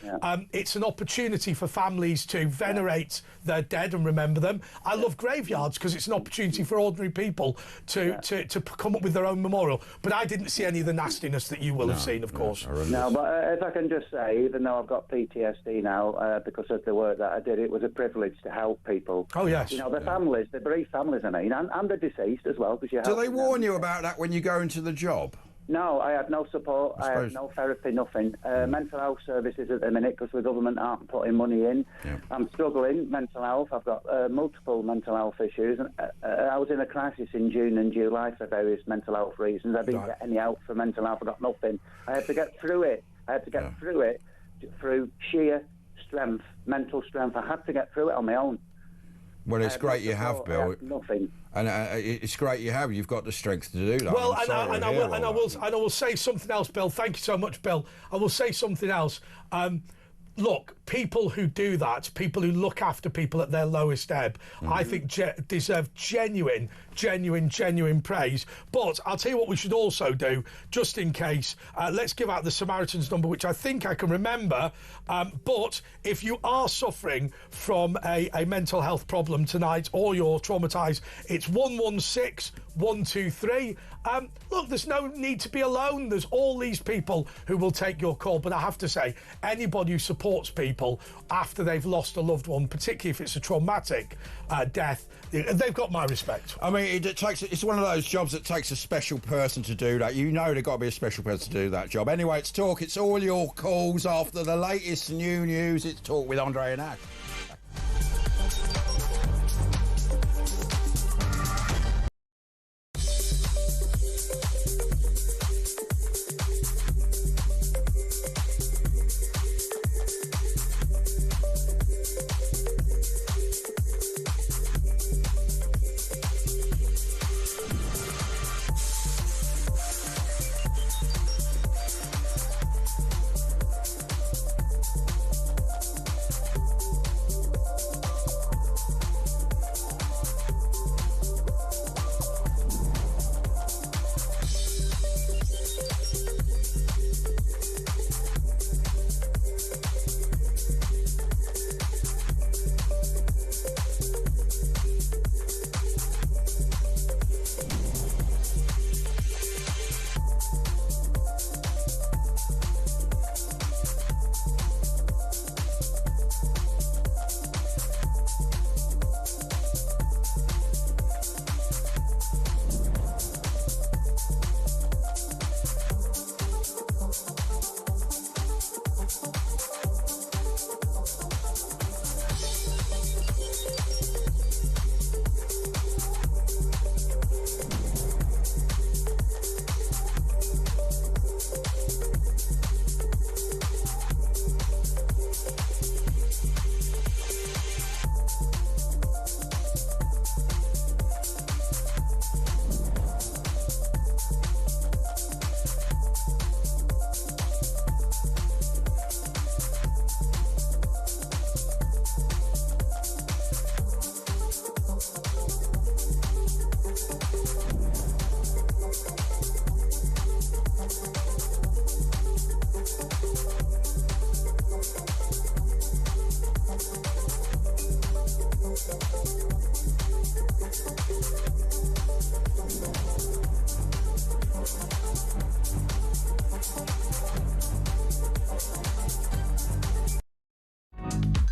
it's an opportunity for families to venerate their dead and remember them. I love graveyards because it's an opportunity for ordinary people to come up with their own memorial. But I didn't see any of the nastiness that you will have seen, of course. No, but if I can just say, even though I've got PTSD now because of the work that I did, it was a privilege to help people. Oh, yes. You know, the families, the bereaved families, I mean, and the deceased as well. Because do they warn you about that when you go into the job? No, I had no support. I had no therapy, nothing. Mental health services at the minute because the government aren't putting money in. Yeah. I'm struggling mental health. I've got multiple mental health issues. And, I was in a crisis in June and July for various mental health reasons. I didn't get any help for mental health. I got nothing. I had to get through it. Through sheer strength, mental strength. I had to get through it on my own. Well, it's great you have, Bill. Nothing. And it's great you have. You've got the strength to do that. Well, I will say something else, Bill. Thank you so much, Bill. I will say something else. Look, people who do that, people who look after people at their lowest ebb, I think deserve genuine praise. But I'll tell you what we should also do, just in case. Let's give out the Samaritan's number, which I think I can remember. But if you are suffering from a mental health problem tonight or you're traumatised, it's 116 123. Look, there's no need to be alone. There's all these people who will take your call. But I have to say, anybody who supports people after they've lost a loved one, particularly if it's a traumatic death, they've got my respect. I mean, it's one of those jobs that takes a special person to do that. You know they've got to be a special person to do that job. Anyway, it's Talk. It's all your calls after the latest new news. It's Talk with Andre and Ash.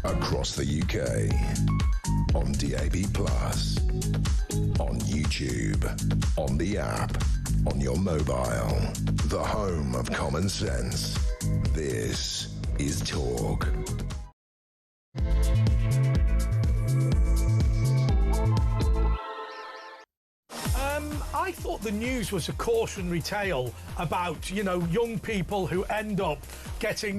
Across the UK, on DAB+, on YouTube, on the app, on your mobile, the home of common sense. This is Talk. I thought the news was a cautionary tale about, you know, young people who end up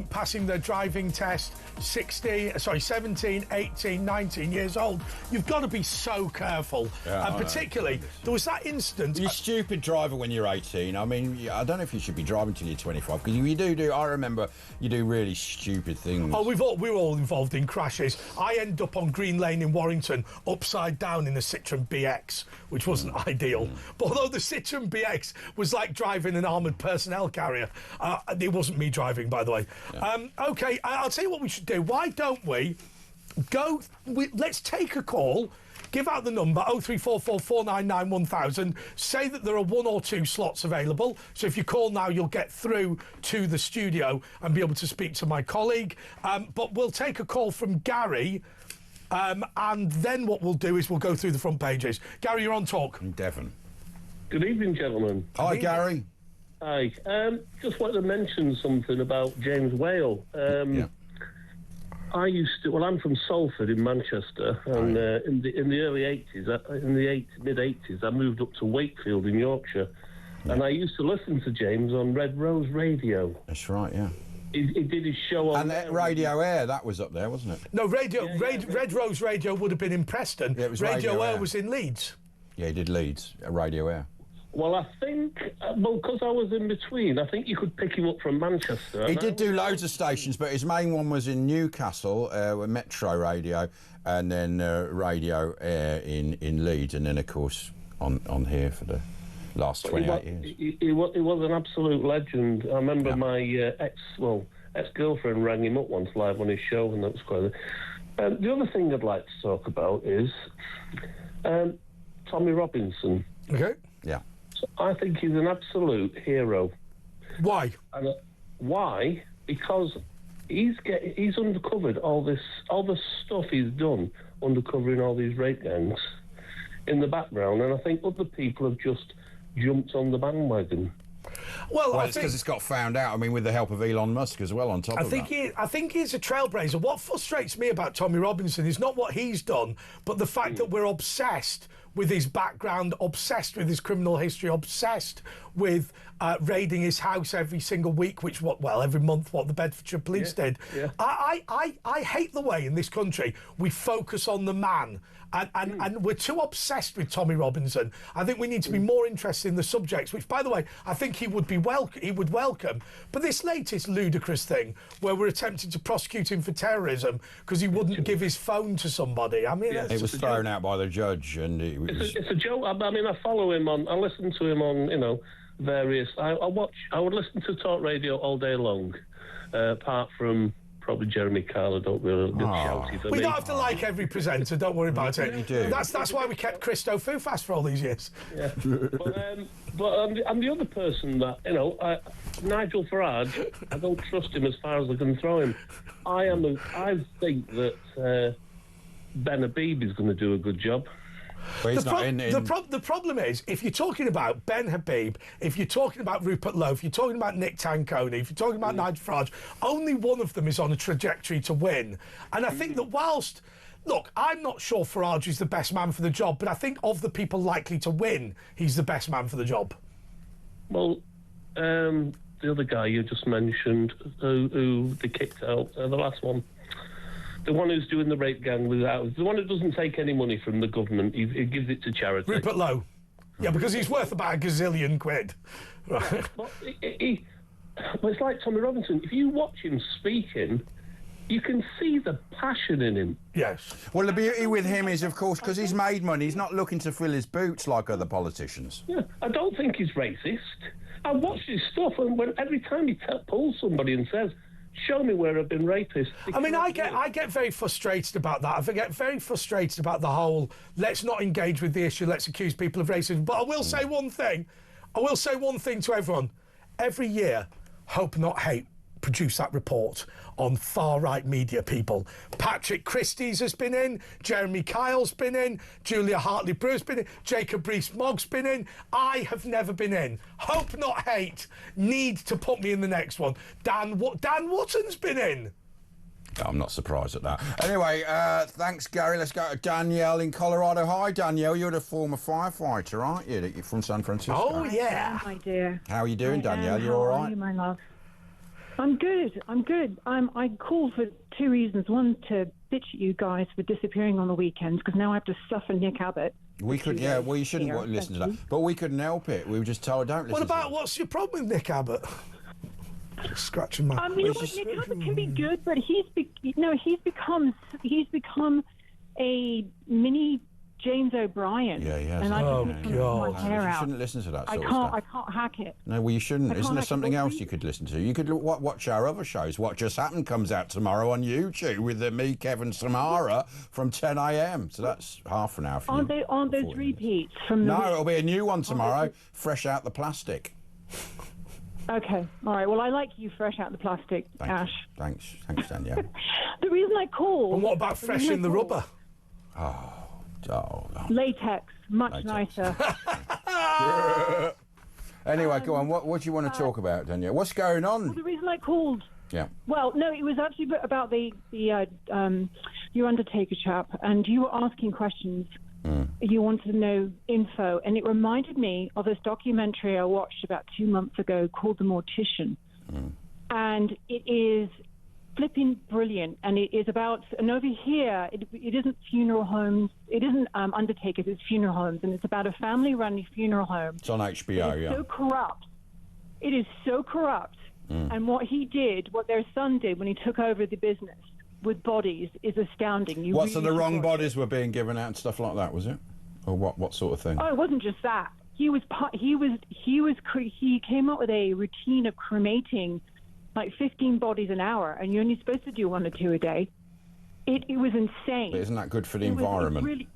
passing their driving test 17, 18, 19 years old. You've got to be so careful. Yeah, and particularly, there was that incident... You're a stupid driver when you're 18. I mean, I don't know if you should be driving till you're 25, because you do, I remember you do really stupid things. Oh, we're all involved in crashes. I ended up on Green Lane in Warrington, upside down in a Citroen BX, which wasn't ideal. But although the Citroen BX was like driving an armoured personnel carrier, it wasn't me driving, by the way. Yeah. OK, I'll tell you what we should do. Why don't we go... let's take a call. Give out the number, 0344 499 1000. Say that there are 1 or 2 slots available. So if you call now, you'll get through to the studio and be able to speak to my colleague. But we'll take a call from Gary, and then what we'll do is we'll go through the front pages. Gary, you're on Talk. Devon. Good evening, gentlemen. Hi, Gary. Hi. Just wanted to mention something about James Whale. I used to. Well, I'm from Salford in Manchester, and in the early '80s, mid '80s, I moved up to Wakefield in Yorkshire, and I used to listen to James on Red Rose Radio. That's right, yeah. He did his show on... And Radio Air, that was up there, wasn't it? No, Red Rose Radio would have been in Preston. Yeah, it was Radio Air was in Leeds. Yeah, he did Leeds, Radio Air. Well, I think, because I was in between, I think you could pick him up from Manchester. He did do loads of stations, but his main one was in Newcastle, with Metro Radio, and then Radio Air in Leeds, and then, of course, on here for the last 28 years. He was an absolute legend. I remember my ex-girlfriend rang him up once live on his show, and that was quite... the other thing I'd like to talk about is Tommy Robinson. Okay. Yeah. I think he's an absolute hero. Why? Why? Because he's uncovered all the stuff he's done, undercovering all these rape gangs in the background, and I think other people have just jumped on the bandwagon. Well, it's because it's got found out. I mean, with the help of Elon Musk as well. On top of that, I think he's a trailblazer. What frustrates me about Tommy Robinson is not what he's done, but the fact that we're obsessed with his background, obsessed with his criminal history, obsessed with raiding his house every single week, every month, what the Bedfordshire Police did. Yeah. I hate the way in this country we focus on the man. And we're too obsessed with Tommy Robinson. I think we need to be more interested in the subjects, which, by the way, I think he would welcome. But this latest ludicrous thing, where we're attempting to prosecute him for terrorism because he wouldn't give his phone to somebody. I mean, it was thrown out by the judge, and it's a joke. I mean, I follow him on. I listen to him on, various. I would listen to talk radio all day long, apart from. Probably Jeremy Kyle. I don't really get shouty for me. We don't have to like every presenter. Don't worry about it. You do. That's why we kept Christo Fufas for all these years. Yeah. but I'm the other person that Nigel Farage. I don't trust him as far as I can throw him. I think that Ben Habib is going to do a good job. Well, the problem is, if you're talking about Ben Habib, if you're talking about Rupert Lowe, if you're talking about Nick Tanconi, if you're talking about Nigel Farage, only one of them is on a trajectory to win. And I think that whilst... Look, I'm not sure Farage is the best man for the job, but I think of the people likely to win, he's the best man for the job. Well, the other guy you just mentioned, who they kicked out, the last one... The one who's doing the rape gang the one who doesn't take any money from the government, he gives it to charity. Rupert Lowe. Yeah, because he's worth about a gazillion quid. Right. Well, it's like Tommy Robinson. If you watch him speaking, you can see the passion in him. Yes. Well, the beauty with him is, of course, because he's made money, he's not looking to fill his boots like other politicians. Yeah, I don't think he's racist. I watch his stuff, and every time he pulls somebody and says... Show me where I've been rapist. I mean, I get very frustrated about that. I get very frustrated about the whole, let's not engage with the issue, let's accuse people of racism. But I will say one thing. I will say one thing to everyone. Every year, Hope Not Hate produce that report on far-right media people. Patrick Christie's has been in, Jeremy Kyle's been in, Julia Hartley-Brew's been in, Jacob Rees-Mogg's been in. I have never been in. Hope Not Hate need to put me in the next one. Dan Wotton's been in. I'm not surprised at that. Anyway, thanks, Gary. Let's go to Danielle in Colorado. Hi, Danielle. You're the former firefighter, aren't you? You're from San Francisco. Oh, yeah. My dear. How are you doing, Danielle? You all right? How are you, my love? I'm good. I called for two reasons. One, to bitch at you guys for disappearing on the weekends, because now I have to suffer Nick Abbott. We could, yeah. Well, you shouldn't listen to that. But we couldn't help it. We were just told, don't listen. What about what's your problem with Nick Abbott? Just scratching my. You know what? Nick Abbott can be good, but he's become a mini James O'Brien. Yeah, yeah. And I just my hair out. You shouldn't listen to that sort of I stuff. can't hack it. No, well, you shouldn't. Isn't there something else you could listen to? You could watch our other shows. What Just Happened comes out tomorrow on YouTube with me, Kevin, Samara from 10 a.m. So that's half an hour. Aren't those repeats from? No, it'll be a new one tomorrow, fresh out the plastic. Okay, all right. Well, I like you fresh out the plastic, Ash. Thanks, Danielle. The reason I called. And what about fresh in the rubber? Oh. Latex, much nicer. Anyway, go on. What do you want to talk about, Danielle? What's going on? Well, the reason I called. Yeah. Well, no, it was actually about the your Undertaker chap, and you were asking questions. You wanted to know info, and it reminded me of this documentary I watched about 2 months ago called The Mortician, and it is flipping brilliant, and it is about, and over here it isn't funeral homes, it isn't undertakers, it's funeral homes, and it's about a family-run funeral home. It's on HBO, yeah. So corrupt. It is so corrupt, and what their son did when he took over the business with bodies is astounding. So the wrong bodies were being given out and stuff like that, was it? Or what sort of thing? Oh, it wasn't just that. He came up with a routine of cremating like 15 bodies an hour, and you're only supposed to do 1 or 2 a day. It was insane. But isn't that good for the environment?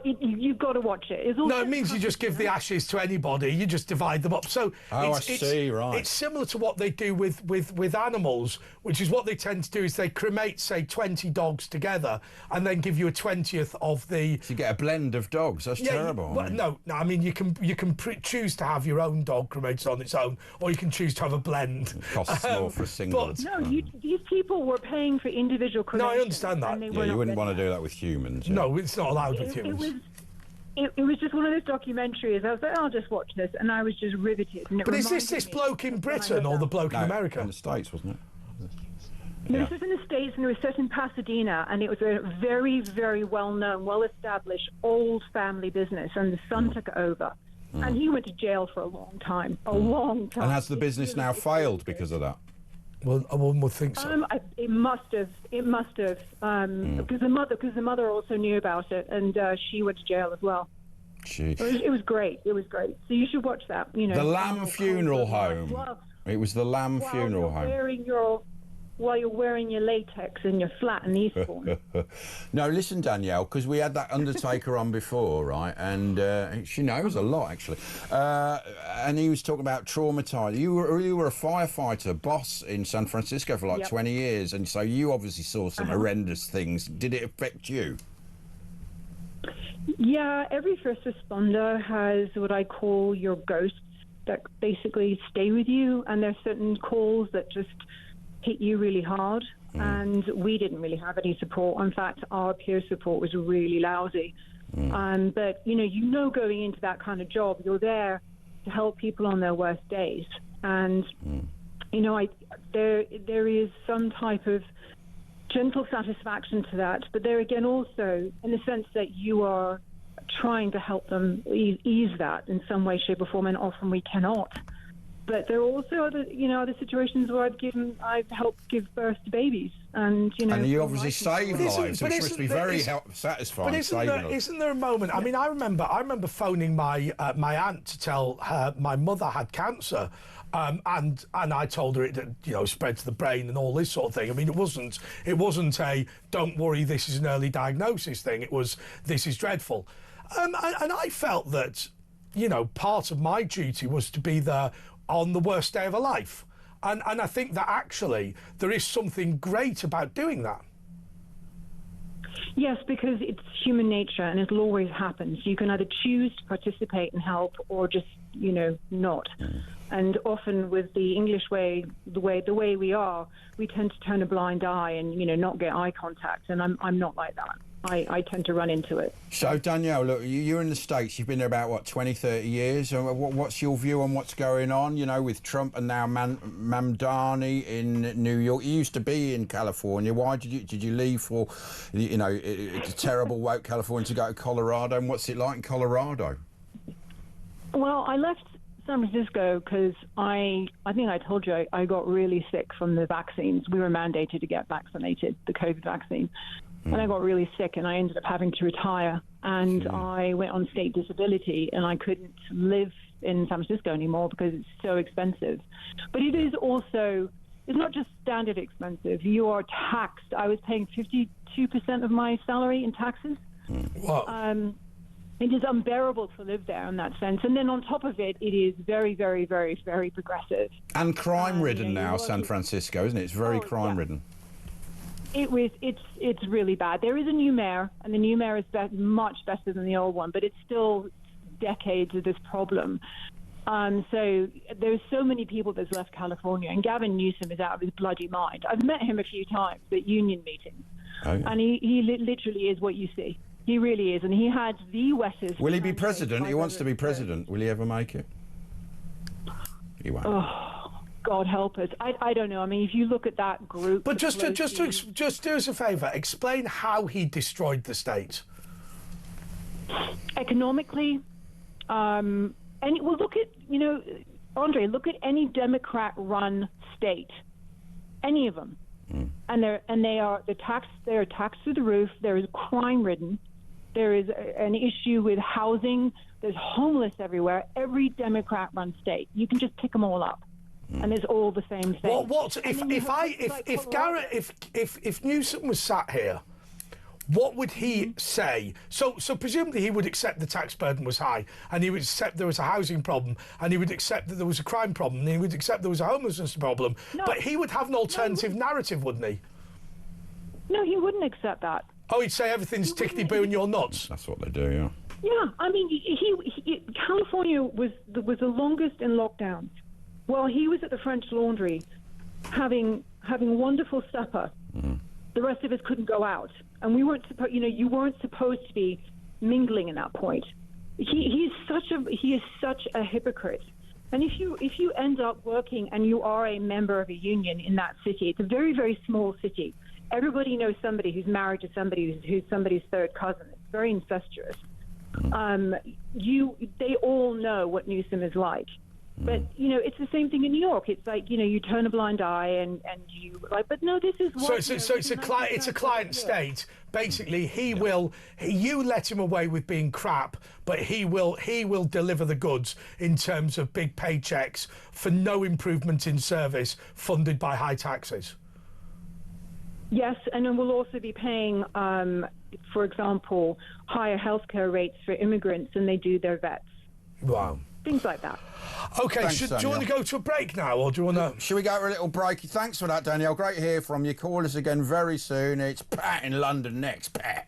You've got to watch it. No, it means you just give the ashes to anybody. You just divide them up. So I see, right. It's similar to what they do with animals, which is what they tend to do is they cremate, say, 20 dogs together and then give you a 20th of the... So you get a blend of dogs. That's terrible. Well, no. I mean, you can choose to have your own dog cremated on its own, or you can choose to have a blend. It costs more for a single. No, these people were paying for individual cremation. No, I understand that. Yeah, you wouldn't want to do that with humans. Yeah. No, it's not allowed with humans. It was just one of those documentaries. I was like, I'll just watch this, and I was just riveted. But is this bloke in Britain or the bloke in America? In the States, wasn't it? No, this was in the States, and it was set in Pasadena, and it was a very, very well-known, well-established, old family business, and the son took over. And he went to jail for a long time. And has the business now failed because of that? Well, one would think so. It must have. Because the mother also knew about it, and she went to jail as well. It was great. It was great. So you should watch that. You know, the Lamb Funeral Home. It was the Lamb Funeral Home. While you're wearing your latex in your flat in Eastbourne. No, listen, Danielle, because we had that Undertaker on before, right? And she knows a lot, actually. And he was talking about traumatised. You were a firefighter boss in San Francisco for 20 years, and so you obviously saw some horrendous things. Did it affect you? Yeah, every first responder has what I call your ghosts that basically stay with you, and there's certain calls that just hit you really hard, and we didn't really have any support. In fact, our peer support was really lousy. But going into that kind of job, you're there to help people on their worst days, and there is some type of gentle satisfaction to that. But there again, also in the sense that you are trying to help them ease that in some way, shape, or form, and often we cannot. But there are also other situations where I've helped give birth to babies, and you obviously save lives, which must be very satisfying. But isn't there a moment? I mean, I remember phoning my aunt to tell her my mother had cancer, and I told her it had spread to the brain and all this sort of thing. I mean, it wasn't a don't worry, this is an early diagnosis thing. It was, this is dreadful, and I felt that part of my duty was to be there on the worst day of her life. And I think that actually there is something great about doing that. Yes, because it's human nature and it'll always happen. So you can either choose to participate and help or just, not. And often with the English way, the way we are, we tend to turn a blind eye and, not get eye contact. And I'm not like that. I tend to run into it. So, Danielle, look, you're in the States. You've been there about, 20, 30 years. What's your view on what's going on, with Trump and now Mamdani in New York? You used to be in California. Why did you leave for, it's terrible woke California to go to Colorado? And what's it like in Colorado? Well, I left San Francisco because I think I told you I got really sick from the vaccines. We were mandated to get vaccinated, the COVID vaccine. And I got really sick and I ended up having to retire. And I went on state disability and I couldn't live in San Francisco anymore because it's so expensive. But it is also, it's not just standard expensive. You are taxed. I was paying 52% of my salary in taxes. Wow. It is unbearable to live there in that sense. And then on top of it, it is very, very, very, very progressive. And crime-ridden now, San Francisco, isn't it? It's very crime-ridden. It's really bad. There is a new mayor, and the new mayor is much better than the old one, but it's still decades of this problem. So there's so many people that's left California, and Gavin Newsom is out of his bloody mind. I've met him a few times at union meetings, and he literally is what you see. He really is, and he had the wettest... Will he be president? He wants to be president. Will he ever make it? He won't. Oh, God help us. I don't know. I mean, if you look at that group... But just do us a favour. Explain how he destroyed the state. Economically, look at, Andre, look at any Democrat-run state, any of them, and they are taxed through the roof. There is crime-ridden. There is an issue with housing. There's homeless everywhere. Every Democrat-run state, you can just pick them all up, and it's all the same thing. If Newsom was sat here, what would he say? So presumably he would accept the tax burden was high, and he would accept there was a housing problem, and he would accept that there was a crime problem, and he would accept there was a homelessness problem. No, but he would have an alternative narrative, wouldn't he? No, he wouldn't accept that. Oh, he'd say everything's tickety-boo and you're nuts. That's what they do, yeah. Yeah, I mean, California was the longest in lockdown. While he was at the French Laundry having wonderful supper, the rest of us couldn't go out. And we weren't supposed, you weren't supposed to be mingling in that point. He is such a hypocrite. And if you end up working and you are a member of a union in that city, it's a very, very small city. Everybody knows somebody who's married to somebody who's somebody's third cousin. It's very incestuous. They all know what Newsom is like. But, it's the same thing in New York. It's like, you turn a blind eye and you but no, this is what... So it's a client state. Basically, you let him away with being crap, but he will deliver the goods in terms of big paychecks for no improvement in service funded by high taxes. Yes, and then we'll also be paying, for example, higher healthcare rates for immigrants than they do their vets. Wow. Things like that. OK, do you want to go to a break now, or do you want to... Should we go for a little break? Thanks for that, Danielle. Great to hear from you. Call us again very soon. It's Pat in London next. Pat.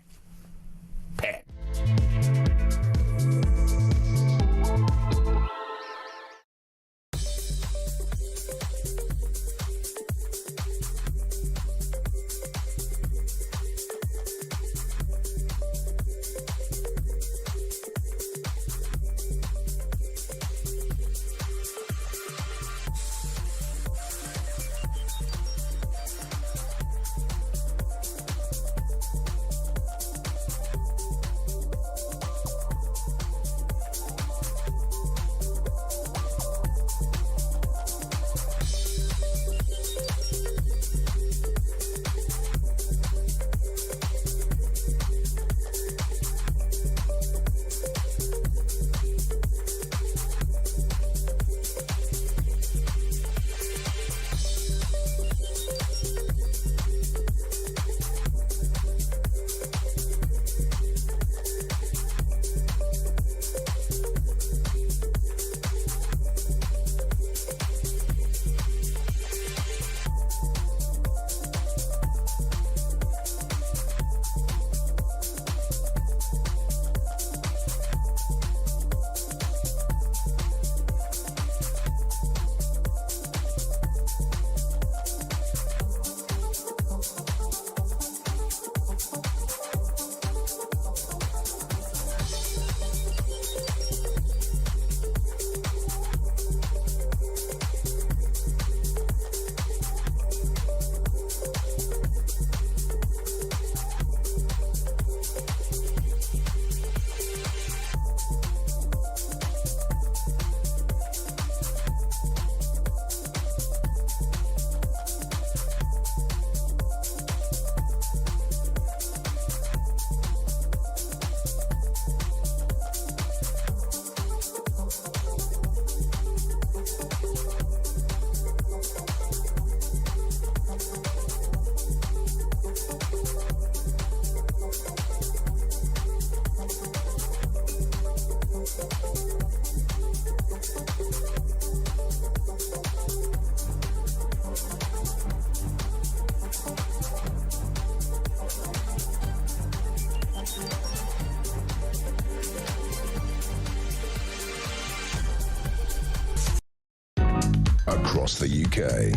across the UK,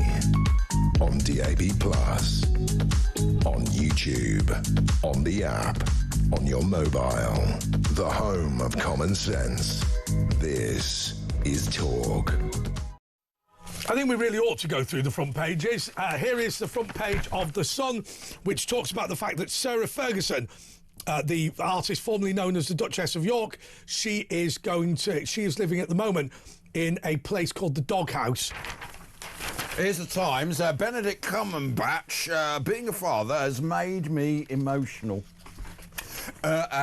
on DAB+, on YouTube, on the app, on your mobile, the home of common sense. This is Talk. I think we really ought to go through the front pages. Here is the front page of The Sun, which talks about the fact that Sarah Ferguson, the artist formerly known as the Duchess of York, she is living at the moment in a place called the Doghouse. Here's the Times. Benedict Cumberbatch, being a father, has made me emotional.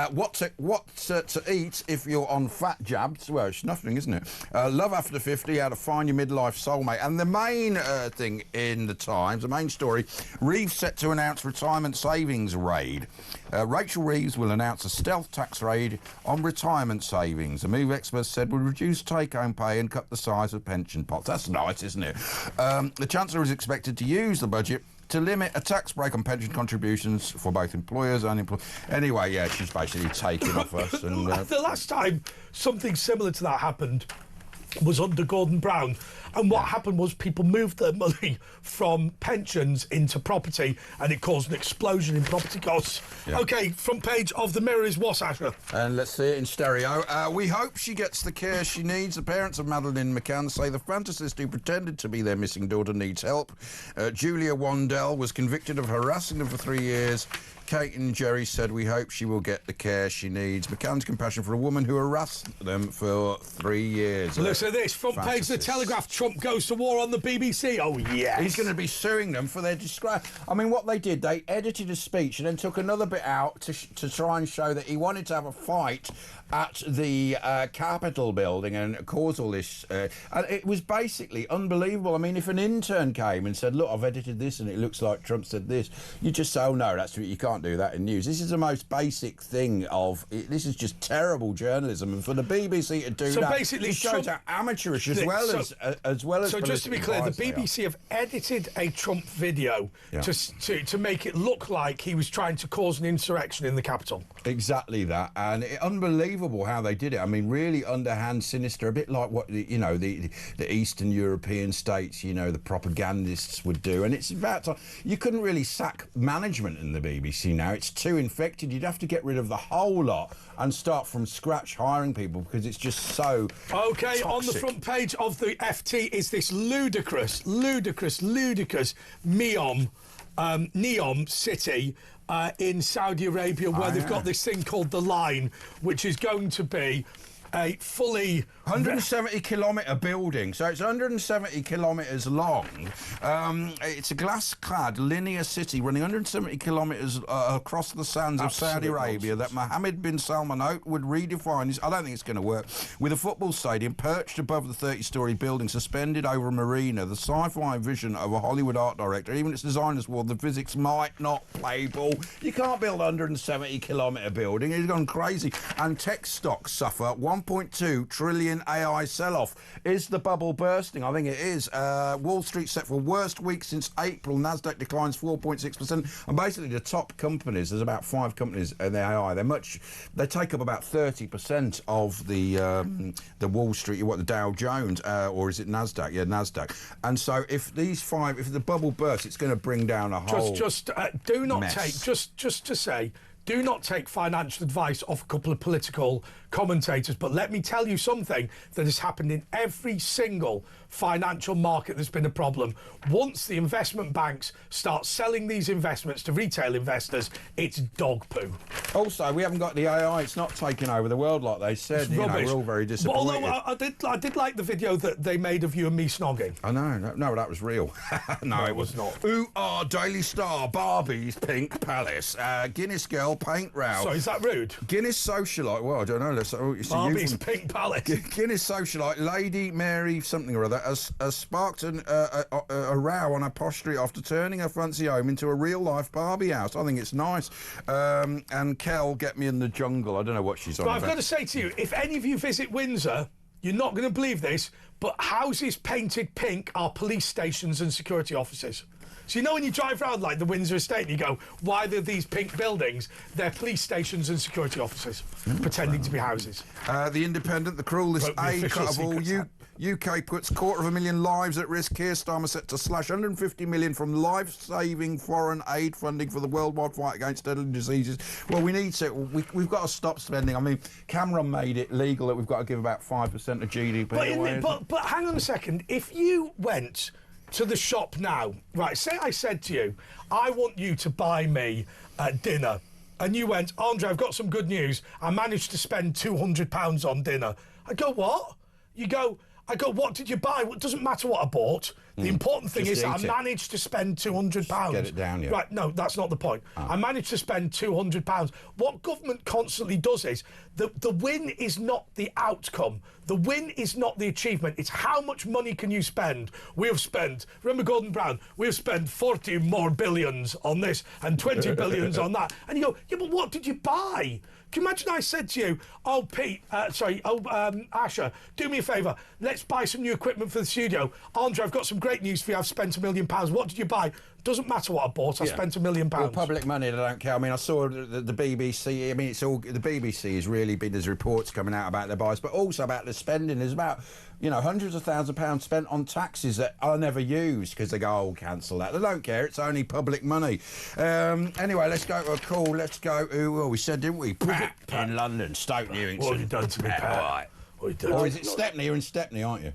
What to eat if you're on fat jabs? Well, it's nothing, isn't it? Love after 50, how to find your midlife soulmate. And the main thing in the Times, the main story, Reeves set to announce retirement savings raid. Rachel Reeves will announce a stealth tax raid on retirement savings. The move, experts said, will reduce take-home pay and cut the size of pension pots. That's nice, isn't it? The Chancellor is expected to use the budget to limit a tax break on pension contributions for both employers and employees. Anyway, yeah, she's basically taking off us. And the last time something similar to that happened was under Gordon Brown, and what happened was people moved their money from pensions into property, and it caused an explosion in property costs. Yeah. OK, front page of the Mirror is what, Asher? And let's see it in stereo. We hope she gets the care she needs. The parents of Madeleine McCann say the fantasist who pretended to be their missing daughter needs help. Julia Wandell was convicted of harassing them for 3 years. Kate and Jerry said, we hope she will get the care she needs. McCann's compassion for a woman who harassed them for 3 years. Listen to this, front page of the Telegraph, Trump goes to war on the BBC. Oh, yes. He's going to be suing them for their disgrace. I mean, what they did, they edited a speech and then took another bit out to try and show that he wanted to have a fight at the Capitol building and cause all this. And it was basically unbelievable. I mean, if an intern came and said, look, I've edited this and it looks like Trump said this, you just say, oh, no, you can't do that in news. This is the most basic thing this is just terrible journalism. And for the BBC to do that, basically, it shows how amateurish as well as So just to be clear, the BBC have edited a Trump video to make it look like he was trying to cause an insurrection in the Capitol. Exactly that. And unbelievable how they did it. I mean, really underhand, sinister, a bit like what the Eastern European states, the propagandists would do. And it's about time. You couldn't really sack management in the BBC now. It's too infected. You'd have to get rid of the whole lot and start from scratch hiring people because it's just so OK, toxic. On the front page of the FT is this ludicrous Neom city in Saudi Arabia where they've got this thing called the Line, which is going to be a fully 170-kilometre building, so it's 170 kilometres long. It's a glass-clad linear city running 170 kilometres across the sands of Saudi Arabia that Mohammed bin Salman hoped would redefine. I don't think it's going to work. With a football stadium perched above the 30-storey building, suspended over a marina, the sci-fi vision of a Hollywood art director, even its designers warned the physics might not play ball. You can't build a 170-kilometre building. It's gone crazy. And tech stocks suffer 1.2 trillion AI sell-off. Is the bubble bursting? I think it is. Wall Street set for worst week since April. Nasdaq declines 4.6%. And basically, the top companies, there's about 5 companies in the AI. They take up about 30% of the Wall Street. The Dow Jones, or is it Nasdaq? Yeah, Nasdaq. And so, if the bubble bursts, it's going to bring down a whole do not mess. Do not take financial advice off a couple of political commentators, but let me tell you something that has happened in every single financial market that's been a problem. Once the investment banks start selling these investments to retail investors, it's dog poo. Also, we haven't got the AI. It's not taking over the world like they said. We're all very disappointed. Although I did like the video that they made of you and me snogging. I know. No, that was real. no, it was not. Daily Star, Barbie's Pink Palace, Guinness Girl paint row. So is that rude? Guinness socialite. Well, I don't know. Barbie's Pink Palace. Guinness socialite Lady Mary something or other has sparked a row on her posh after turning her fancy home into a real-life Barbie house. I think it's nice. And Kel, get me in the jungle. I don't know what she's on about. I've got to say to you, if any of you visit Windsor, you're not going to believe this, but houses painted pink are police stations and security offices. So you know when you drive around like the Windsor Estate and you go, why are these pink buildings? They're police stations and security offices pretending to be houses. The Independent, the cruelest aid cut of all. UK puts 250,000 lives at risk. Keir Starmer set to slash 150 million from life-saving foreign aid funding for the worldwide fight against deadly diseases. Well, we need to. We've got to stop spending. I mean, Cameron made it legal that we've got to give about 5% of GDP away. But hang on a second. If you went to the shop now, right, say I said to you, I want you to buy me dinner, and you went, Andre, I've got some good news. I managed to spend £200 on dinner. I go, what? I go, what did you buy? Well, it doesn't matter what I bought. The important thing is that I managed to spend £200. Get it down, yeah. Right, no, that's not the point. I managed to spend £200. What government constantly does is, the win is not the outcome. The win is not the achievement. It's how much money can you spend. We have spent, remember Gordon Brown, we have spent 40 more billions on this and 20 billions on that. And you go, yeah, but what did you buy? Can you imagine I said to you, oh, Pete, Asher, do me a favour, let's buy some new equipment for the studio. Andre, I've got some great news for you, I've spent £1 million. What did you buy? Doesn't matter what I bought, I spent £1 million. Well, public money, they don't care. I mean, I saw the BBC, I mean, it's all, the BBC has really been, there's reports coming out about their buys, but also about the spending. There's about, hundreds of thousands of pounds spent on taxes that are never used because they go, oh, cancel that. They don't care, it's only public money. Anyway, let's go to a call. Let's go to, well, we said, didn't we? Pat in London, Stoke Newington. What have you done to me, Pat? Right. Or is it Stepney? You're in Stepney, aren't you?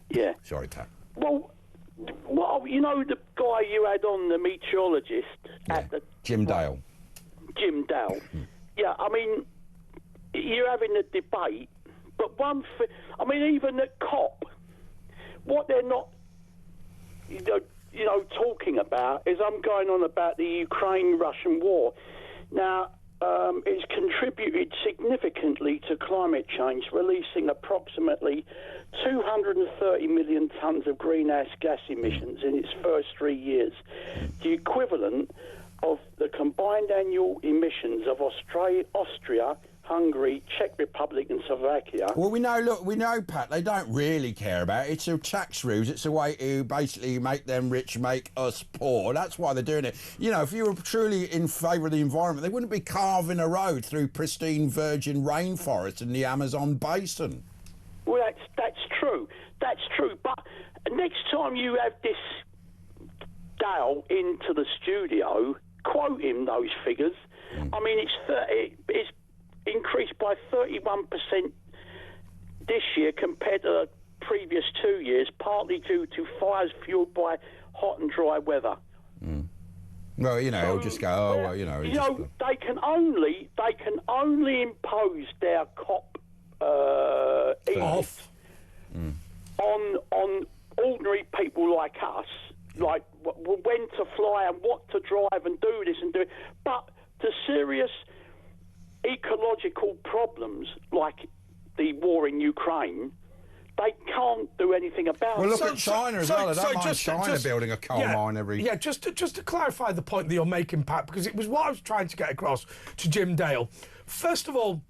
Yeah. Sorry, Pat. Well, the guy you had on, the meteorologist at the... Jim Dale. Jim Dale. Yeah, I mean, you're having a debate, but one thing... I mean, even at COP, what they're not, talking about is I'm going on about the Ukraine-Russian war. Now, it's contributed significantly to climate change, releasing approximately 230 million tonnes of greenhouse gas emissions in its first 3 years, the equivalent of the combined annual emissions of Austria, Hungary, Czech Republic and Slovakia. Well, we know, Pat, they don't really care about it. It's a tax rules. It's a way to basically make them rich, make us poor. That's why they're doing it. If you were truly in favour of the environment, they wouldn't be carving a road through pristine virgin rainforest in the Amazon basin. Well, that's true. That's true. But next time you have this Dale into the studio, quote him those figures. I mean, it's increased by 31% this year compared to the previous 2 years, partly due to fires fueled by hot and dry weather. Well, he'll just go, they can only impose their COP off on ordinary people like us, like when to fly and what to drive and do this and do it. But the serious ecological problems like the war in Ukraine, they can't do anything about it. Well, look at China as well. I don't mind China building a coal mine every... Yeah, just to clarify the point that you're making, Pat, because it was what I was trying to get across to Jim Dale. First of all,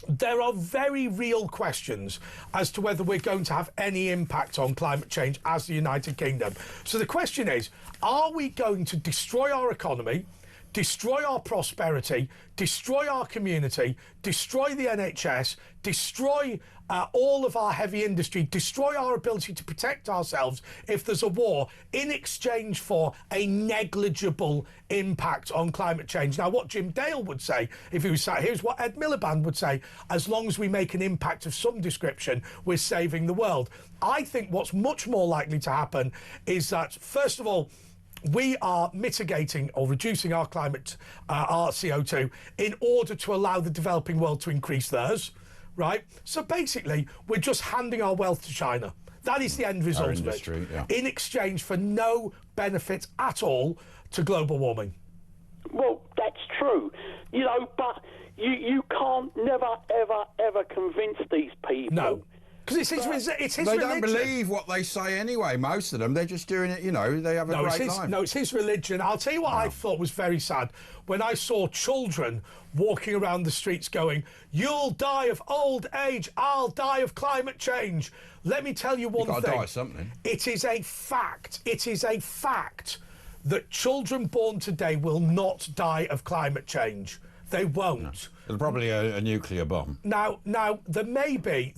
there are very real questions as to whether we're going to have any impact on climate change as the United Kingdom. So the question is, are we going to destroy our economy, destroy our prosperity, destroy our community, destroy the NHS, destroy all of our heavy industry, destroy our ability to protect ourselves if there's a war, in exchange for a negligible impact on climate change? Now, what Jim Dale would say, if he was sat, here's what Ed Miliband would say: as long as we make an impact of some description, we're saving the world. I think what's much more likely to happen is that, first of all, we are mitigating or reducing our climate, our CO2, in order to allow the developing world to increase theirs, right? So basically, we're just handing our wealth to China. That is the end result of it, in exchange for no benefit at all to global warming. Well, that's true, but you can't never, ever, ever convince these people. No. Because it's his religion. They don't believe what they say anyway, most of them. They're just doing it, they have a great life. No, it's his religion. I'll tell you what I thought was very sad. When I saw children walking around the streets going, "You'll die of old age, I'll die of climate change." Let me tell you one thing. You've got to die of something. It is a fact. It is a fact that children born today will not die of climate change. They won't. No. There's probably a nuclear bomb. Now, there may be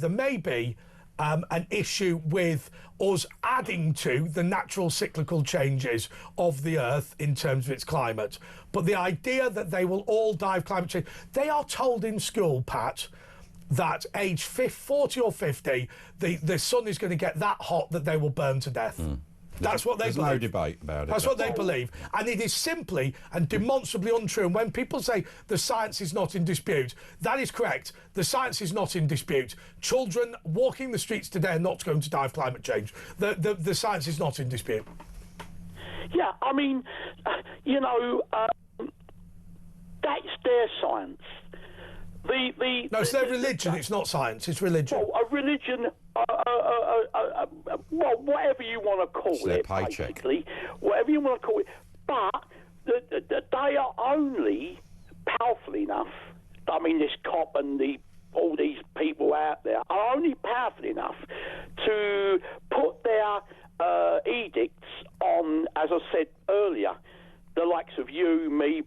an issue with us adding to the natural cyclical changes of the Earth in terms of its climate. But the idea that they will all die of climate change, they are told in school, Pat, that age 40 or 50, the sun is going to get that hot that they will burn to death. That's what they believe. There's no debate about it. That's what they believe. And it is simply and demonstrably untrue. And when people say the science is not in dispute, that is correct. The science is not in dispute. Children walking the streets today are not going to die of climate change. The science is not in dispute. Yeah, I mean, that's their science. No, it's their religion. It's not science. It's religion. Well, a religion, well, whatever you want to call it, basically, whatever you want to call it. But they are only powerful enough. I mean, this COP and all these people out there are only powerful enough to put their edicts on, as I said earlier, the likes of you, me,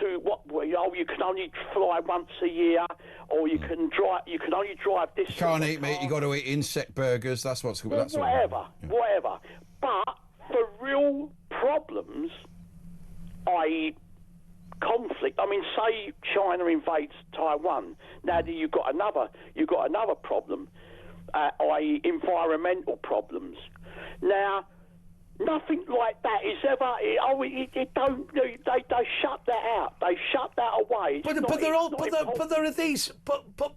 you can only fly once a year, or you can drive. You can only drive this. You can't eat meat. You got to eat insect burgers. That's what's. Whatever. But for real problems, i.e., conflict. I mean, say China invades Taiwan. Now you've got another problem, i.e., environmental problems. Now. Nothing like that is ever. They shut that out. They shut that away. But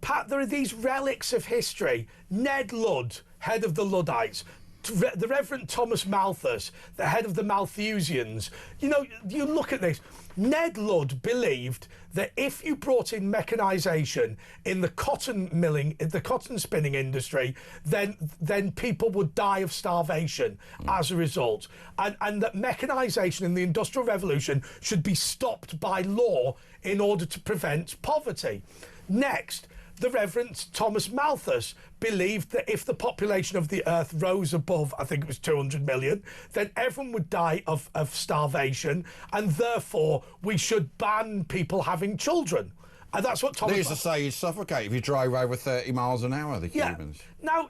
Pat, there are these relics of history. Ned Ludd, head of the Luddites. The Reverend Thomas Malthus, the head of the Malthusians. You look at this. Ned Ludd believed that if you brought in mechanisation in the cotton spinning industry, then people would die of starvation as a result, and that mechanisation in the Industrial Revolution should be stopped by law in order to prevent poverty. Next, the Reverend Thomas Malthus believed that if the population of the Earth rose above, I think it was 200 million, then everyone would die of starvation, and therefore we should ban people having children. And that's what Thomas... They used to say you'd suffocate if you drove over 30 miles an hour, the Cubans. Now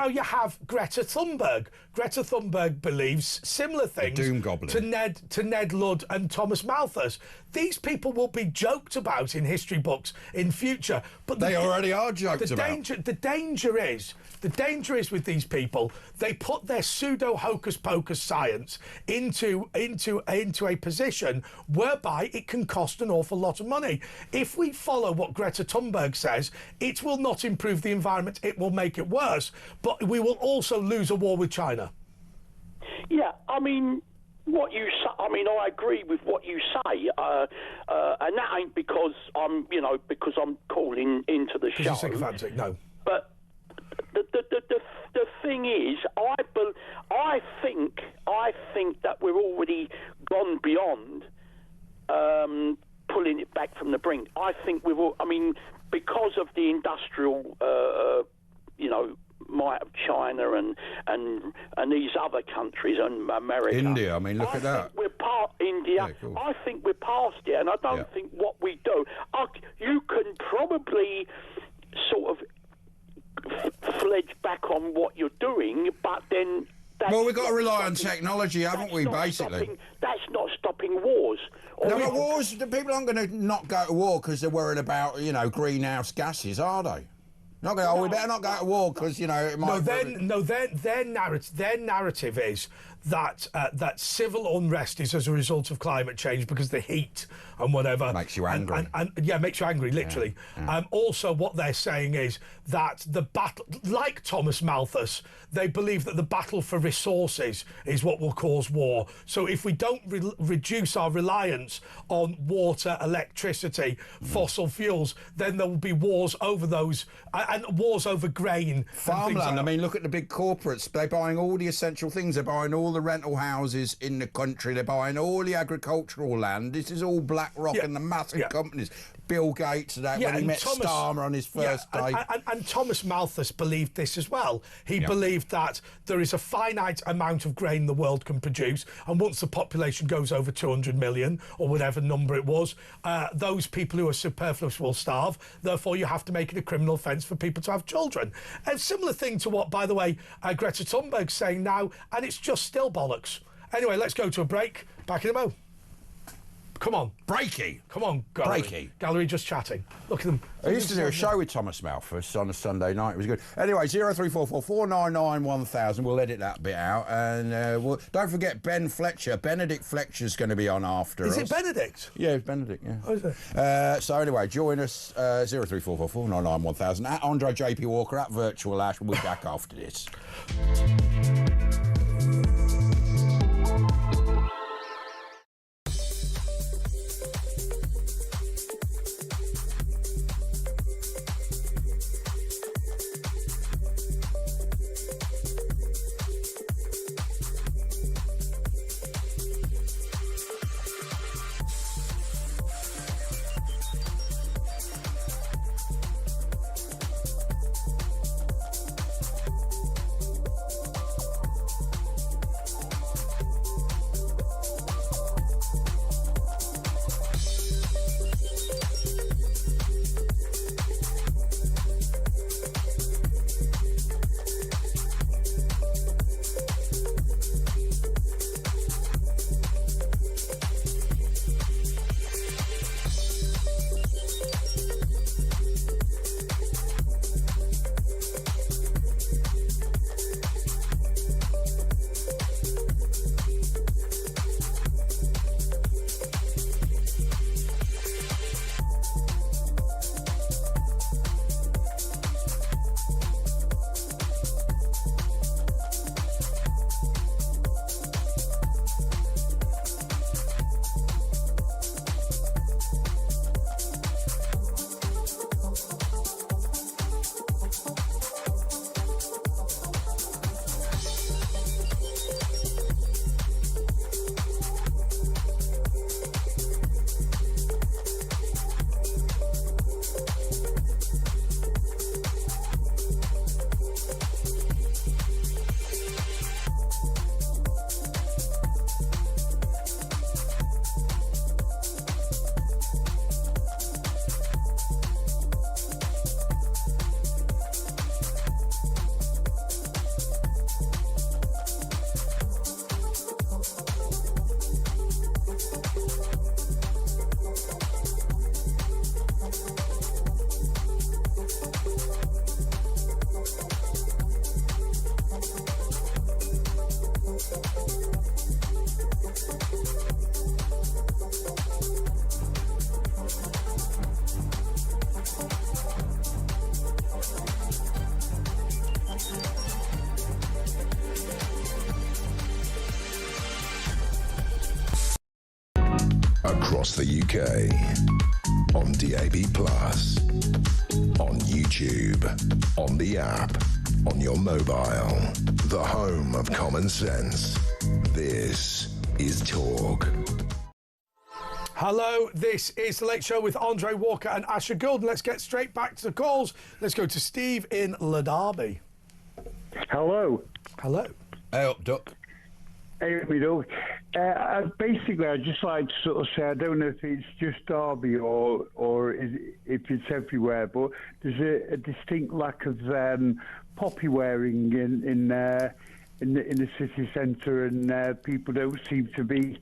you have Greta Thunberg. Greta Thunberg believes similar things Doom Goblin. to Ned Ludd and Thomas Malthus. These people will be joked about in history books in future, but they already are joked about. The danger is with these people, they put their pseudo hocus pocus science into a position whereby it can cost an awful lot of money. If we follow what Greta Thunberg says, it will not improve the environment, it will make it worse, but we will also lose a war with China. Yeah, I mean, I agree with what you say, and that ain't because I'm calling into the show. Because you're sycophantic, no. But the thing is, I think that we're already gone beyond pulling it back from the brink. I think because of the industrial, might of China and these other countries and America. India, look at that. India. Yeah, cool. I think we're past it, and I don't think what we do. You can probably sort of fledge back on what you're doing, but then. We've got to rely on technology, haven't we, basically? That's not stopping wars. No, but wars, people aren't going to not go to war because they're worried about, greenhouse gases, are they? Not going, we better not go to war because, it might... Their narrative is that that civil unrest is as a result of climate change because the heat and whatever... Makes you angry. Makes you angry, literally. Yeah. Also, what they're saying is that the battle... Like Thomas Malthus, they believe that the battle for resources is what will cause war. So if we don't reduce our reliance on water, electricity, fossil fuels, then there will be wars over those... and wars over grain. Farmland, look at the big corporates. They're buying all the essential things. They're buying all the rental houses in the country. They're buying all the agricultural land. This is all BlackRock and the massive companies. Bill Gates and that, when he met Starmer on his first day. And Thomas Malthus believed this as well. He believed that there is a finite amount of grain the world can produce, and once the population goes over 200 million, or whatever number it was, those people who are superfluous will starve. Therefore, you have to make it a criminal offence for people to have children. A similar thing to what, by the way, Greta Thunberg's saying now, and it's just still bollocks. Anyway, let's go to a break. Back in a mo. Come on. Breaky. Come on, Gallery. Breaky. Gallery just chatting. Look at them. I used to do a show with Thomas Malthus on a Sunday night. It was good. Anyway, 0344 499 1000. We'll edit that bit out. And don't forget Ben Fletcher. Benedict Fletcher's going to be on after us. Is it Benedict? Yeah, it's Benedict, yeah. Oh, is it? So anyway, join us, 0344 499 1000. At Andre JP Walker, at Virtual Ash. We'll be back after this. Across the UK, on DAB+, on YouTube, on the app, on your mobile, the home of common sense. This is Talk. Hello, this is The Late Show with Andre Walker and Asher Gould. Let's get straight back to the calls. Let's go to Steve in Derby. Hello. Hello. Hey up, Duck. Hey, me Doug. Basically, I'd just like to sort of say, I don't know if it's just Derby or if it's everywhere, but there's a distinct lack of poppy wearing in the city centre, and people don't seem to be.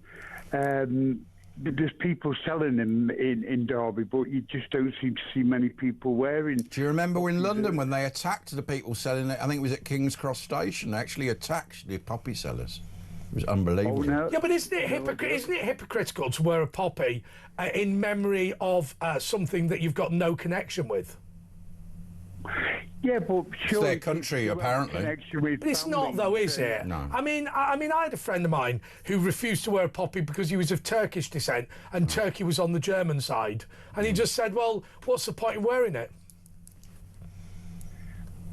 There's people selling them in Derby, but you just don't seem to see many people wearing. Do you remember in London when they attacked the people selling it? I think it was at King's Cross Station. They actually attacked the poppy sellers. It was unbelievable. Oh, no. Yeah, but isn't it hypocritical to wear a poppy in memory of something that you've got no connection with? Yeah, but it's their country, apparently. But it's not, though, is it? No. I mean, I had a friend of mine who refused to wear a poppy because he was of Turkish descent and Turkey was on the German side, and he just said, "Well, what's the point in wearing it?"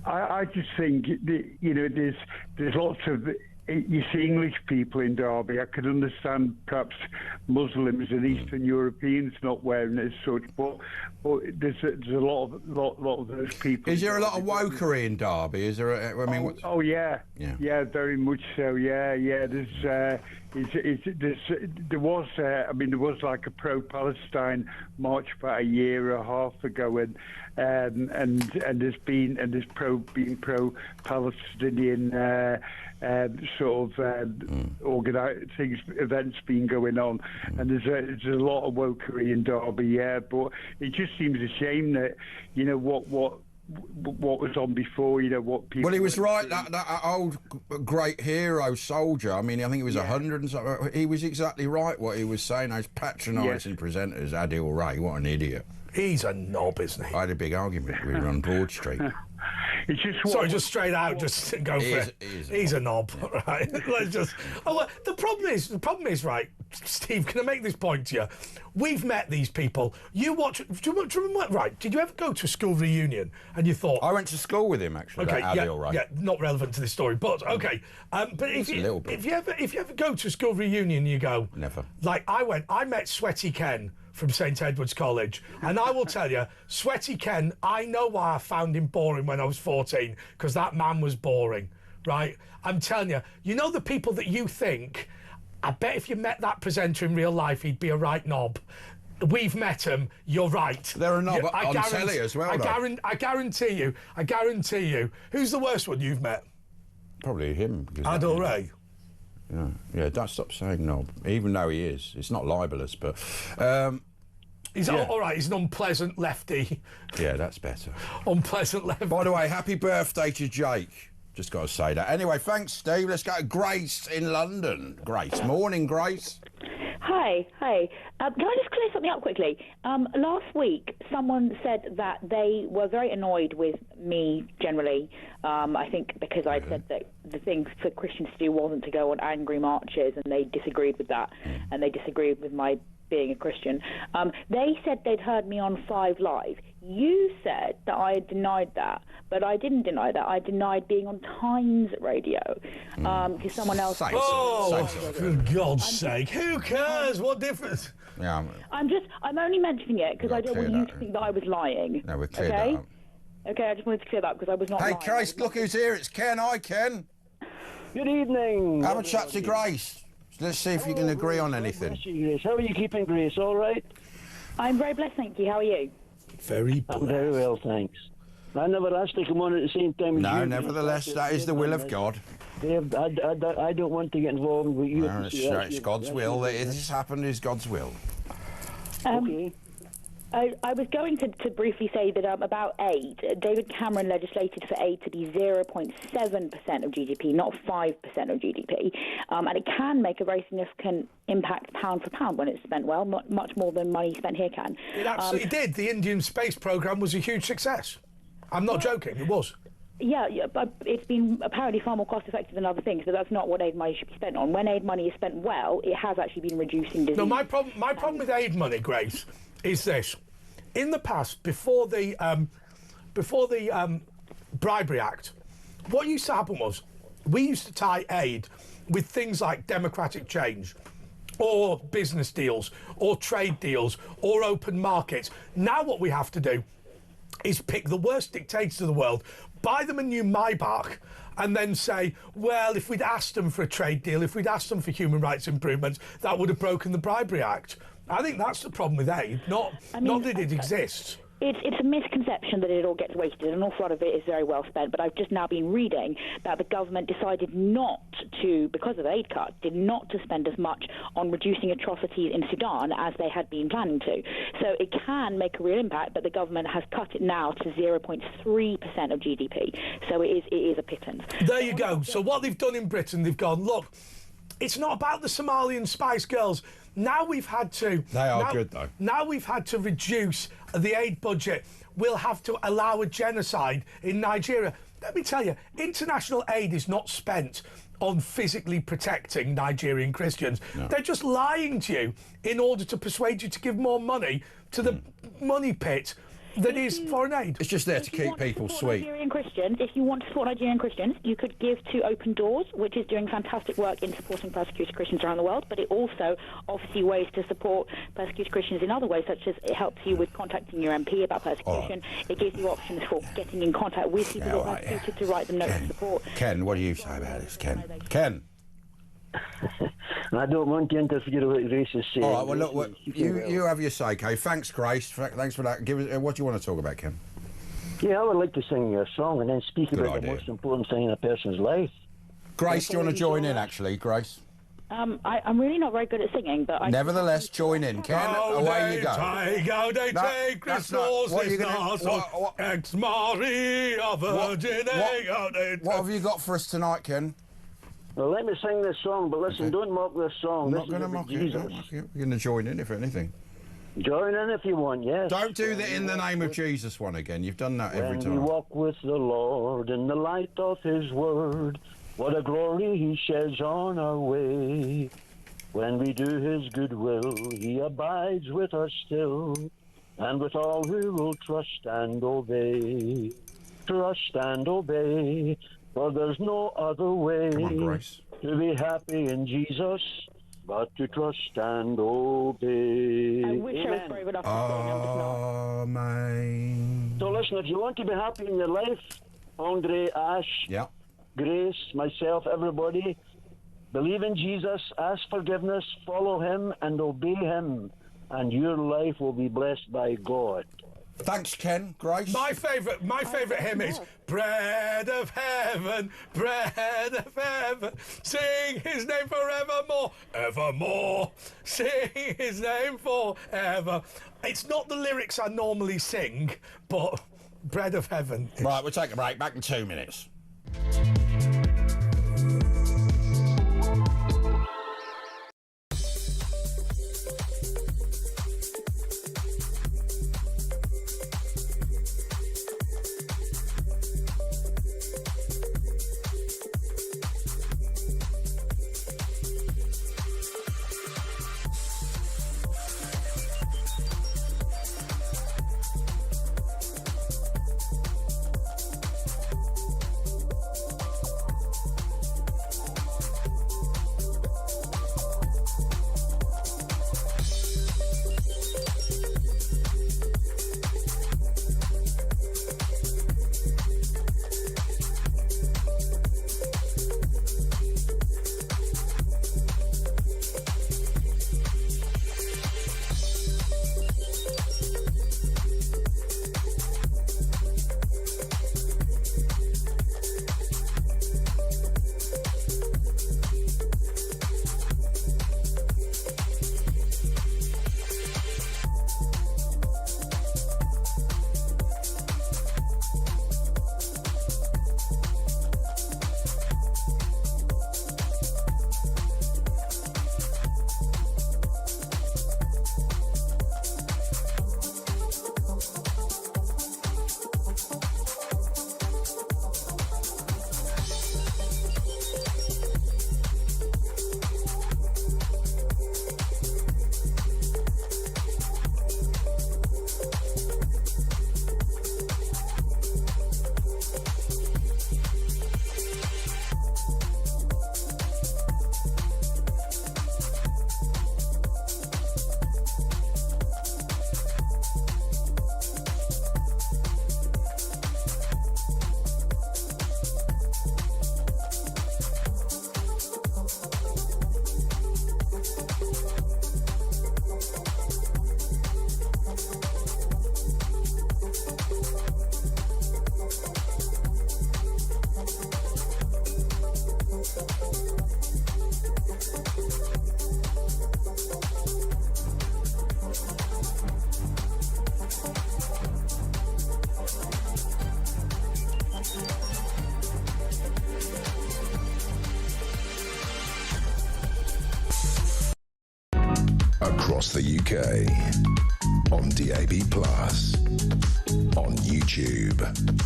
I just think there's lots of you see English people in Derby. I could understand perhaps Muslims and Eastern Europeans not wearing it as such, but there's a lot of those people. Is there a lot of wokery in Derby? Is there? Yeah, very much so. Yeah. There was like a pro-Palestine march about a year and a half ago, and there's been pro-Palestinian events been going on, and there's a lot of wokery in Derby. Yeah, but it just seems a shame that what was on before, what people... Well, he was right, that old great hero soldier. I mean, I think he was 100 and something. He was exactly right what he was saying. Those patronising presenters, Adil Ray, what an idiot. He's a knob, isn't he? I had a big argument with him on Broad Street. It's just just straight out, just go for it. He's a knob, right? Let's just. The problem is, right, Steve? Can I make this point to you? We've met these people. You watch. Do you remember? Right? Did you ever go to a school reunion and you thought? I went to school with him actually. Okay, yeah, not relevant to this story, but okay. But if you ever go to a school reunion, you go never. Like I met Sweaty Ken from St Edward's College, and I will tell you, Sweaty Ken, I know why I found him boring when I was 14, because that man was boring, right? I'm telling you, the people that you think, I bet if you met that presenter in real life, he'd be a right knob. We've met him, you're right. They're a knob on telly as well, I guarantee you. Who's the worst one you've met? Probably him. Adil Ray. Yeah, don't stop saying knob, even though he is. It's not libelous, but... He's all right. He's an unpleasant lefty. Yeah, that's better. Unpleasant lefty. By the way, happy birthday to Jake. Just got to say that. Anyway, thanks, Steve. Let's go to Grace in London. Grace. Morning, Grace. Hi. Can I just clear something up quickly? Last week, someone said that they were very annoyed with me generally. I think because I said that the thing for Christians to do wasn't to go on angry marches, and they disagreed with that, and they disagreed with my being a Christian. They said they'd heard me on 5 Live. You said that I had denied that, but I didn't deny that. I denied being on Times Radio because someone else... for God's sake, who cares? What difference? Yeah, I'm only mentioning it because I don't want you to think that I was lying. No, we're clear that up. Okay, I just wanted to clear that because I was not lying. Hey, Grace, look who's here. It's Ken. Hi, Ken. Good evening. Have a chat to Grace. Let's see if you can agree on anything. Bless you, Grace. How are you keeping, Grace? All right? I'm very blessed, thank you. How are you? Very blessed. I'm very well, thanks. I never asked to come on at the same time as you. No, nevertheless, that is the will of God. Dave, I don't want to get involved with you. No, it's God's will. It has happened is God's will. Okay. I was going to briefly say that about aid, David Cameron legislated for aid to be 0.7% of GDP, not 5% of GDP, and it can make a very significant impact pound for pound when it's spent well, much more than money spent here can. It absolutely did. The Indian space programme was a huge success. I'm not joking, it was. Yeah, but it's been apparently far more cost-effective than other things, but that's not what aid money should be spent on. When aid money is spent well, it has actually been reducing disease. No, my problem with aid money, Grace, is this. In the past, before the Bribery Act, what used to happen was we used to tie aid with things like democratic change or business deals or trade deals or open markets. Now what we have to do is pick the worst dictators of the world, buy them a new Maybach, and then say, well, if we'd asked them for a trade deal, if we'd asked them for human rights improvements, that would have broken the Bribery Act. I think that's the problem with aid, not that it exists. It's a misconception that it all gets wasted. An awful lot of it is very well spent, but I've just now been reading that the government decided not to, because of aid cuts, did not to spend as much on reducing atrocities in Sudan as they had been planning to. So it can make a real impact, but the government has cut it now to 0.3% of GDP. So it is a pittance. There you go. So what they've done in Britain, they've gone, look, it's not about the Somalian Spice Girls. Now we've had to... They are good, though. Now we've had to reduce the aid budget. We'll have to allow a genocide in Nigeria. Let me tell you, international aid is not spent on physically protecting Nigerian Christians. No. They're just lying to you in order to persuade you to give more money to the money pit. that is foreign aid. It's just there to keep people sweet. Nigerian Christians, if you want to support Nigerian Christians, you could give to Open Doors, which is doing fantastic work in supporting persecuted Christians around the world, but it also offers you ways to support persecuted Christians in other ways, such as it helps you with contacting your MP about persecution. It gives you options for getting in contact with people who are persecuted to write them notes of support. Ken, what do you say about this, Ken? Ken? I don't want to interfere with what Grace is saying. All right, well, look, you have your say, Kay. Thanks, Grace. Thanks for that. Give us, what do you want to talk about, Ken? Yeah, I would like to sing a song and then speak Good about idea. the most important thing in a person's life. Grace, do you want to join in, actually, Grace? I'm really not very good at singing, but I... Nevertheless, join in. Ken, away you go. Ex Maria Virgine. What have you got for us tonight, Ken? Well, let me sing this song, but listen, don't mock this song. I'm not going to mock it. Don't mock it. We're going to join in, if anything. Join in if you want, yes. Don't do the In the Name of Jesus one again. You've done that every time. When we walk with the Lord in the light of His Word, what a glory He sheds on our way. When we do His good will, He abides with us still, and with all who will trust and obey. Trust and obey, for there's no other way Come on, Grace. to be happy in Jesus but to trust and obey. I wish I was brave enough to sing, I'm just not. Amen. So listen, if you want to be happy in your life, Andre, Ash, Grace, myself, everybody, believe in Jesus, ask forgiveness, follow Him and obey Him, and your life will be blessed by God. Thanks, Ken. Grace? My favourite hymn is Bread of Heaven, Bread of Heaven, sing His name forevermore, evermore, sing His name forever. It's not the lyrics I normally sing, but Bread of Heaven. Right, we'll take a break. Back in 2 minutes. Across the UK, on DAB+, on YouTube,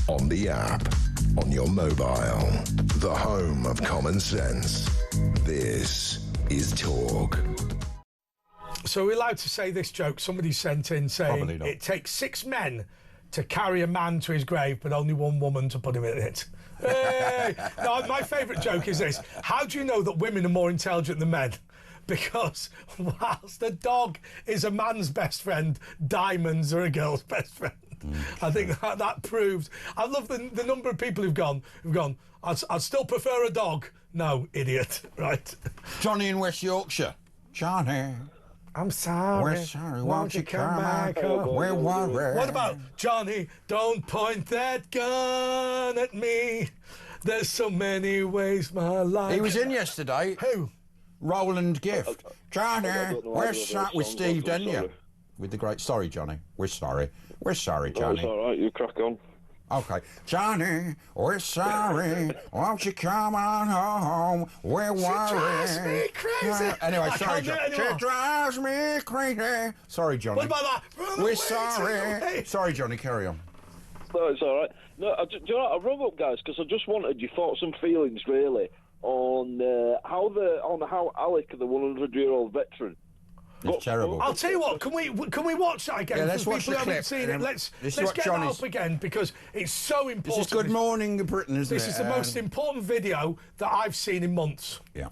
on the app, on your mobile, the home of common sense. This is Talk. So we're allowed to say this joke. Somebody sent in saying Probably not. it takes 6 men to carry a man to his grave, but only one woman to put him in it. Hey! No, my favourite joke is this. How do you know that women are more intelligent than men? Because whilst a dog is a man's best friend, diamonds are a girl's best friend. I think that proved. I love the number of people who've gone, I'd still prefer a dog. No, idiot, right? Johnny in West Yorkshire. Johnny. I'm sorry. We're sorry. Won't you come back? We're worried. What about Johnny? Don't point that gun at me. There's so many ways my life. He was in yesterday. Who? Roland Gift. Johnny, we're sorry. With Steve Denyer. With the great. Sorry, Johnny. We're sorry. We're sorry, Johnny. It's all right. You crack on. Okay. Johnny, we're sorry. Won't you come on home? We're worried. Drives me crazy. Anyway, I sorry, can't do it Johnny. anymore. She drives me crazy. Sorry, Johnny. What about that? Run We're away, sorry. Sorry, Johnny. Carry on. No, it's all right. No, do you know what? I rung up, guys, because I just wanted your thoughts and feelings, really, on how Alec, the 100-year-old veteran. It's terrible. I'll tell you what. Can we watch that again? Yeah, let's For watch people the who haven't clip. seen it, let's This is get what that Johnny's- up again because it's so This important. is Good Morning Britain, isn't it? This is the most important video that I've seen in months. Yeah.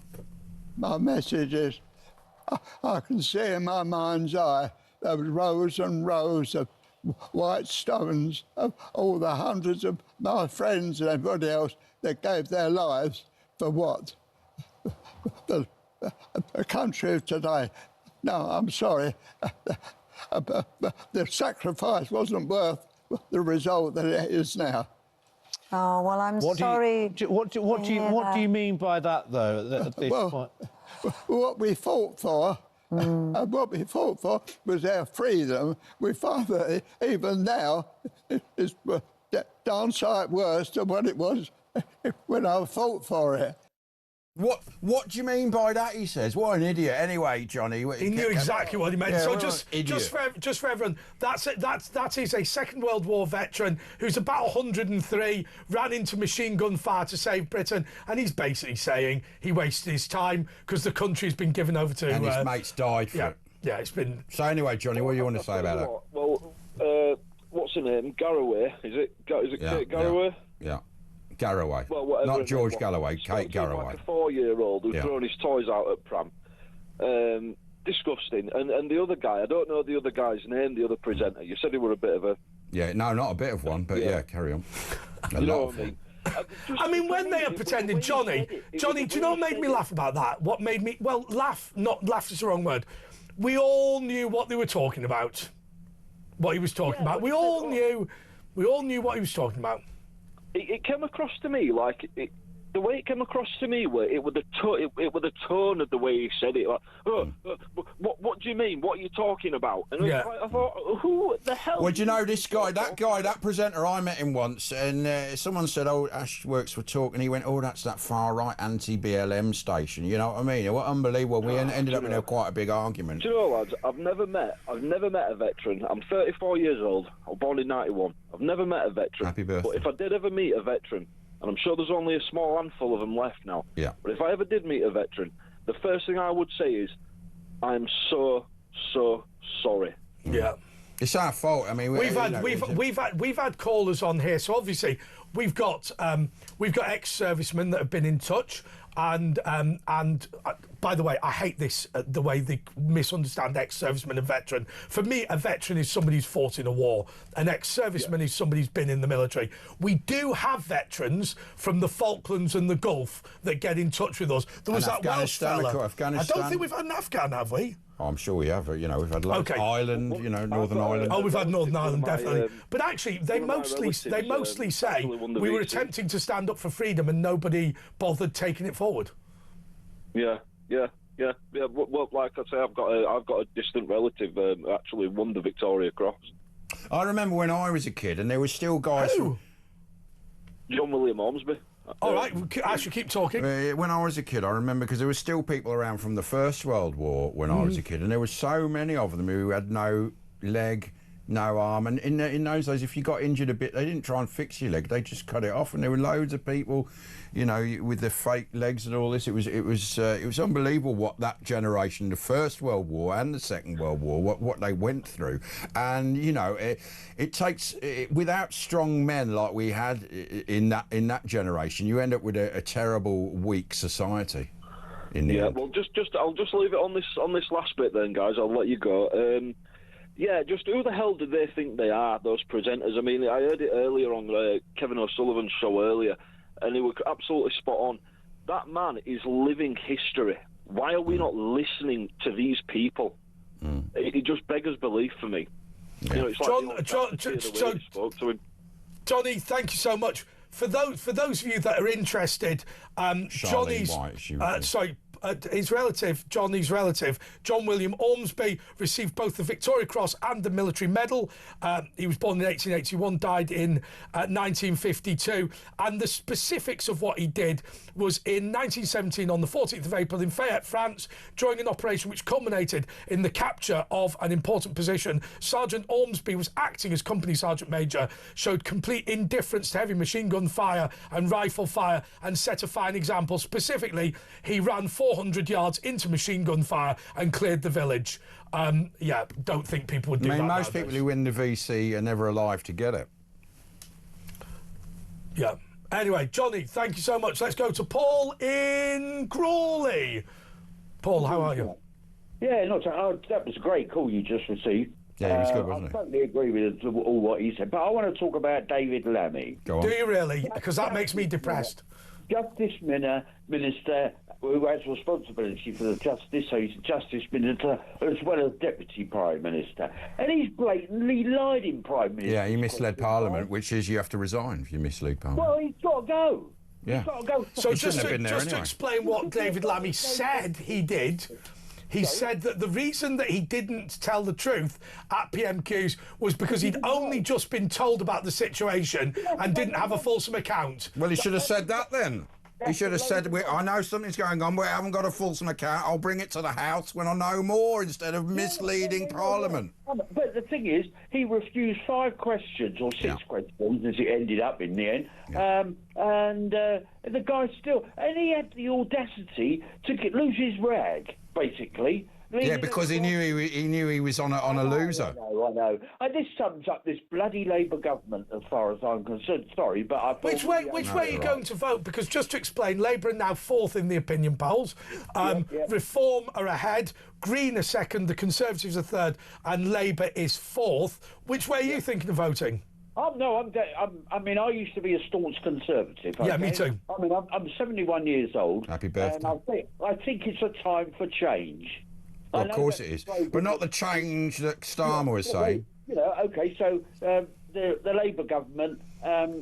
My message is, I can see in my mind's eye there was rows and rows of white stones of all the hundreds of my friends and everybody else that gave their lives for what? The country of today. No, I'm sorry. The sacrifice wasn't worth the result that it is now. Oh, well, I'm sorry. What do you mean by that, though? At this point? What we fought for, was our freedom. We find that even now it's darn sight worse than what it was when I fought for it. What do you mean by that? He says, "What an idiot!" Anyway, Johnny, he knew exactly what he meant. Yeah, So just for everyone, that is a Second World War veteran who's about 103, ran into machine gun fire to save Britain, and he's basically saying he wasted his time because the country's been given over to. And his mates died for it. Yeah, it's been. So anyway, Johnny, what do you want to say about that? Well, what's her name? Garraway, is it? Is it Kate Garraway? Yeah. Garraway. Well, whatever Not her George name was. Galloway, Kate Garraway. Like a 4-year-old who's Yeah. thrown his toys out at pram. Disgusting. And the other guy, I don't know the other guy's name, the other presenter. You said he were a bit of a... Yeah, no, not a bit of one, but yeah, carry on. You know what I mean? I mean, when they are pretending, Johnny, do you know what made me laugh about that? What made me, well, laugh is the wrong word. We all knew what they were talking about, what he was talking about. We all knew what he was talking about. It came across to me like the way it came across to me were it was the tone of the way he said it. Like, what do you mean? What are you talking about? And Yeah. I thought, who the hell? Well, do you know this guy, that presenter, I met him once, and someone said, "Oh, Ash works for Talk," and he went, "Oh, that's that far-right anti-BLM station." You know what I mean? What unbelievable. We ended up in quite a big argument. Do you know, lads? I've never met a veteran. I'm 34 years old. I was born in '91. I've never met a veteran. Happy birthday. But if I did ever meet a veteran, and I'm sure there's only a small handful of them left now. Yeah. But if I ever did meet a veteran, the first thing I would say is, I'm so sorry. Yeah. It's our fault. I mean, we've had callers on here, so obviously we've got ex-servicemen that have been in touch, and by the way, I hate this the way they misunderstand ex-serviceman and veteran. For me, a veteran is somebody who's fought in a war. An ex-serviceman is somebody who's been in the military. We do have veterans from the Falklands and the Gulf that get in touch with us. There was that Welsh fella. I don't think we've had an Afghan, have we? Oh, I'm sure we have. You know, we've had loads. Okay. Ireland, you know, Northern Ireland. Oh, we've had Northern Ireland, definitely. But actually, they one of my mostly relatives, say actually won the we were VC. attempting to stand up for freedom and nobody bothered taking it forward. Yeah. Well, like I say, I've got a distant relative actually won the Victoria Cross. I remember when I was a kid, and there were still guys. Who? John William Ormsby. All right, I should keep talking. When I was a kid, I remember because there were still people around from the First World War when I was a kid, and there were so many of them who had no leg, no harm. And in those days, if you got injured a bit, they didn't try and fix your leg. They just cut it off. And there were loads of people, you know, with their fake legs and all this. It was unbelievable what that generation, the First World War and the Second World War, what they went through. And you know, it takes without strong men like we had in that generation, you end up with a terrible, weak society. Well, I'll just leave it on this last bit then, guys. I'll let you go. Just who the hell do they think they are, those presenters? I mean, I heard it earlier on Kevin O'Sullivan's show earlier, and they were absolutely spot on. That man is living history. Why are we not listening to these people? It just beggars belief for me. You know, it's like spoke to him. Johnny, thank you so much. For those of you that are interested, Johnny's his relative, Johnny's relative, John William Ormsby, received both the Victoria Cross and the Military Medal. He was born in 1881, died in 1952. And the specifics of what he did was in 1917, on the 14th of April in Fayette, France, during an operation which culminated in the capture of an important position, Sergeant Ormsby was acting as Company Sergeant Major, showed complete indifference to heavy machine gun fire and rifle fire, and set a fine example. Specifically, he ran 400 yards into machine gun fire and cleared the village. Don't think people would do that. I mean, most nowadays. people who win the VC are never alive to get it. Yeah. Anyway, Johnny, thank you so much. Let's go to Paul in Crawley. Paul, how are you? Yeah, that was a great call you just received. Yeah, he was good, wasn't I totally agree with all what he said, but I want to talk about David Lammy. Go on. Do you really? Because that makes me depressed. Justice Minister who has responsibility for the justice, so he's Justice Minister as well as Deputy Prime Minister. And he's blatantly lied in Prime Minister. Yeah, he misled Parliament, which is you have to resign if you mislead Parliament. Well, he's got to go. Yeah. He's got to go. So just to explain what David Lammy said he did, he said that the reason that he didn't tell the truth at PMQs was because he'd only just been told about the situation and didn't have a fulsome account. Well, he should have said that then. He should have said, I know something's going on, but I haven't got a fulsome account. I'll bring it to the House when I know more, instead of misleading Parliament. But the thing is, he refused 5 questions, or 6 questions, as it ended up in the end. Yeah. And the guy still... And he had the audacity to lose his rag, basically. Yeah, because he knew he was on a loser. I know. And this sums up this bloody Labour government, as far as I'm concerned. Sorry, but I... Which way are you going to vote? Because just to explain, Labour are now 4th in the opinion polls. Reform are ahead, Green are 2nd, the Conservatives are 3rd, and Labour is 4th. Which way are you thinking of voting? I mean, I used to be a staunch Conservative. Okay? Yeah, me too. I mean, I'm 71 years old. Happy birthday. And I think it's a time for change. Well, of course it is, but not the change that Starmer was saying. You know, okay, so the Labour government,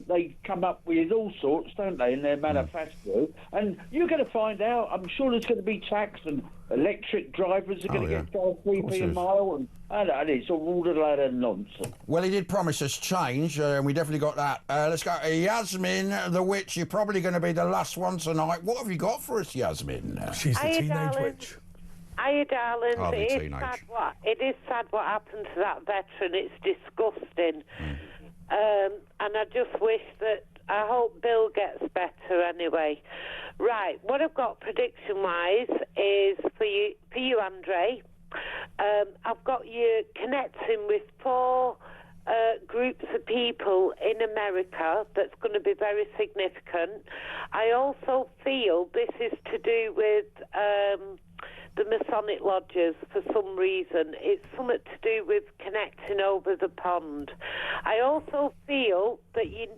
they come up with all sorts, don't they, in their manifesto, and you're going to find out, I'm sure there's going to be tax, and electric drivers are going to get charged 3p a mile, and it's all a load of nonsense. Well, he did promise us change, and we definitely got that. Let's go. Yasmin, the witch, you're probably going to be the last one tonight. What have you got for us, Yasmin? She's the teenage witch. Hiya, darling. Oh, it is sad what happened to that veteran. It's disgusting. And I just wish that... I hope Bill gets better anyway. Right, what I've got prediction-wise is for you, Andre. I've got you connecting with 4 groups of people in America that's going to be very significant. I also feel this is to do with... the Masonic lodges for some reason. It's something to do with connecting over the pond. I also feel you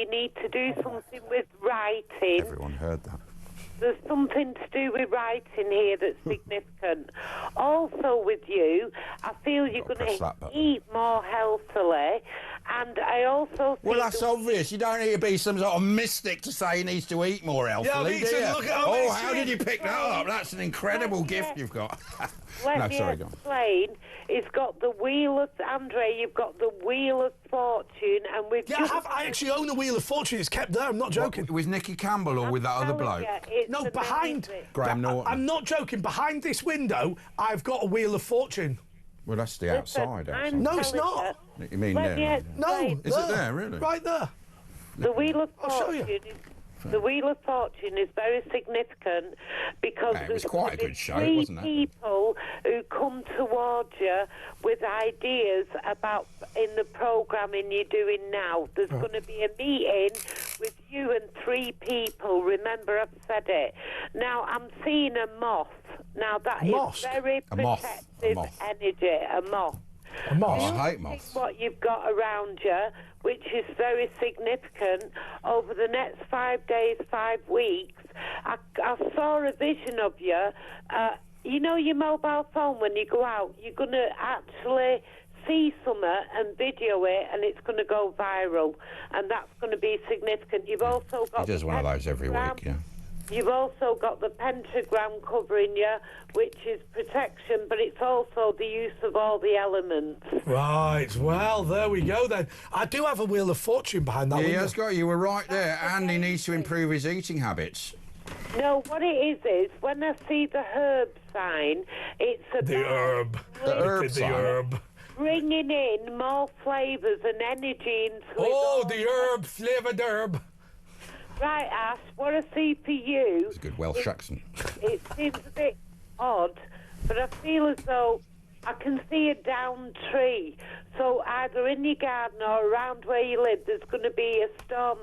need to do something with writing. Everyone heard that. There's something to do with writing here that's significant. Also with you, I feel you're going to eat more healthily, and I also Well, that's obvious. You don't need to be some sort of mystic to say he needs to eat more healthily, do you? How did you pick that up? That's an incredible gift you've got. Let me explain. It's got the wheel of... Andre, you've got the wheel of fortune, and we've I actually own a wheel of fortune. It's kept there. I'm not joking. With Nicky Campbell or with that other bloke? No, behind... Graham Norton. I'm not joking. Behind this window, I've got a wheel of fortune. Well, that's the outside. No, it's not. You mean there? No, is it there really? Right there. The Wheel of Fortune. The Wheel of Fortune is very significant because it was quite a good show, three wasn't it? people who come towards you with ideas about in the programming you're doing now. There's going to be a meeting with you and 3 people. Remember, I've said it. Now, I'm seeing a moth. Now, that is very protective energy, a moth. A moth? I hate moths. What you've got around you, which is very significant, over the next 5 days, 5 weeks, I saw a vision of you. You know your mobile phone, when you go out, you're going to actually see something and video it, and it's going to go viral, and that's going to be significant. You've also got... He does one of those every week, yeah. You've also got the pentagram covering you, which is protection, but it's also the use of all the elements. Right, well, there we go then. I do have a Wheel of Fortune behind that. Yeah, he has got, you were right there, and he needs to improve his eating habits. No, what it is when I see the herb sign, it's about... The herb. The herb sign. The herb. Bringing in more flavours and energy into it. Oh, the herb, flavoured herb. Right, Ash, what I see for you... It's a good Welsh accent. It seems a bit odd, but I feel as though I can see a downed tree. So either in your garden or around where you live, there's going to be a storm